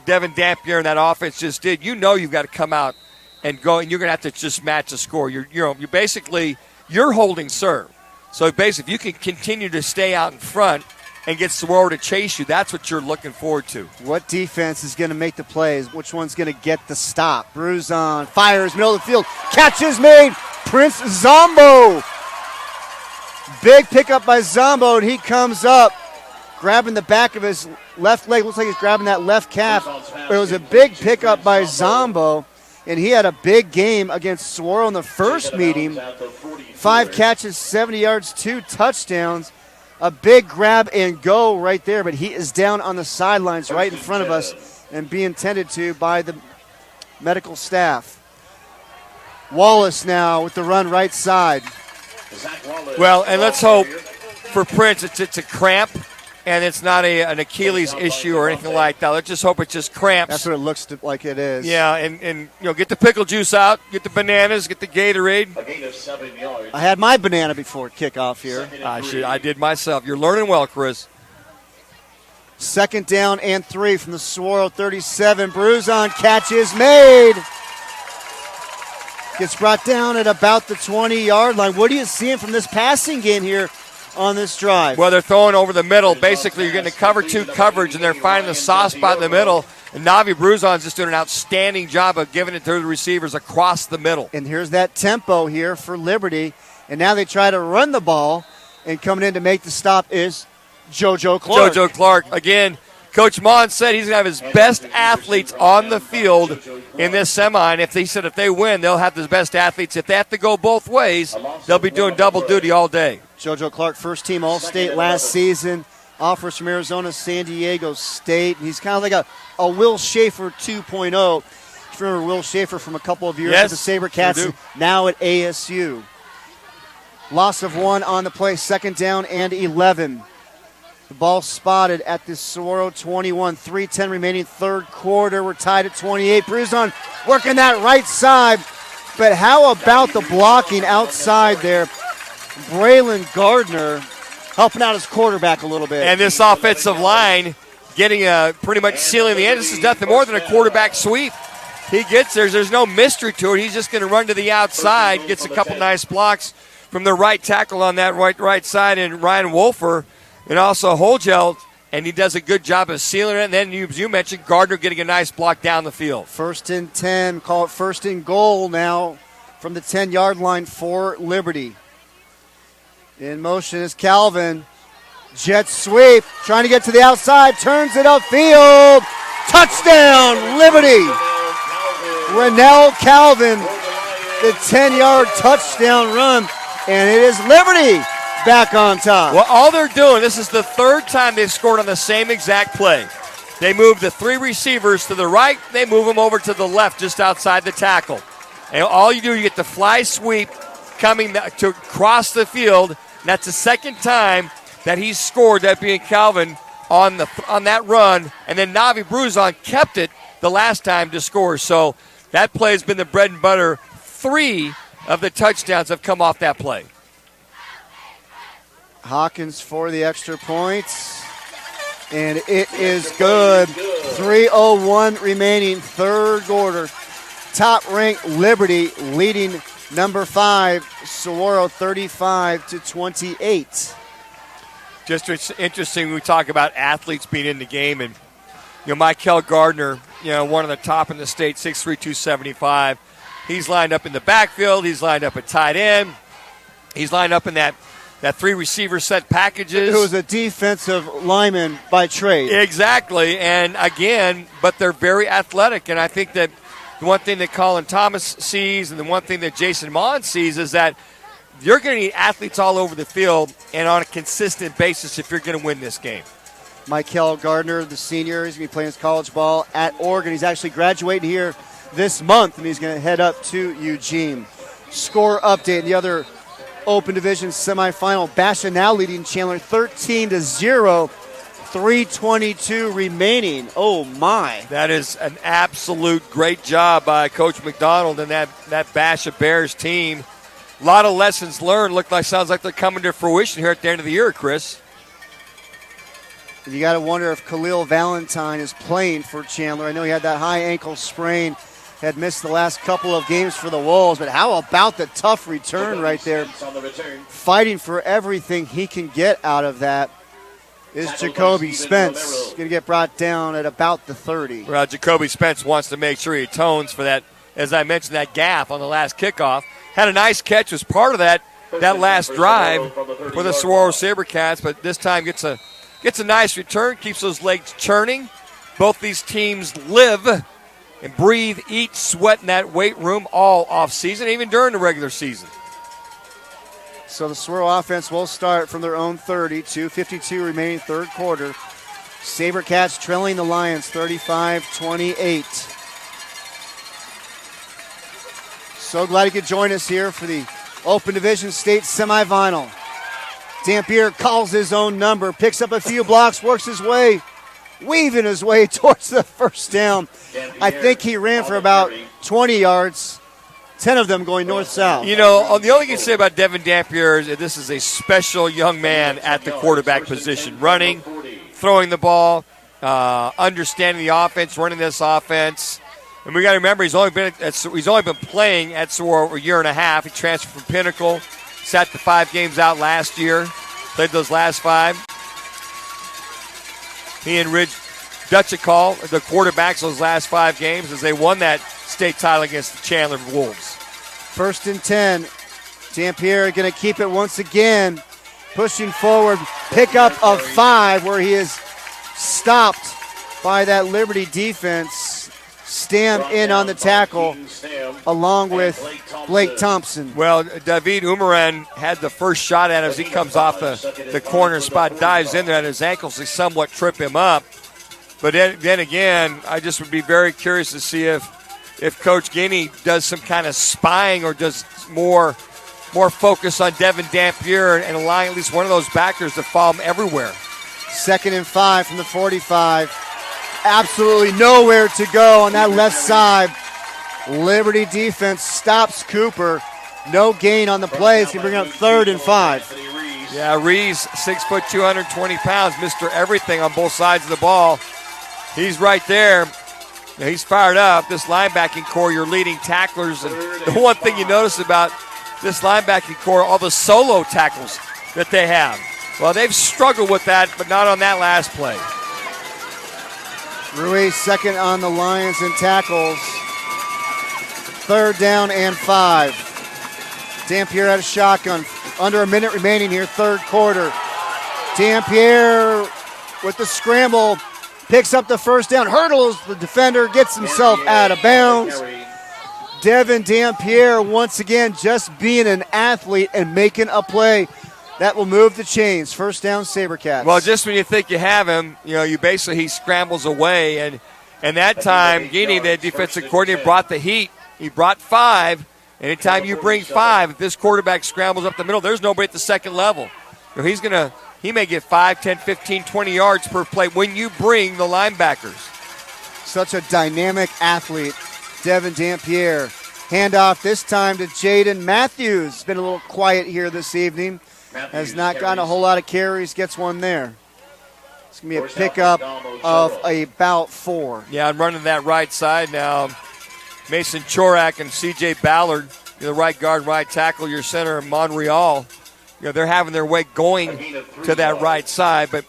Devin Dampier and that offense just did, you've got to come out and go, and you're going to have to just match the score. You're basically holding serve. So basically, if you can continue to stay out in front and get Saguaro to chase you. That's what you're looking forward to. What defense is going to make the plays? Which one's going to get the stop? Bruzon fires, middle of the field. Catch is made. Prince Zombo. Big pickup by Zombo, and he comes up, grabbing the back of his left leg. Looks like he's grabbing that left calf. But it was a big pickup by Zombo, and he had a big game against Saguaro in the first meeting. 5 catches, 70 yards, 2 touchdowns. A big grab and go right there, but he is down on the sidelines right in front of us and being tended to by the medical staff. Wallace now with the run right side. Well, and let's hope for Prince it's a cramp and it's not an Achilles issue or anything like that. Let's just hope it's just cramps. That's what it looks like it is. Yeah, and get the pickle juice out, get the bananas, get the Gatorade. I had my banana before kickoff here. I did myself. You're learning well, Chris. 2nd down and 3 from the Saguaro 37. Bruzon catch is made. Gets brought down at about the 20-yard line. What are you seeing from this passing game here on this drive? Well, they're throwing over the middle. Basically, you're getting a cover 2 coverage, and they're finding the soft spot in the middle. And Navi Bruzon's just doing an outstanding job of giving it to the receivers across the middle. And here's that tempo here for Liberty. And now they try to run the ball, and coming in to make the stop is JoJo Clark. JoJo Clark, again. Coach Mon said he's going to have his best athletes on the field in this semi, and if they win, they'll have the best athletes. If they have to go both ways, they'll be doing double duty all day. JoJo Clark, first-team All-State last season, offers from Arizona, San Diego State. He's kind of like a Will Schaefer 2.0. If you remember Will Schaefer from a couple of years at the SaberCats, sure now at ASU. Loss of 1 on the play, 2nd down and 11. The ball spotted at the Saguaro 21, 3:10 remaining, 3rd quarter. We're tied at 28. Bruzon working that right side. But how about the blocking outside there? Braylon Gardner helping out his quarterback a little bit. And this offensive line getting pretty much sealing the end. This is nothing more than a quarterback sweep. He gets there. There's no mystery to it. He's just going to run to the outside, gets a couple nice blocks from the right tackle on that right side, and Ryan Wolfer. And also Holgel, and he does a good job of sealing it. And then, as you mentioned, Gardner getting a nice block down the field. 1st and 10, call it 1st and goal now from the 10-yard line for Liberty. In motion is Calvin. Jet sweep, trying to get to the outside, turns it upfield. Touchdown, Liberty. Rennell Calvin, the 10-yard touchdown run, and it is Liberty back on top. Well, all they're doing, this is the 3rd time they've scored on the same exact play. They move the 3 receivers to the right, they move them over to the left just outside the tackle. And all you do, you get the fly sweep coming to cross the field. And that's the 2nd time that he's scored, that being Calvin, on that run. And then Navi Bruzon kept it the last time to score. So that play has been the bread and butter. 3 of the touchdowns have come off that play. Hawkins for the extra points, and it is good. 3:01 remaining, 3rd quarter. Top-ranked Liberty leading number 5, Saguaro 35-28. Just it's interesting we talk about athletes being in the game, and Michael Gardner, one of the top in the state, 6'3", 275. He's lined up in the backfield. He's lined up at tight end. He's lined up in that 3 receiver set packages. It was a defensive lineman by trade. Exactly, and again, but they're very athletic, and I think that the one thing that Colin Thomas sees and the one thing that Jason Mon sees is that you're going to need athletes all over the field and on a consistent basis if you're going to win this game. Michael Gardner, the senior, he's going to be playing his college ball at Oregon. He's actually graduating here this month, and he's going to head up to Eugene. Score update, the other Open Division semifinal. Basha now leading Chandler 13-0. 3:22 remaining. Oh, my. That is an absolute great job by Coach McDonald and that Basha Bears team. A lot of lessons learned. Sounds like they're coming to fruition here at the end of the year, Chris. You got to wonder if Khalil Valentine is playing for Chandler. I know he had that high ankle sprain, had missed the last couple of games for the Wolves, but how about the tough return right there? Fighting for everything he can get out of that. is Jacoby Spence. Going to get brought down at about the 30. Well, Jacoby Spence wants to make sure he atones for that, as I mentioned, that gap on the last kickoff. Had a nice catch as part of that last drive for the Saguaro SaberCats, but this time gets a nice return, keeps those legs churning. Both these teams live and breathe, eat, sweat in that weight room all off season, even during the regular season. So the Saguaro offense will start from their own 30, 2:52 remaining third quarter. SaberCats trailing the Lions 35-28. So glad you could join us here for the Open Division State semifinal. Dampier calls his own number, picks up a few blocks, works his way, weaving his way towards the first down. I think he ran for about 20 yards. 10 of them going north-south. You know, the only thing you can say about Devin Dampier is that this is a special young man at the quarterback position. Running, throwing the ball, understanding the offense, running this offense. And we got to remember he's only been playing at Saguaro a year and a half. He transferred from Pinnacle, sat the 5 games out last year, played those last 5. He and Ridge Dutchicall, the quarterbacks, those last 5 games as they won that state title against the Chandler Wolves. 1st and 10. Dampier going to keep it once again. Pushing forward. Pickup of 5 where he is stopped by that Liberty defense. Stam in on the tackle along with Blake Thompson. Well, David Umaran had the first shot at him as he comes off the corner spot, dives in there at his ankles to somewhat trip him up. But then again, I just would be very curious to see if Coach Guinea does some kind of spying or does more focus on Devin Dampier and allowing at least one of those backers to follow him everywhere. 2nd and 5 from the 45. Absolutely nowhere to go on that left side. Liberty defense stops Cooper. No gain on the play. It's going to bring up 3rd and 5. Yeah, Rees, 6 foot, 220 pounds, Mr. Everything on both sides of the ball. He's right there. He's fired up. This linebacking core, your leading tacklers. And the one thing you notice about this linebacking core, all the solo tackles that they have. Well, they've struggled with that, but not on that last play. Ruiz 2nd on the Lions in tackles. 3rd down and 5. Dampier had a shotgun. Under a minute remaining here, 3rd quarter. Dampier with the scramble. Picks up the first down, hurdles the defender, gets himself out of bounds. Devin Dampier once again just being an athlete and making a play that will move the chains. First down, SaberCats. Well, just when you think you have him, he scrambles away. And that time, Guinea, the defensive coordinator, brought the heat. He brought 5. Anytime you bring 5, if this quarterback scrambles up the middle, there's nobody at the second level. He may get 5, 10, 15, 20 yards per play when you bring the linebackers. Such a dynamic athlete, Devin Dampier. Handoff this time to Jaden Matthews. Been a little quiet here this evening. Has not gotten a whole lot of carries. Gets one there. It's going to be a pickup of about 4. Yeah, I'm running that right side now. Mason Chorak and C.J. Ballard, the right guard, right tackle, your center, Monreal. They're having their way going to that right side, but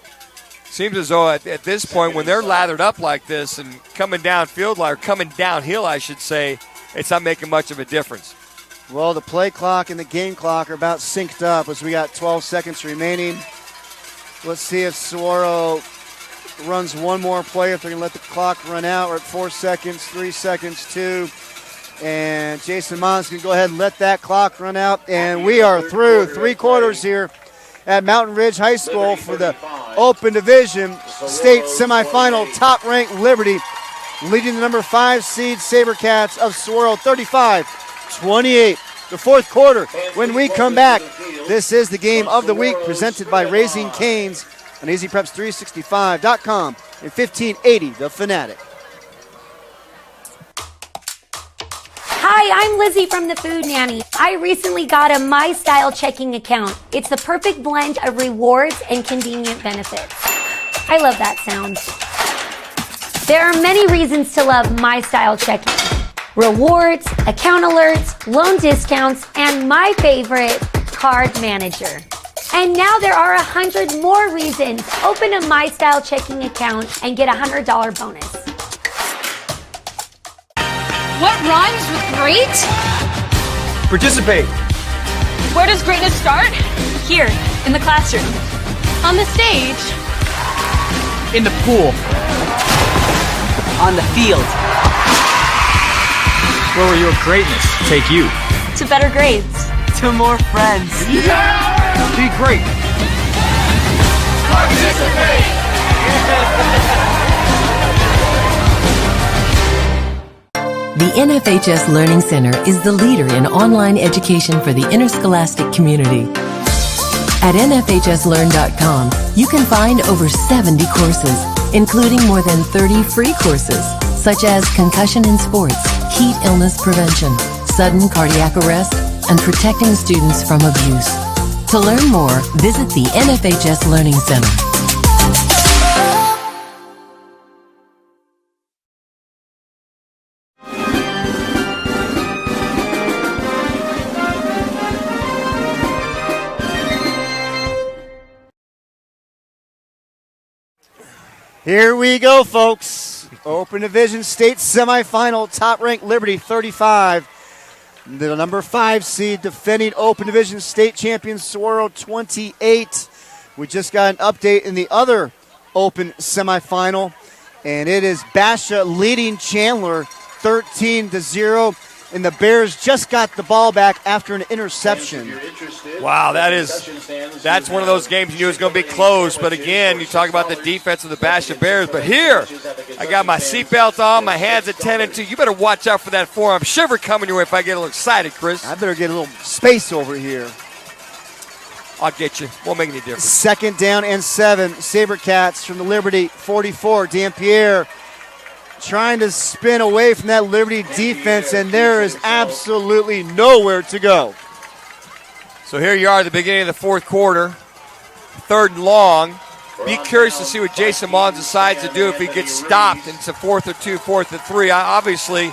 seems as though at this point when they're lathered up like this and coming downfield, or coming downhill, I should say, it's not making much of a difference. Well, the play clock and the game clock are about synced up as we got 12 seconds remaining. Let's see if Saguaro runs one more play, if they're going to let the clock run out. We're at 4 seconds, 3 seconds, 2. And Jason Mons can go ahead and let that clock run out. And we are through 3 quarters here at Mountain Ridge High School for the Open Division State Semifinal. Top-ranked Liberty leading the number 5 seed SaberCats of Saguaro 35-28. The 4th quarter. When we come back, this is the game of the week presented by Raising Cane's on EasyPreps365.com and 1580 The Fanatic. Hi, I'm Lizzie from the Food Nanny. I recently got a My Style checking account. It's the perfect blend of rewards and convenient benefits. I love that sound. There are many reasons to love My Style checking. Rewards, account alerts, loan discounts, and my favorite, card manager. And now there are 100 more reasons. Open a My Style checking account and get a $100 bonus. What rhymes with great? Participate. Where does greatness start? Here, in the classroom. On the stage. In the pool. On the field. Where will your greatness take you? To better grades. To more friends. Yeah! Be great. Participate! The NFHS Learning Center is the leader in online education for the interscholastic community. At nfhslearn.com, you can find over 70 courses, including more than 30 free courses, such as concussion in sports, heat illness prevention, sudden cardiac arrest, and protecting students from abuse. To learn more, visit the NFHS Learning Center. Here we go, folks. Open Division State semifinal, top-ranked Liberty 35. The number 5 seed defending Open Division State champions Saguaro 28. We just got an update in the other Open semifinal, and it is Basha leading Chandler 13-0. And the Bears just got the ball back after an interception. Wow, that's one of those games you knew was going to be close. But again, you talk about the defense of the Basha Bears. But here, I got my seatbelt on, my hands at 10 and 2. You better watch out for that forearm shiver coming your way if I get a little excited, Chris. I better get a little space over here. I'll get you. Won't make any difference. 2nd down and 7. Sabercats from the Liberty 44. Dampierre trying to spin away from that Liberty defense, and there is absolutely nowhere to go. So here you are at the beginning of the fourth quarter, 3rd and long. Be curious to see what Jason Mons decides to do if he gets stopped. And it's a 4th or 2, 4th and 3. Obviously,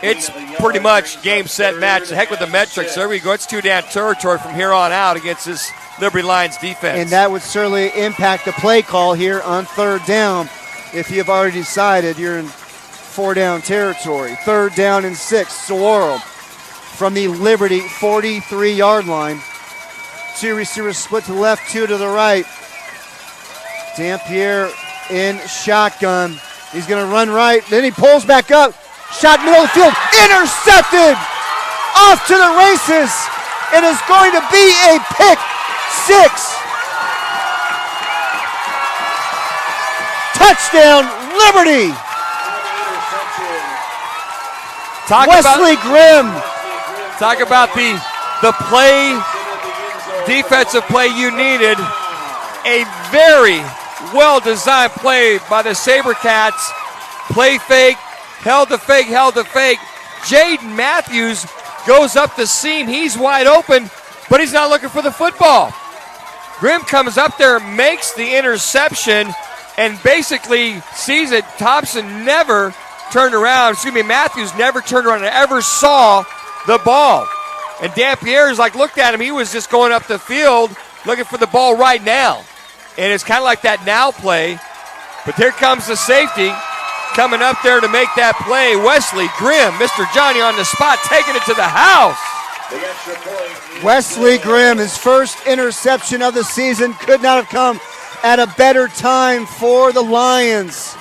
it's pretty much game, set, match. The heck with the metrics. There we go. It's 2-down territory from here on out against this Liberty Lions defense. And that would certainly impact the play call here on 3rd down. If you've already decided you're in 4-down territory. 3rd down and 6. Saguaro from the Liberty 43-yard line. 2 receivers split to the left, 2 to the right. Dampierre in shotgun. He's going to run right. Then he pulls back up. Shot middle of the field. Intercepted! Off to the races. It is going to be a pick 6. Touchdown, Liberty! Wesley Grimm. Talk about the play, defensive play you needed. A very well-designed play by the Sabercats. Play fake, held the fake, Jaden Matthews goes up the seam. He's wide open, but he's not looking for the football. Grimm comes up there, makes the interception, and basically sees it. Thompson never turned around. Matthews never turned around and ever saw the ball. And Dampierre's looked at him. He was just going up the field looking for the ball right now. And it's kind of like that now play. But there comes the safety coming up there to make that play. Wesley Grimm, Mr. Johnny on the spot, taking it to the house. Wesley Grimm, his first interception of the season, could not have come at a better time for the Lions.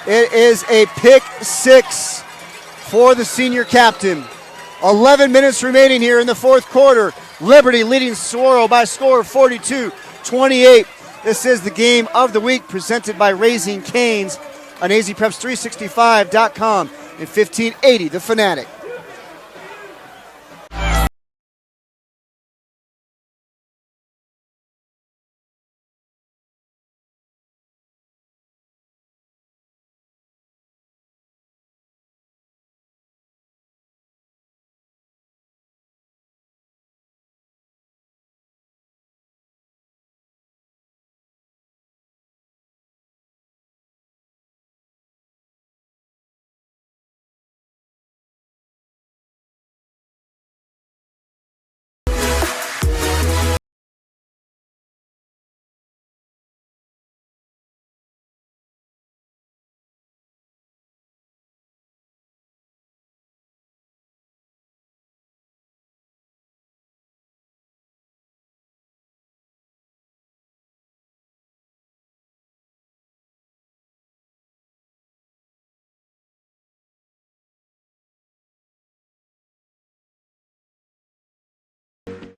It is a pick 6 for the senior captain. 11 minutes remaining here in the fourth quarter. Liberty leading Saguaro by a score of 42-28. This is the game of the week presented by Raising Cane's on azpreps365.com and 1580 The Fanatic.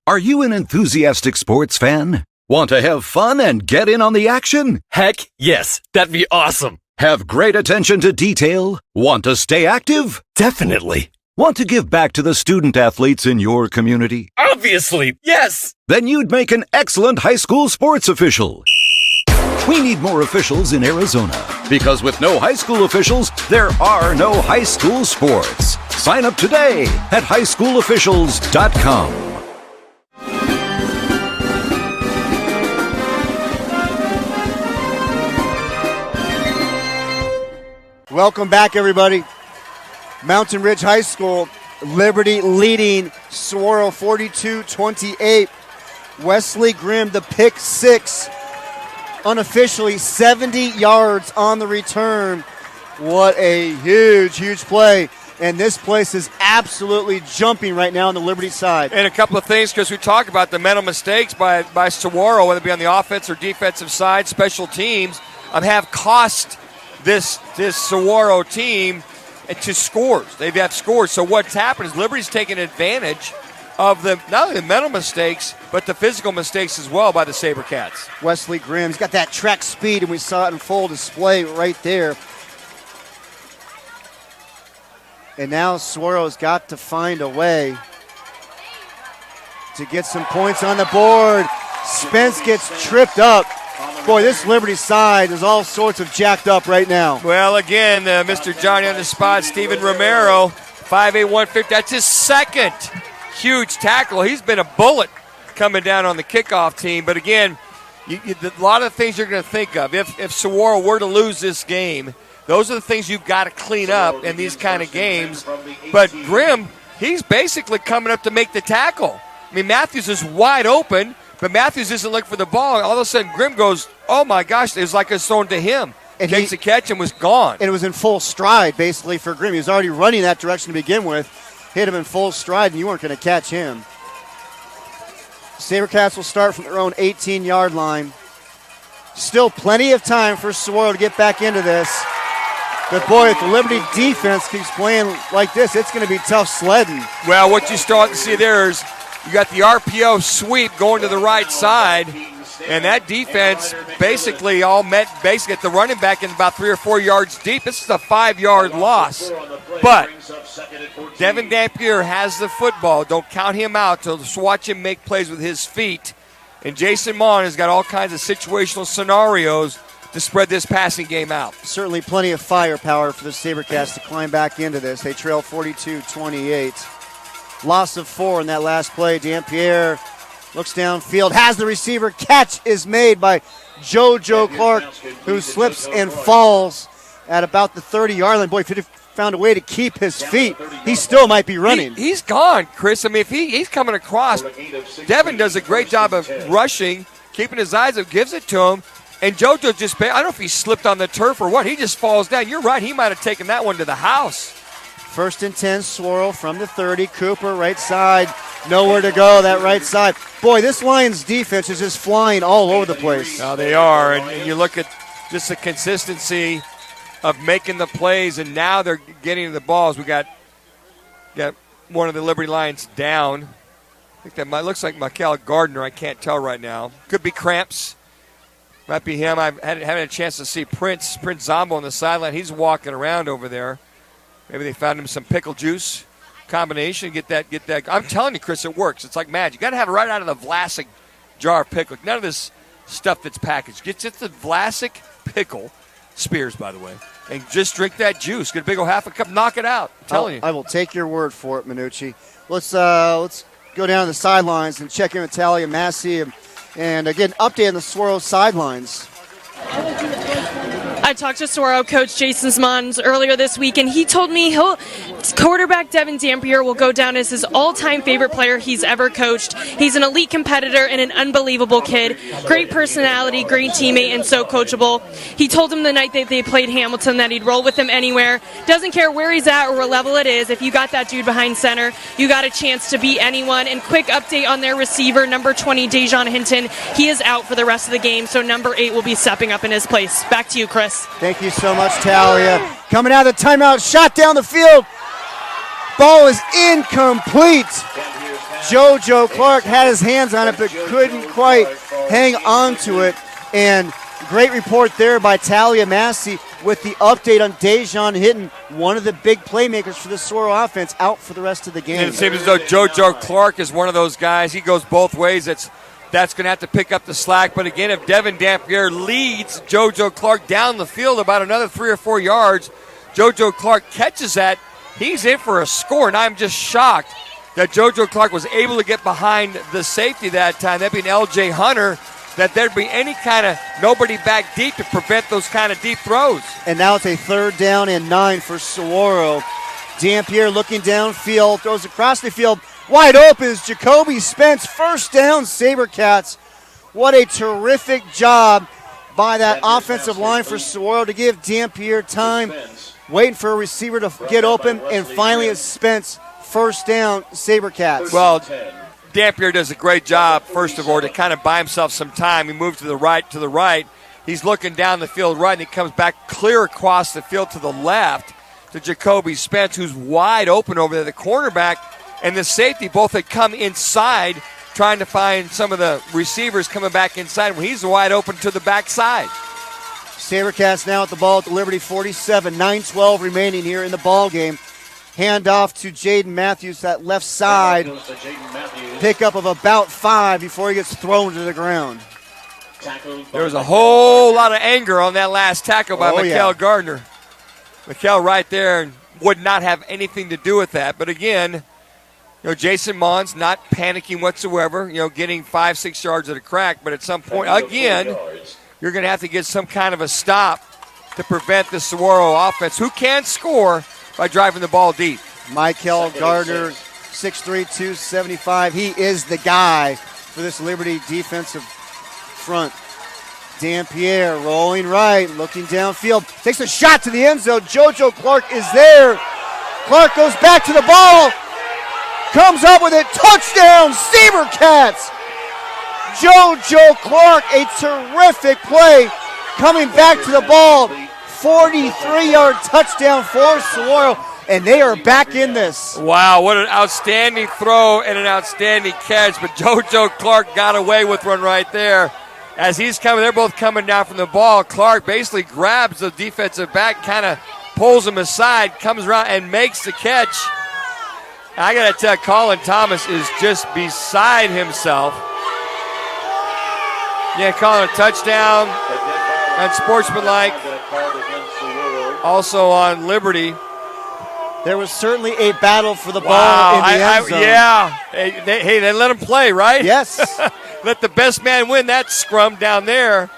Are you an enthusiastic sports fan? Want to have fun and get in on the action? Heck, yes. That'd be awesome. Have great attention to detail? Want to stay active? Definitely. Want to give back to the student athletes in your community? Obviously, yes. Then you'd make an excellent high school sports official. We need more officials in Arizona because with no high school officials, there are no high school sports. Sign up today at highschoolofficials.com. Welcome back, everybody. Mountain Ridge High School, Liberty leading Saguaro 42-28. Wesley Grimm, the pick six, unofficially 70 yards on the return. What a huge, huge play. And this place is absolutely jumping right now on the Liberty side. And a couple of things, because we talk about the mental mistakes by Saguaro, whether it be on the offense or defensive side, special teams, have cost this Saguaro team to scores. They've had scores. So what's happened is Liberty's taken advantage of not only the mental mistakes, but the physical mistakes as well by the SaberCats. Wesley Grimm, he's got that track speed, and we saw it in full display right there. And now Saguaro's got to find a way to get some points on the board. Spence gets tripped up. Boy, this Liberty side is all sorts of jacked up right now. Well, again, Mr. Johnny on the spot, Steven Romero, 5'8", 150. That's his second huge tackle. He's been a bullet coming down on the kickoff team. But again, a lot of things you're going to think of. If Saguaro were to lose this game, those are the things you've got to clean up in these kind of games. But Grimm, he's basically coming up to make the tackle. I mean, Matthews is wide open, but Matthews isn't looking for the ball. All of a sudden, Grimm goes, oh, my gosh, it was like it's thrown to him. And takes the catch and was gone. And it was in full stride, basically, for Grimm. He was already running that direction to begin with. Hit him in full stride, and you weren't going to catch him. SaberCats will start from their own 18-yard line. Still plenty of time for Saguaro to get back into this. But, boy, if the Liberty defense keeps playing like this, it's going to be tough sledding. Well, what you start to see there is you got the RPO sweep going to the right side, and that defense basically all met basically at the running back in about 3 or 4 yards deep. This is a 5-yard loss. But Devin Dampier has the football. Don't count him out. Just watch him make plays with his feet. And Jason Mon has got all kinds of situational scenarios to spread this passing game out. Certainly plenty of firepower for the SaberCats to climb back into this. They trail 42-28. Loss of 4 in that last play. Dampier looks downfield, has the receiver. Catch is made by JoJo Clark, who slips and falls at about the 30-yard line. Boy, if he'd found a way to keep his feet, he still might be running. He's gone, Chris. I mean, if he's coming across, Devin does a great job of rushing, keeping his eyes up, gives it to him. And JoJo just, I don't know if he slipped on the turf or what. He just falls down. You're right. He might have taken that one to the house. First and 10, Saguaro from the 30. Cooper, right side. Nowhere to go, that right side. Boy, this Lions defense is just flying all over the place. Now they are. And you look at just the consistency of making the plays, and now they're getting to the balls. We got one of the Liberty Lions down. I think that looks like Michael Gardner. I can't tell right now. Could be cramps. Might be him. I haven't had a chance to see Prince Zombo on the sideline. He's walking around over there. Maybe they found him some pickle juice combination. Get that. I'm telling you, Chris, it works. It's like magic. You got to have it right out of the Vlasic jar of pickle. None of this stuff that's packaged. Get just the Vlasic pickle, Spears, by the way, and just drink that juice. Get a big old half a cup. Knock it out. I'm telling you. I will take your word for it, Minucci. Let's go down to the sidelines and check in with Talia Massey. And again, update on the Saguaro sidelines. I talked to Saguaro coach Jason Smons earlier this week, and he told me quarterback Devin Dampier will go down as his all-time favorite player he's ever coached. He's an elite competitor and an unbelievable kid. Great personality, great teammate, and so coachable. He told him the night that they played Hamilton that he'd roll with him anywhere. Doesn't care where he's at or what level it is. If you got that dude behind center, you got a chance to beat anyone. And quick update on their receiver, number 20, Dejon Hinton. He is out for the rest of the game, so number 8 will be stepping up in his place. Back to you, Chris. Thank you so much, Talia. Coming out of the timeout, shot down the field. Ball is incomplete. JoJo Clark had his hands on it but couldn't quite hang on to it. And great report there by Talia Massey with the update on Dejan Hinton, one of the big playmakers for the Saguaro offense, out for the rest of the game. And it seems as though JoJo Clark is one of those guys. He goes both ways. That's going to have to pick up the slack. But again, if Devin Dampier leads JoJo Clark down the field about another 3 or 4 yards, JoJo Clark catches that, he's in for a score. And I'm just shocked that JoJo Clark was able to get behind the safety that time. That'd be an L.J. Hunter, that there'd be any kind of nobody back deep to prevent those kind of deep throws. And now it's a 3rd down and 9 for Saguaro. Dampier looking downfield, throws across the field. Wide open is Jacoby Spence. 1st down, SaberCats. What a terrific job by that offensive line for Saguaro to give Dampier time, waiting for a receiver to get open, and finally it's Spence. 1st down, SaberCats. Well, Dampier does a great job, first of all, to kind of buy himself some time. He moves to the right. He's looking down the field right, and he comes back clear across the field to the left to Jacoby Spence, who's wide open over there. The cornerback and the safety both had come inside, trying to find some of the receivers coming back inside when he's wide open to the backside. SaberCats now at the ball at the Liberty 47, 9:12 remaining here in the ball game. Hand off to Jaden Matthews, that left side. Pickup of about 5 before he gets thrown to the ground. There was a whole lot of anger on that last tackle by Mikael Gardner. Mikael right there would not have anything to do with that. But again, Jason Mons not panicking whatsoever, getting 5-6 yards at a crack. But at some point, again, you're going to have to get some kind of a stop to prevent the Saguaro offense, who can score by driving the ball deep. Mikael Gardner, 6'3", 275. He is the guy for this Liberty defensive front. Dampier rolling right, looking downfield. Takes a shot to the end zone. JoJo Clark is there. Clark goes back to the ball. Comes up with it. Touchdown, SaberCats. JoJo Clark, a terrific play. Coming back to the ball. 43-yard touchdown for Saguaro, and they are back in this. Wow, what an outstanding throw and an outstanding catch, but JoJo Clark got away with one right there. As he's coming, they're both coming down from the ball. Clark basically grabs the defensive back, kind of pulls him aside, comes around and makes the catch. I got to tell you, Colin Thomas is just beside himself. Yeah, calling a touchdown, unsportsmanlike. Also on Liberty. There was certainly a battle for the ball in the end zone. Yeah. Hey, they let him play, right? Yes. Let the best man win that scrum down there.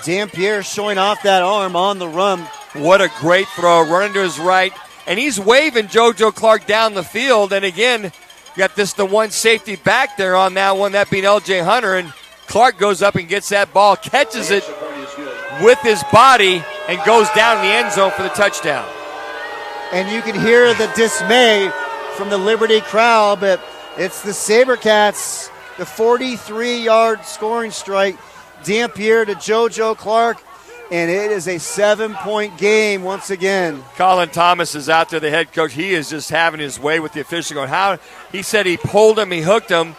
Dampier showing off that arm on the run. What a great throw. Running to his right. And he's waving JoJo Clark down the field. And again, you got the one safety back there on that one, that being L.J. Hunter. And Clark goes up and gets that ball, catches it with his body, and goes down in the end zone for the touchdown. And you can hear the dismay from the Liberty crowd, but it's the SaberCats, the 43-yard scoring strike. Dampier to JoJo Clark, and it is a 7-point game once again. Colin Thomas is out there, the head coach. He is just having his way with the official. Going, how he said he pulled him, he hooked him,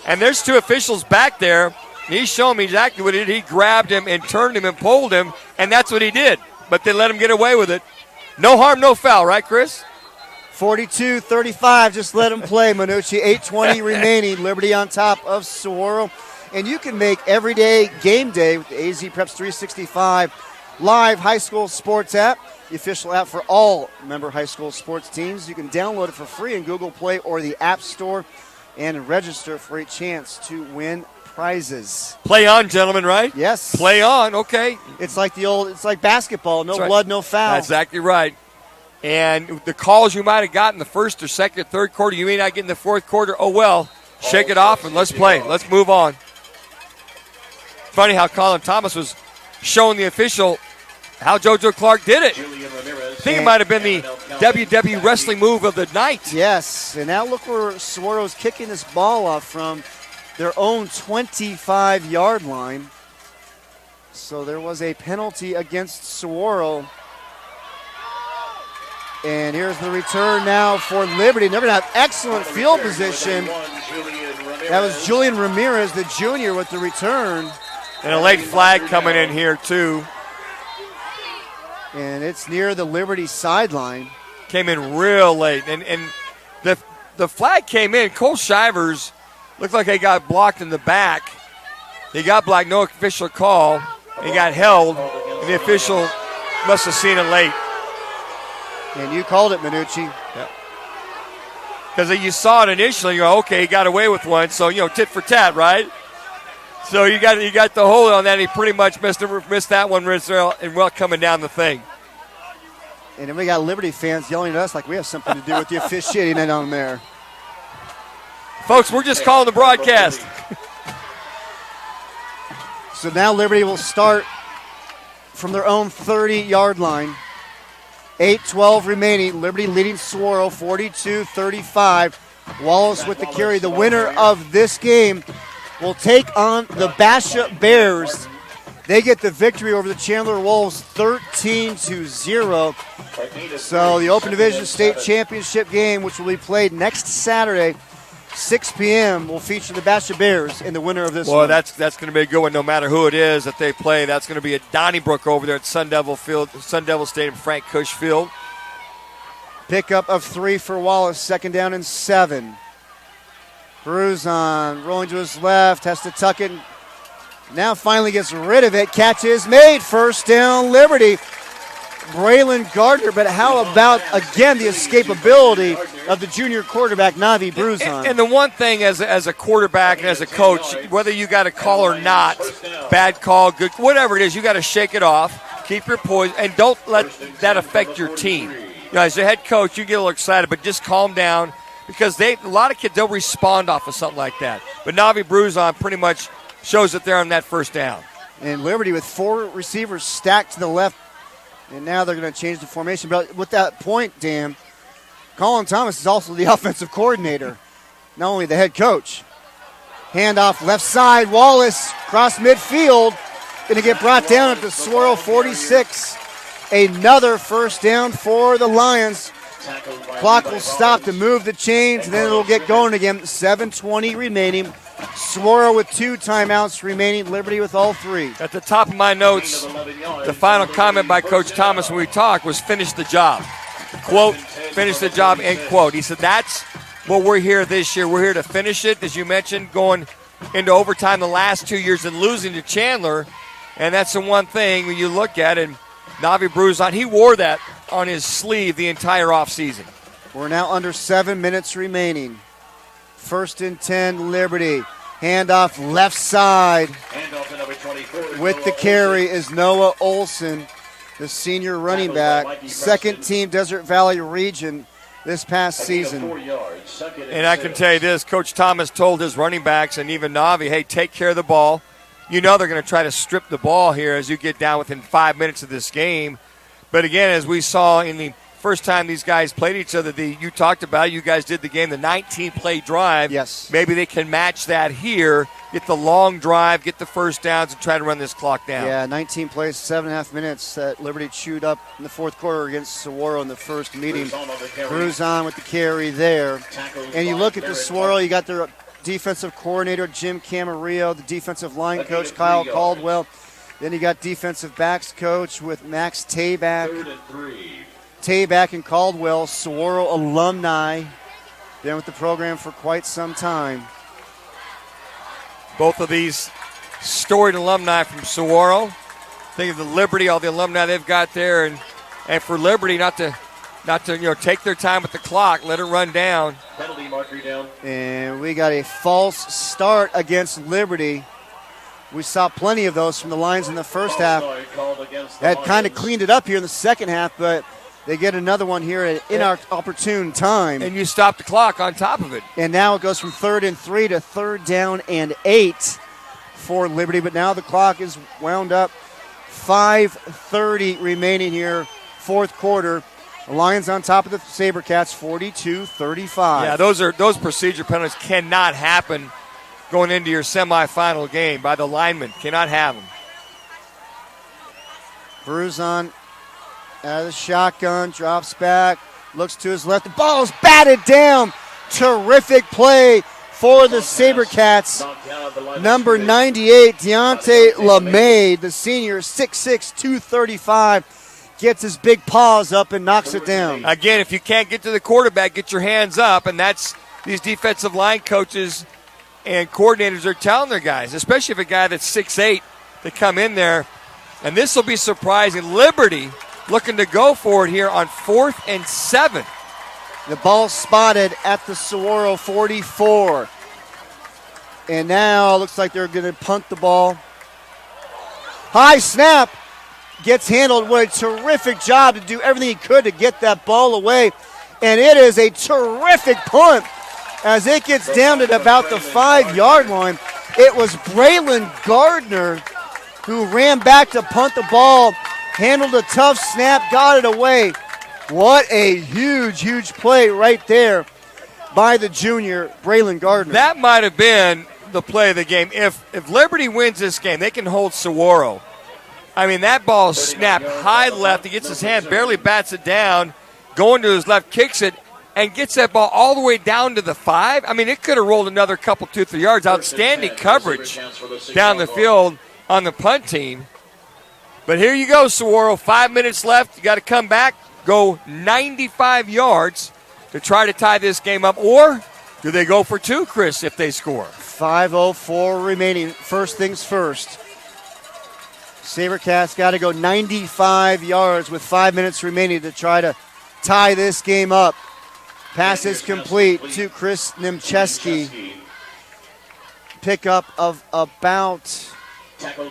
and there's 2 officials back there. He's showing me exactly what he did. He grabbed him and turned him and pulled him, and that's what he did. But they let him get away with it. No harm, no foul, right, Chris? 42-35, just let him play, Manucci. 8:20 remaining, Liberty on top of Saguaro. And you can make every day game day with the AZ Preps 365 live high school sports app, the official app for all member high school sports teams. You can download it for free in Google Play or the App Store and register for a chance to win prizes. Play on, gentlemen, right? Yes. Play on, okay. It's like basketball, no blood, no foul. That's exactly right. And the calls you might have gotten the first or second or third quarter, you may not get in the fourth quarter. Oh, well, shake it off and let's play. Let's move on. Funny how Colin Thomas was showing the official how JoJo Clark did it. I think it might have been the WWE wrestling move of the night. Yes, and now look where Saguaro's kicking this ball off from their own 25-yard line. So there was a penalty against Saguaro. And here's the return now for Liberty. They're going to have excellent field position. That was Julian Ramirez, the junior, with the return. And a late flag coming in here, too. And it's near the Liberty sideline. Came in real late. And the flag came in. Cole Shivers looked like he got blocked in the back. He got blocked, no official call. He got held, and the official must have seen it late. And you called it, Minucci. Yeah. Because you saw it initially, you go, okay, he got away with one, so, tit for tat, right? So you got the hold on that. He pretty much missed that one and well coming down the thing. And then we got Liberty fans yelling at us like we have something to do with the officiating down there. Folks, we're just calling the broadcast. So now Liberty will start from their own 30-yard line. 8:12 remaining. Liberty leading Saguaro 42-35. Wallace with the carry. The winner of this game will take on the Basha Bears. They get the victory over the Chandler Wolves 13-0. So the Open Division State Championship game, which will be played next Saturday, 6 p.m., will feature the Basha Bears in the winner of this one. Well, that's going to be a good one no matter who it is that they play. That's going to be at Donnybrook over there at Sun Devil Stadium, Frank Cush Field. Pickup of 3 for Wallace, second down and 7. Bruzon rolling to his left, has to tuck it. Now finally gets rid of it. Catch is made. First down, Liberty. Braylon Gardner, but how about, again, the escapability of the junior quarterback, Navi Bruzon? And the one thing as a quarterback and as a coach, whether you got a call or not, bad call, good, whatever it is, you got to shake it off, keep your poise, and don't let that affect your team. As a head coach, you get a little excited, but just calm down because a lot of kids, they'll respond off of something like that. But Navi Bruzon pretty much shows that they're on that first down. And Liberty with 4 receivers stacked to the left. And now they're going to change the formation. But with that point, Dan, Colin Thomas is also the offensive coordinator, not only the head coach. Handoff left side. Wallace cross midfield. Going to get brought down at the Saguaro 46. Another first down for the Lions. Clock will stop to move the chains, and then it'll get going again. 7:20 remaining. Saguaro with 2 timeouts remaining. Liberty with all 3. At the top of my notes, the final comment by Coach Thomas when we talked was finish the job. Quote, finish the job, end quote. He said that's what we're here this year. We're here to finish it, as you mentioned, going into overtime the last 2 years and losing to Chandler. And that's the one thing when you look at it. Navi Bruzon, he wore that on his sleeve the entire offseason. We're now under 7 minutes remaining. First and 10, Liberty. Handoff left side. With the carry is Noah Olson, the senior running back. Second team Desert Valley region this past season. And I can tell you this, Coach Thomas told his running backs and even Navi, hey, take care of the ball. You know they're going to try to strip the ball here as you get down within 5 minutes of this game. But again, as we saw in the first time these guys played each other, you talked about, you guys did the game, the 19-play drive. Yes. Maybe they can match that here, get the long drive, get the first downs, and try to run this clock down. Yeah, 19 plays, 7.5 minutes that Liberty chewed up in the fourth quarter against Saguaro in the first meeting. Bruzon with the carry there. And you look at the Saguaro, you got their defensive coordinator, Jim Camarillo, the defensive line coach, Kyle Caldwell. Then you got defensive backs coach with Max Tabak. Tabak and Caldwell, Saguaro alumni. Been with the program for quite some time. Both of these storied alumni from Saguaro. Think of the Liberty, all the alumni they've got there, and for Liberty not to take their time with the clock, let it run down. Penalty marker down. And we got a false start against Liberty. We saw plenty of those from the Lions in the first half. That kind of cleaned it up here in the second half, but they get another one here at inopportune time. And you stop the clock on top of it. And now it goes from 3rd and 3 to 3rd down and 8 for Liberty. But now the clock is wound up. 5:30 remaining here, fourth quarter. The Lions on top of the SaberCats, 42-35. Yeah, those procedure penalties cannot happen going into your semifinal game by the linemen. Cannot have them. Bruzon out of the shotgun, drops back, Looks to his left. The ball is batted down. Terrific play for the SaberCats. Number 98, Deontay LeMay, the senior, 6'6", 235, gets his big paws up and knocks it down. Again, if you can't get to the quarterback, get your hands up, and that's these defensive line coaches and coordinators are telling their guys, especially if a guy that's 6'8", to come in there. And this will be surprising. Liberty looking to go for it here on 4th and 7. The ball spotted at the Saguaro 44. And now it looks like they're going to punt the ball. High snap. Gets handled. What a terrific job to do everything he could to get that ball away. And it is a terrific punt as it gets down to about the 5-yard line. It was Braylon Gardner who ran back to punt the ball, handled a tough snap, got it away. What a huge, huge play right there by the junior, Braylon Gardner. That might have been the play of the game. If Liberty wins this game, they can hold Saguaro. I mean, that ball snapped high left. He gets his hand, barely bats it down, going to his left, kicks it, and gets that ball all the way down to the 5. I mean, it could have rolled another couple, 2-3 yards. Outstanding coverage down the field on the punt team. But here you go, Saguaro. 5 minutes left. You got to come back, go 95 yards to try to tie this game up. Or do they go for 2, Chris, if they score? 5:04 remaining. First things first. SaberCats got to go 95 yards with 5 minutes remaining to try to tie this game up. Pass is complete to Chris Nimcheski. Pickup of about,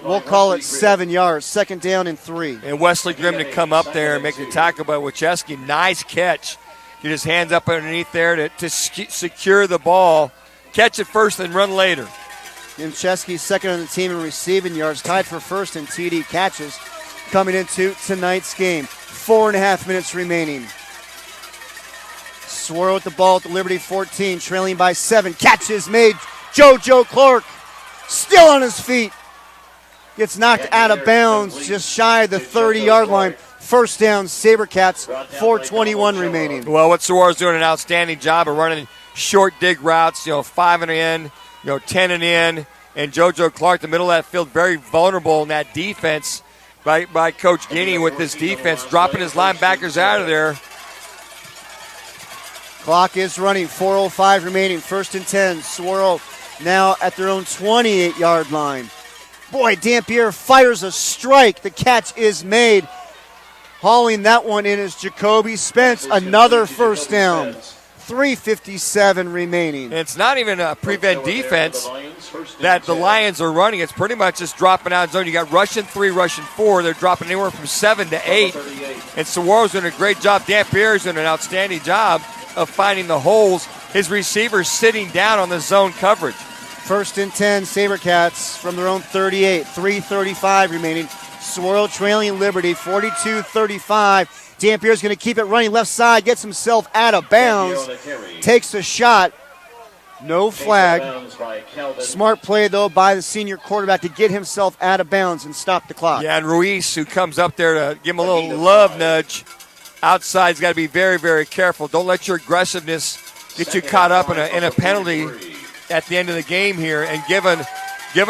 we'll call it 7 yards. Second down and 3. And Wesley Grimm to come up there and make the tackle by Wachowski. Nice catch. Get his hands up underneath there to secure the ball. Catch it first and run later. Nimcheski second on the team in receiving yards. Tied for first in TD catches coming into tonight's game. 4.5 minutes remaining. Swirl with the ball at the Liberty 14, trailing by 7. Catches made. JoJo Clark still on his feet. Gets knocked out of bounds just shy of the 30-yard line. First down, SaberCats, 4:21 remaining. Well, what Saguaro's doing an outstanding job of running short dig routes, 5 and in, 10 and in. And JoJo Clark, the middle of that field, very vulnerable in that defense by Coach Guinea with this defense, dropping his linebackers out of there. Clock is running, 4:05 remaining, first and 10. Saguaro now at their own 28-yard line. Boy, Dampier fires a strike. The catch is made. Hauling that one in is Jacoby Spence. Another first down. 3:57 remaining. And it's not even a prevent defense that the Lions are running. It's pretty much just dropping out zone. You got rushing 3, rushing 4. They're dropping anywhere from 7 to 8. And Saguaro's doing a great job. Dampier's doing an outstanding job of finding the holes. His receivers sitting down on the zone coverage. First and 10, SaberCats from their own 38. 3:35 remaining. Saguaro trailing Liberty, 42-35. Dampier's going to keep it running left side, gets himself out of bounds, takes a shot. No flag. Smart play, though, by the senior quarterback to get himself out of bounds and stop the clock. Yeah, and Ruiz, who comes up there to give him a little love nudge, outside's got to be very, very careful. Don't let your aggressiveness get you caught up in a penalty at the end of the game here and give a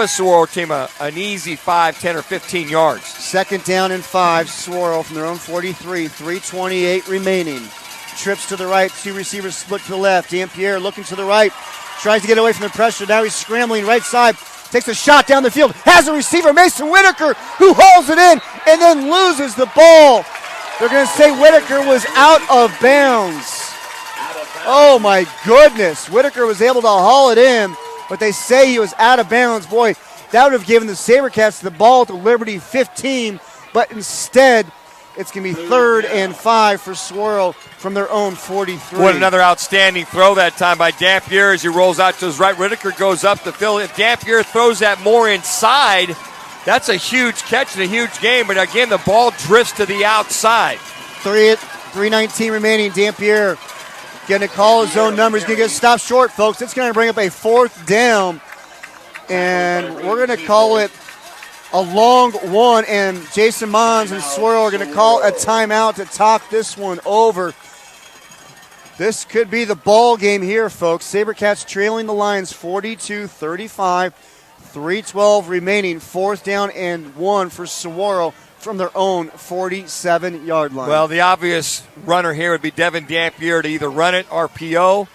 Saguaro team an easy 5, 10, or 15 yards. Second down and 5, Saguaro from their own 43, 3:28 remaining. Trips to the right, 2 receivers split to the left. Dampier looking to the right, tries to get away from the pressure. Now he's scrambling right side, takes a shot down the field, has a receiver, Mason Whitaker, who hauls it in and then loses the ball. They're going to say Whitaker was out of bounds. Oh my goodness, Whitaker was able to haul it in, but they say he was out of bounds. Boy, that would have given the SaberCats the ball at the Liberty 15, but instead it's going to be 3rd and 5 for Saguaro from their own 43. What another outstanding throw that time by Dampier as he rolls out to his right. Whitaker goes up the field. If Dampier throws that more inside, that's a huge catch and a huge game, but again, the ball drifts to the outside. 3:19 remaining. Dampier going to call his own number. He's going to get stopped short, folks. It's going to bring up a 4th down, and we're going to call it a long one, and Jason Mons and Saguaro are going to call a timeout to talk this one over. This could be the ball game here, folks. SaberCats trailing the Lions 42-35. 3:12 remaining. 4th down and 1 for Saguaro from their own 47-yard line. Well, the obvious runner here would be Devin Dampier to either run it, RPO,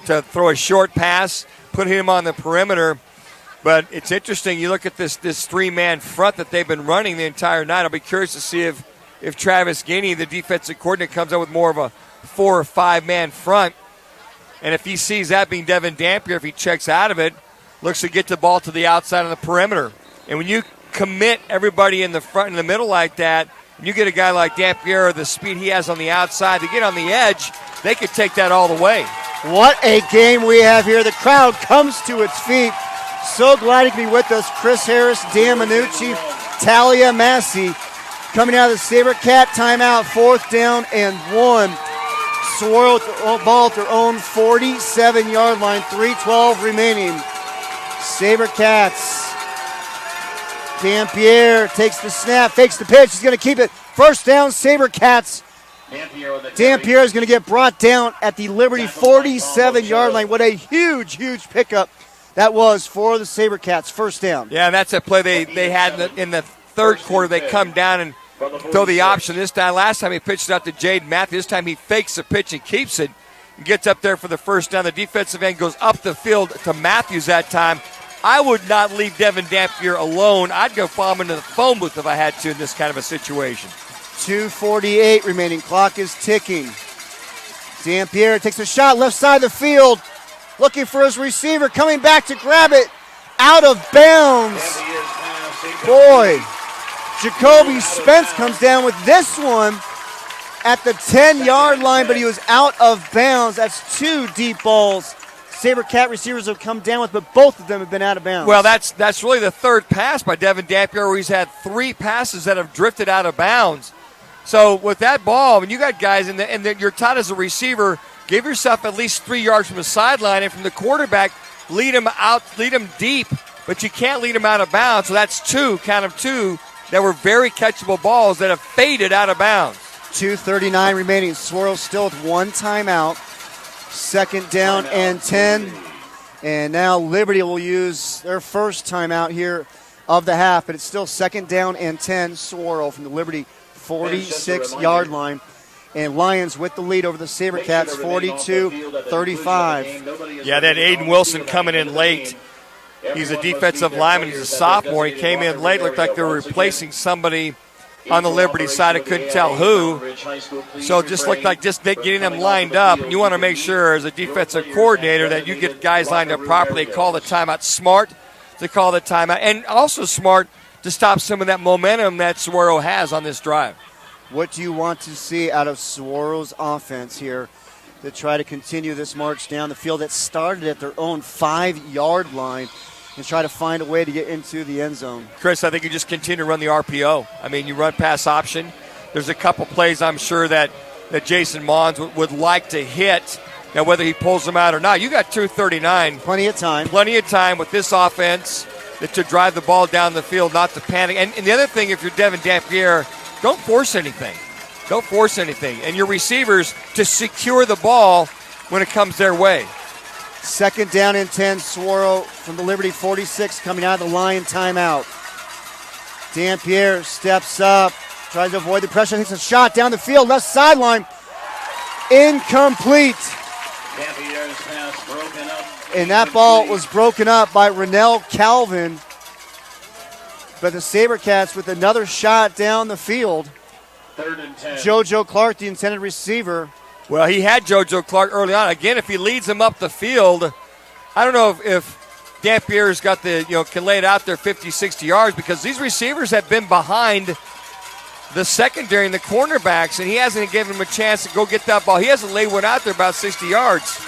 to throw a short pass, put him on the perimeter. But it's interesting. You look at this three-man front that they've been running the entire night. I'll be curious to see if Travis Gainey, the defensive coordinator, comes up with more of a 4 or 5-man front. And if he sees that being Devin Dampier, if he checks out of it, looks to get the ball to the outside of the perimeter. And when you commit everybody in the front and the middle like that, and you get a guy like Dampier, the speed he has on the outside, to get on the edge, they could take that all the way. What a game we have here. The crowd comes to its feet. So glad you can be with us. Chris Harris, Dan Minucci, Talia Massey coming out of the SaberCat timeout. 4th down and 1. Saguaro with the ball at their own 47-yard line. 3:12 remaining. SaberCats. Dampier takes the snap, fakes the pitch. He's going to keep it. 1st down, SaberCats. Dampier is going to get brought down at the Liberty 47-yard line. What a huge, huge pickup that was for the SaberCats. 1st down. Yeah, and that's a play they had in the third quarter. They come down and throw the option. This time, last time he pitched it out to Jade Matthews. This time he fakes the pitch and keeps it. And gets up there for the 1st down. The defensive end goes up the field to Matthews that time. I would not leave Devin Dampier alone. I'd go follow him into the phone booth if I had to in this kind of a situation. 2:48 remaining. Clock is ticking. Dampier takes a shot left side of the field. Looking for his receiver. Coming back to grab it. Out of bounds. Boy. Jacoby Spence comes down with this one at the 10-yard line, but he was out of bounds. That's 2 deep balls SaberCat receivers have come down with, but both of them have been out of bounds. Well, that's really the third pass by Devin Dampier, where he's had 3 passes that have drifted out of bounds. So with that ball, when you got guys and you're taught as a receiver, give yourself at least 3 yards from the sideline, and from the quarterback, lead him out, lead him deep, but you can't lead him out of bounds. So that's 2, count of 2, that were very catchable balls that have faded out of bounds. 2:39 remaining. Saguaro still with 1 timeout. 2nd down and 10. And now Liberty will use their first timeout here of the half, but it's still 2nd down and 10. Saguaro from the Liberty 46-yard line. And Lions with the lead over the SaberCats, 42-35. Yeah, that Aiden Wilson coming in late. He's a defensive lineman. He's a sophomore. He came in late. Looked like they were replacing somebody on the Liberty side. I couldn't tell who. So just looked like just getting them lined up. And you want to make sure as a defensive coordinator that you get guys lined up properly. Call the timeout. Smart to call the timeout. And also smart to stop some of that momentum that Saguaro has on this drive. What do you want to see out of Saguaro's offense here to try to continue this march down the field that started at their own 5-yard line and try to find a way to get into the end zone? Chris, I think you just continue to run the RPO. I mean, you run pass option. There's a couple plays I'm sure that Jason Mons would like to hit. Now, whether he pulls them out or not, you got 2:39. Plenty of time. Plenty of time with this offense to drive the ball down the field, not to panic. And the other thing, if you're Devin Dampier, don't force anything. Don't force anything. And your receivers to secure the ball when it comes their way. 2nd down and 10. Saguaro from the Liberty 46 coming out of the Lion timeout. Dampier steps up, tries to avoid the pressure, takes a shot down the field, left sideline. Incomplete. And that ball was broken up by Rennell Calvin. But the SaberCats with another shot down the field. 3rd and 10. JoJo Clark, the intended receiver. Well, he had JoJo Clark early on. Again, if he leads him up the field, I don't know if Dampier's got can lay it out there 50, 60 yards, because these receivers have been behind the secondary and the cornerbacks, and he hasn't given them a chance to go get that ball. He hasn't laid one out there about 60 yards.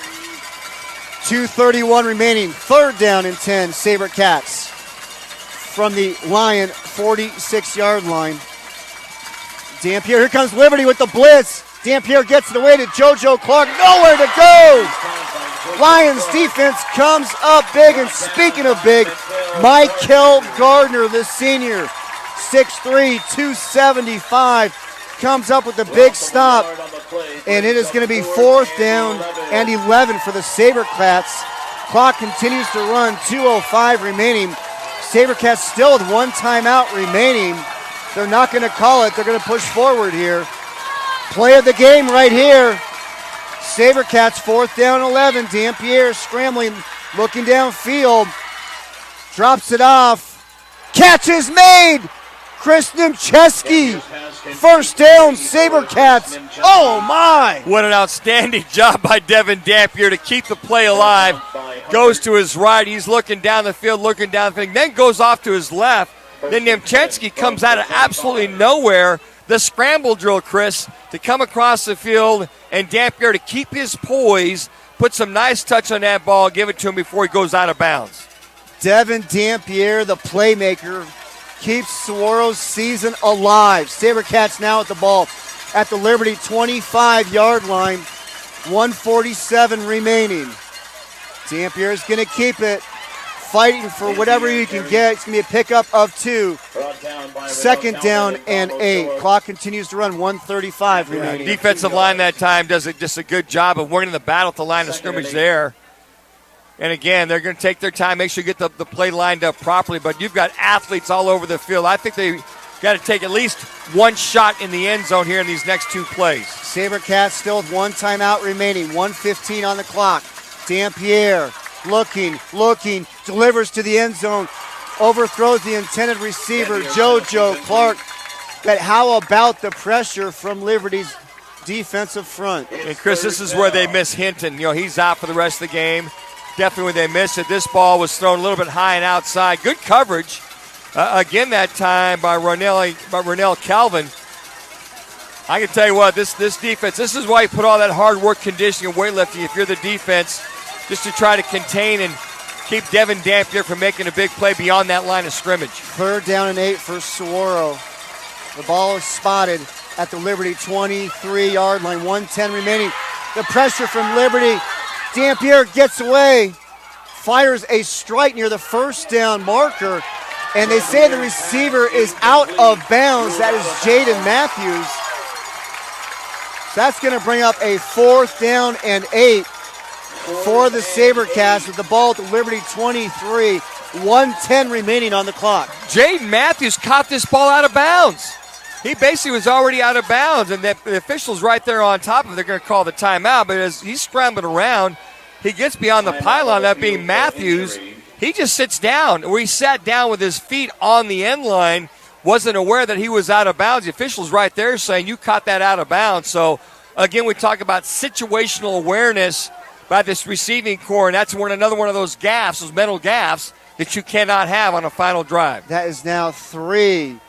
2:31 remaining. 3rd down and 10. SaberCats from the Lion 46-yard line. Dampier, here comes Liberty with the blitz. Dampier gets it away to JoJo Clark. Nowhere to go. Lions defense comes up big. And speaking of big, Michael Gardner, the senior, 6'3", 275, comes up with a big stop and it is going to be 4th down and 11 for the SaberCats. Clock continues to run, 2:05 remaining. SaberCats still with 1 timeout remaining. They're not going to call it. They're going to push forward here. Play of the game right here. SaberCats 4th down 11. Dampierre scrambling, looking downfield. Drops it off. Catch is made. Chris Nimcheski. 1st down, SaberCats. Oh, my. What an outstanding job by Devin Dampier to keep the play alive. Goes to his right. He's looking down the field, then goes off to his left. Then Nimcheski comes out of absolutely nowhere. The scramble drill, Chris, to come across the field, and Dampier to keep his poise, put some nice touch on that ball, give it to him before he goes out of bounds. Devin Dampier, the playmaker, keeps Saguaro's season alive. SaberCats now at the ball at the Liberty 25-yard line. 1:47 remaining. Dampier is going to keep it, fighting for whatever you can get. It's going to be a pickup of 2. 2nd down and 8. Clock continues to run, 1:35 remaining. Defensive line that time does just a good job of winning the battle at the line of scrimmage there. And again, they're going to take their time, make sure you get the play lined up properly. But you've got athletes all over the field. I think they've got to take at least 1 shot in the end zone here in these next 2 plays. SaberCats still with 1 timeout remaining, 1:15 on the clock. Dampierre looking, delivers to the end zone, overthrows the intended receiver, JoJo Clark. But how about the pressure from Liberty's defensive front? And Chris, this is where they miss Hinton. He's out for the rest of the game. Definitely when they miss it. This ball was thrown a little bit high and outside. Good coverage. Again that time by Ronell Calvin. I can tell you what, this defense, this is why you put all that hard work, conditioning, and weightlifting if you're the defense, just to try to contain and keep Devin Dampier from making a big play beyond that line of scrimmage. 3rd down and 8 for Saguaro. The ball is spotted at the Liberty 23-yard line, 1:10 remaining. The pressure from Liberty. Dampierre gets away, fires a strike near the 1st down marker, and they say the receiver is out of bounds. That is Jaden Matthews. So that's going to bring up a 4th down and 8 for the SaberCats with the ball at the Liberty 23, 1:10 remaining on the clock. Jaden Matthews caught this ball out of bounds. He basically was already out of bounds, and the official's right there on top of it. They're going to call the timeout, but as he's scrambling around, he gets beyond the pylon, that being Matthews. He just sits down, where he sat down with his feet on the end line, wasn't aware that he was out of bounds. The official's right there saying, you caught that out of bounds. So, again, we talk about situational awareness by this receiving core, and that's another one of those gaffes, those mental gaffes, that you cannot have on a final drive. That is now 3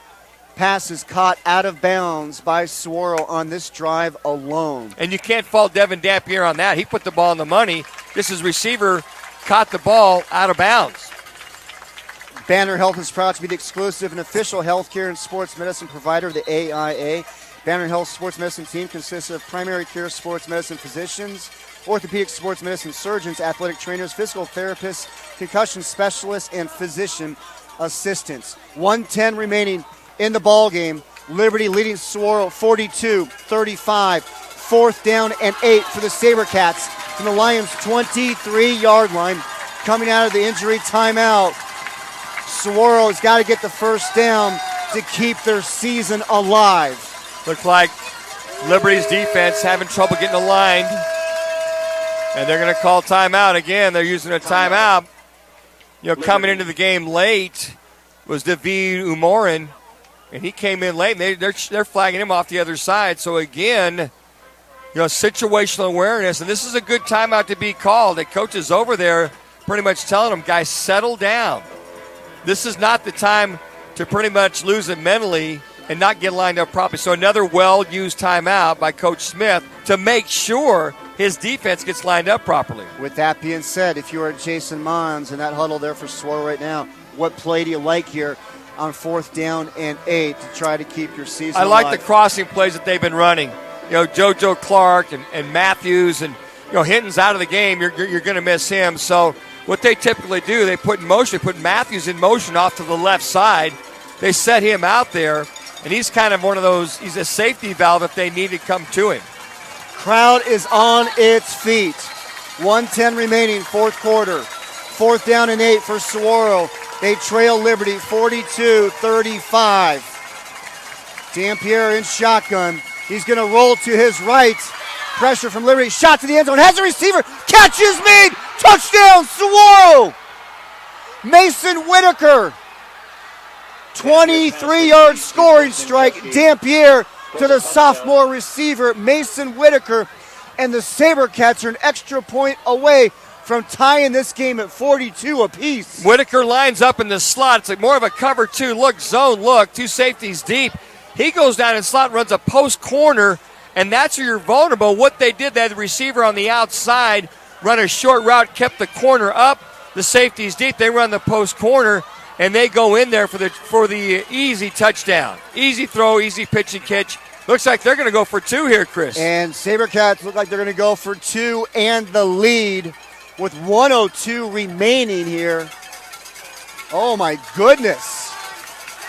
passes caught out of bounds by Saguaro on this drive alone. And you can't fault Devin Dampier on that. He put the ball in the money. This is receiver caught the ball out of bounds. Banner Health is proud to be the exclusive and official healthcare and sports medicine provider of the AIA. Banner Health Sports Medicine team consists of primary care sports medicine physicians, orthopedic sports medicine surgeons, athletic trainers, physical therapists, concussion specialists, and physician assistants. 1:10 remaining in the ball game. Liberty leading Saguaro 42-35. 4th down and 8 for the SaberCats from the Lions' 23-yard line. Coming out of the injury timeout, Saguaro's got to get the 1st down to keep their season alive. Looks like Liberty's defense having trouble getting aligned, and they're going to call timeout again. They're using a timeout. Coming into the game late was David Umorin, and he came in late, and they're flagging him off the other side. So again, situational awareness, and this is a good timeout to be called. The coach is over there pretty much telling them, guys, settle down. This is not the time to pretty much lose it mentally and not get lined up properly. So another well-used timeout by Coach Smith to make sure his defense gets lined up properly. With that being said, if you are Jason Mons in that huddle there for Saguaro right now, what play do you like here on 4th down and 8 to try to keep your season alive? I like the crossing plays that they've been running. JoJo Clark and Matthews, and Hinton's out of the game. You're going to miss him. So what they typically do, they put Matthews in motion off to the left side. They set him out there, and he's kind of one of those, he's a safety valve if they need to come to him. Crowd is on its feet. 1:10 remaining, fourth quarter. 4th down and 8 for Saguaro. They trail Liberty 42-35. Dampier in shotgun. He's going to roll to his right. Pressure from Liberty. Shot to the end zone. Has a receiver. Catch is made. Touchdown, Saguaro. Mason Whitaker. 23-yard scoring strike. Dampier to the sophomore receiver, Mason Whitaker. And the SaberCats are an extra point away from tying this game at 42 apiece. Whitaker lines up in the slot. It's like more of a cover 2 look, zone look, 2 safeties deep. He goes down in slot, runs a post corner, and that's where you're vulnerable. What they did, they had the receiver on the outside, run a short route, kept the corner up. The safeties deep, they run the post corner, and they go in there for the easy touchdown. Easy throw, easy pitch and catch. Looks like they're going to go for 2 here, Chris. And SaberCats look like they're going to go for 2 and the lead with 1:02 remaining here. Oh, my goodness.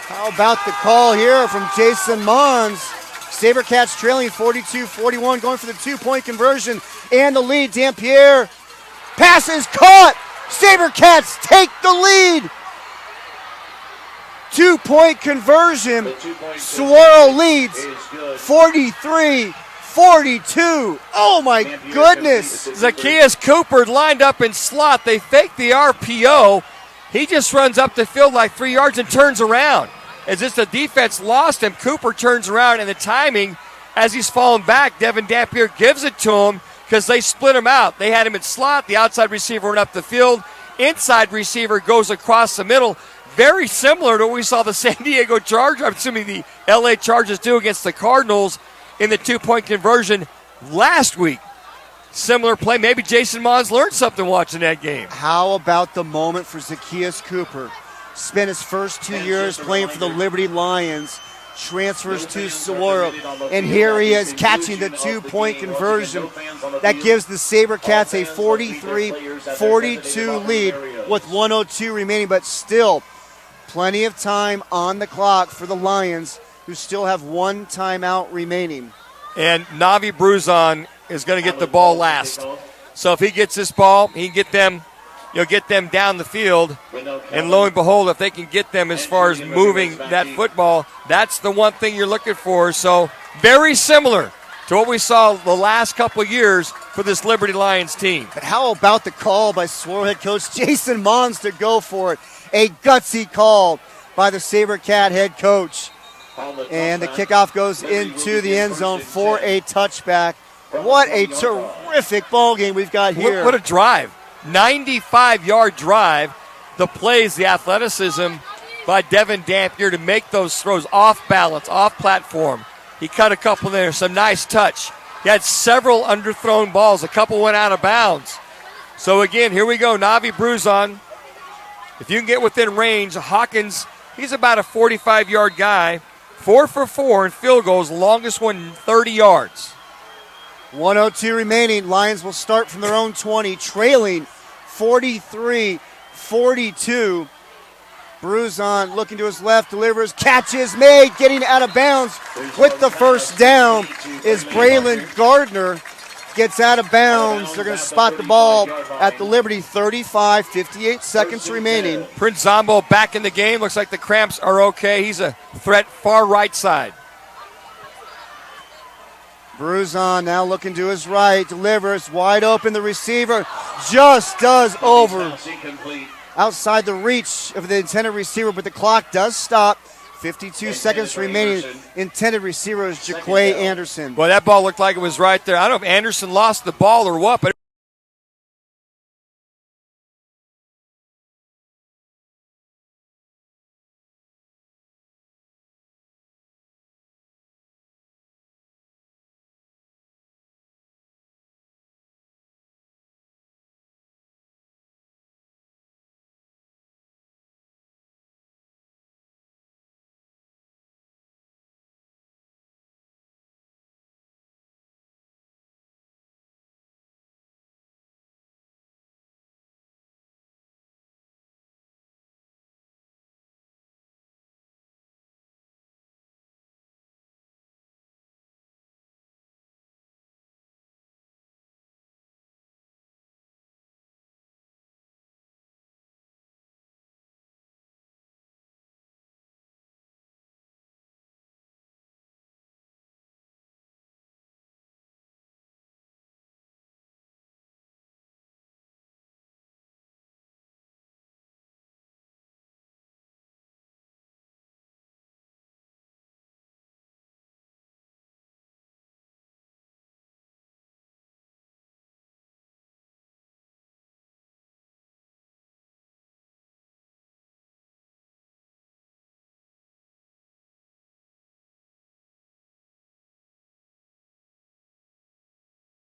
How about the call here from Jason Mons? SaberCats trailing 42-41, going for the 2-point conversion and the lead. Dampier. Pass is caught. SaberCats take the lead. 2-point conversion. Saguaro leads 43-42. Oh, my goodness. Zacchaeus Cooper lined up in slot. They fake the RPO. He just runs up the field like 3 yards and turns around. As this the defense lost him, Cooper turns around, and the timing, as he's falling back, Devin Dampier gives it to him because they split him out. They had him in slot. The outside receiver went up the field. Inside receiver goes across the middle. Very similar to what we saw the San Diego Chargers, I'm assuming the LA Chargers do against the Cardinals in the 2-point conversion last week. Similar play. Maybe Jason Mons learned something watching that game. How about the moment for Zacchaeus Cooper? Spent his first 2 years playing for the Liberty Lions, transfers to Saguaro, and here he is catching the 2-point conversion that gives the SaberCats a 43-42 lead with 1:02 remaining, but still plenty of time on the clock for the Lions, who still have 1 timeout remaining. And Navi Bruzon is going to get the ball last. So if he gets this ball, he can get them, get them down the field. And lo and behold, if they can get them as far as moving that football, that's the one thing you're looking for. So very similar to what we saw the last couple of years for this Liberty Lions team. But how about the call by Saguaro head coach Jason Mons to go for it? A gutsy call by the SaberCat head coach. And the kickoff goes into the end zone for a touchback. What a terrific ball game we've got here. What a drive. 95-yard drive. The plays, the athleticism by Devin Dampier to make those throws off balance, off platform. He cut a couple there, some nice touch. He had several underthrown balls. A couple went out of bounds. So again, here we go, Navi Bruzon. If you can get within range, Hawkins, he's about a 45-yard guy. 4 for 4 in field goals, longest one 30 yards. 1:02 remaining. Lions will start from their own 20, trailing 43-42. Bruzon looking to his left, delivers, catch is made, getting out of bounds with the first down is Braylon Gardner. Gets out of bounds. They're going to spot the ball at the Liberty 35, 58 seconds remaining. Prince Zombo back in the game. Looks like the cramps are okay. He's a threat far right side. Bruzon now looking to his right, delivers, wide open. The receiver just does over outside the reach of the intended receiver, but the clock does stop. 52 seconds remaining. Intended receiver is Jaquay Anderson. Well, that ball looked like it was right there. I don't know if Anderson lost the ball or what, but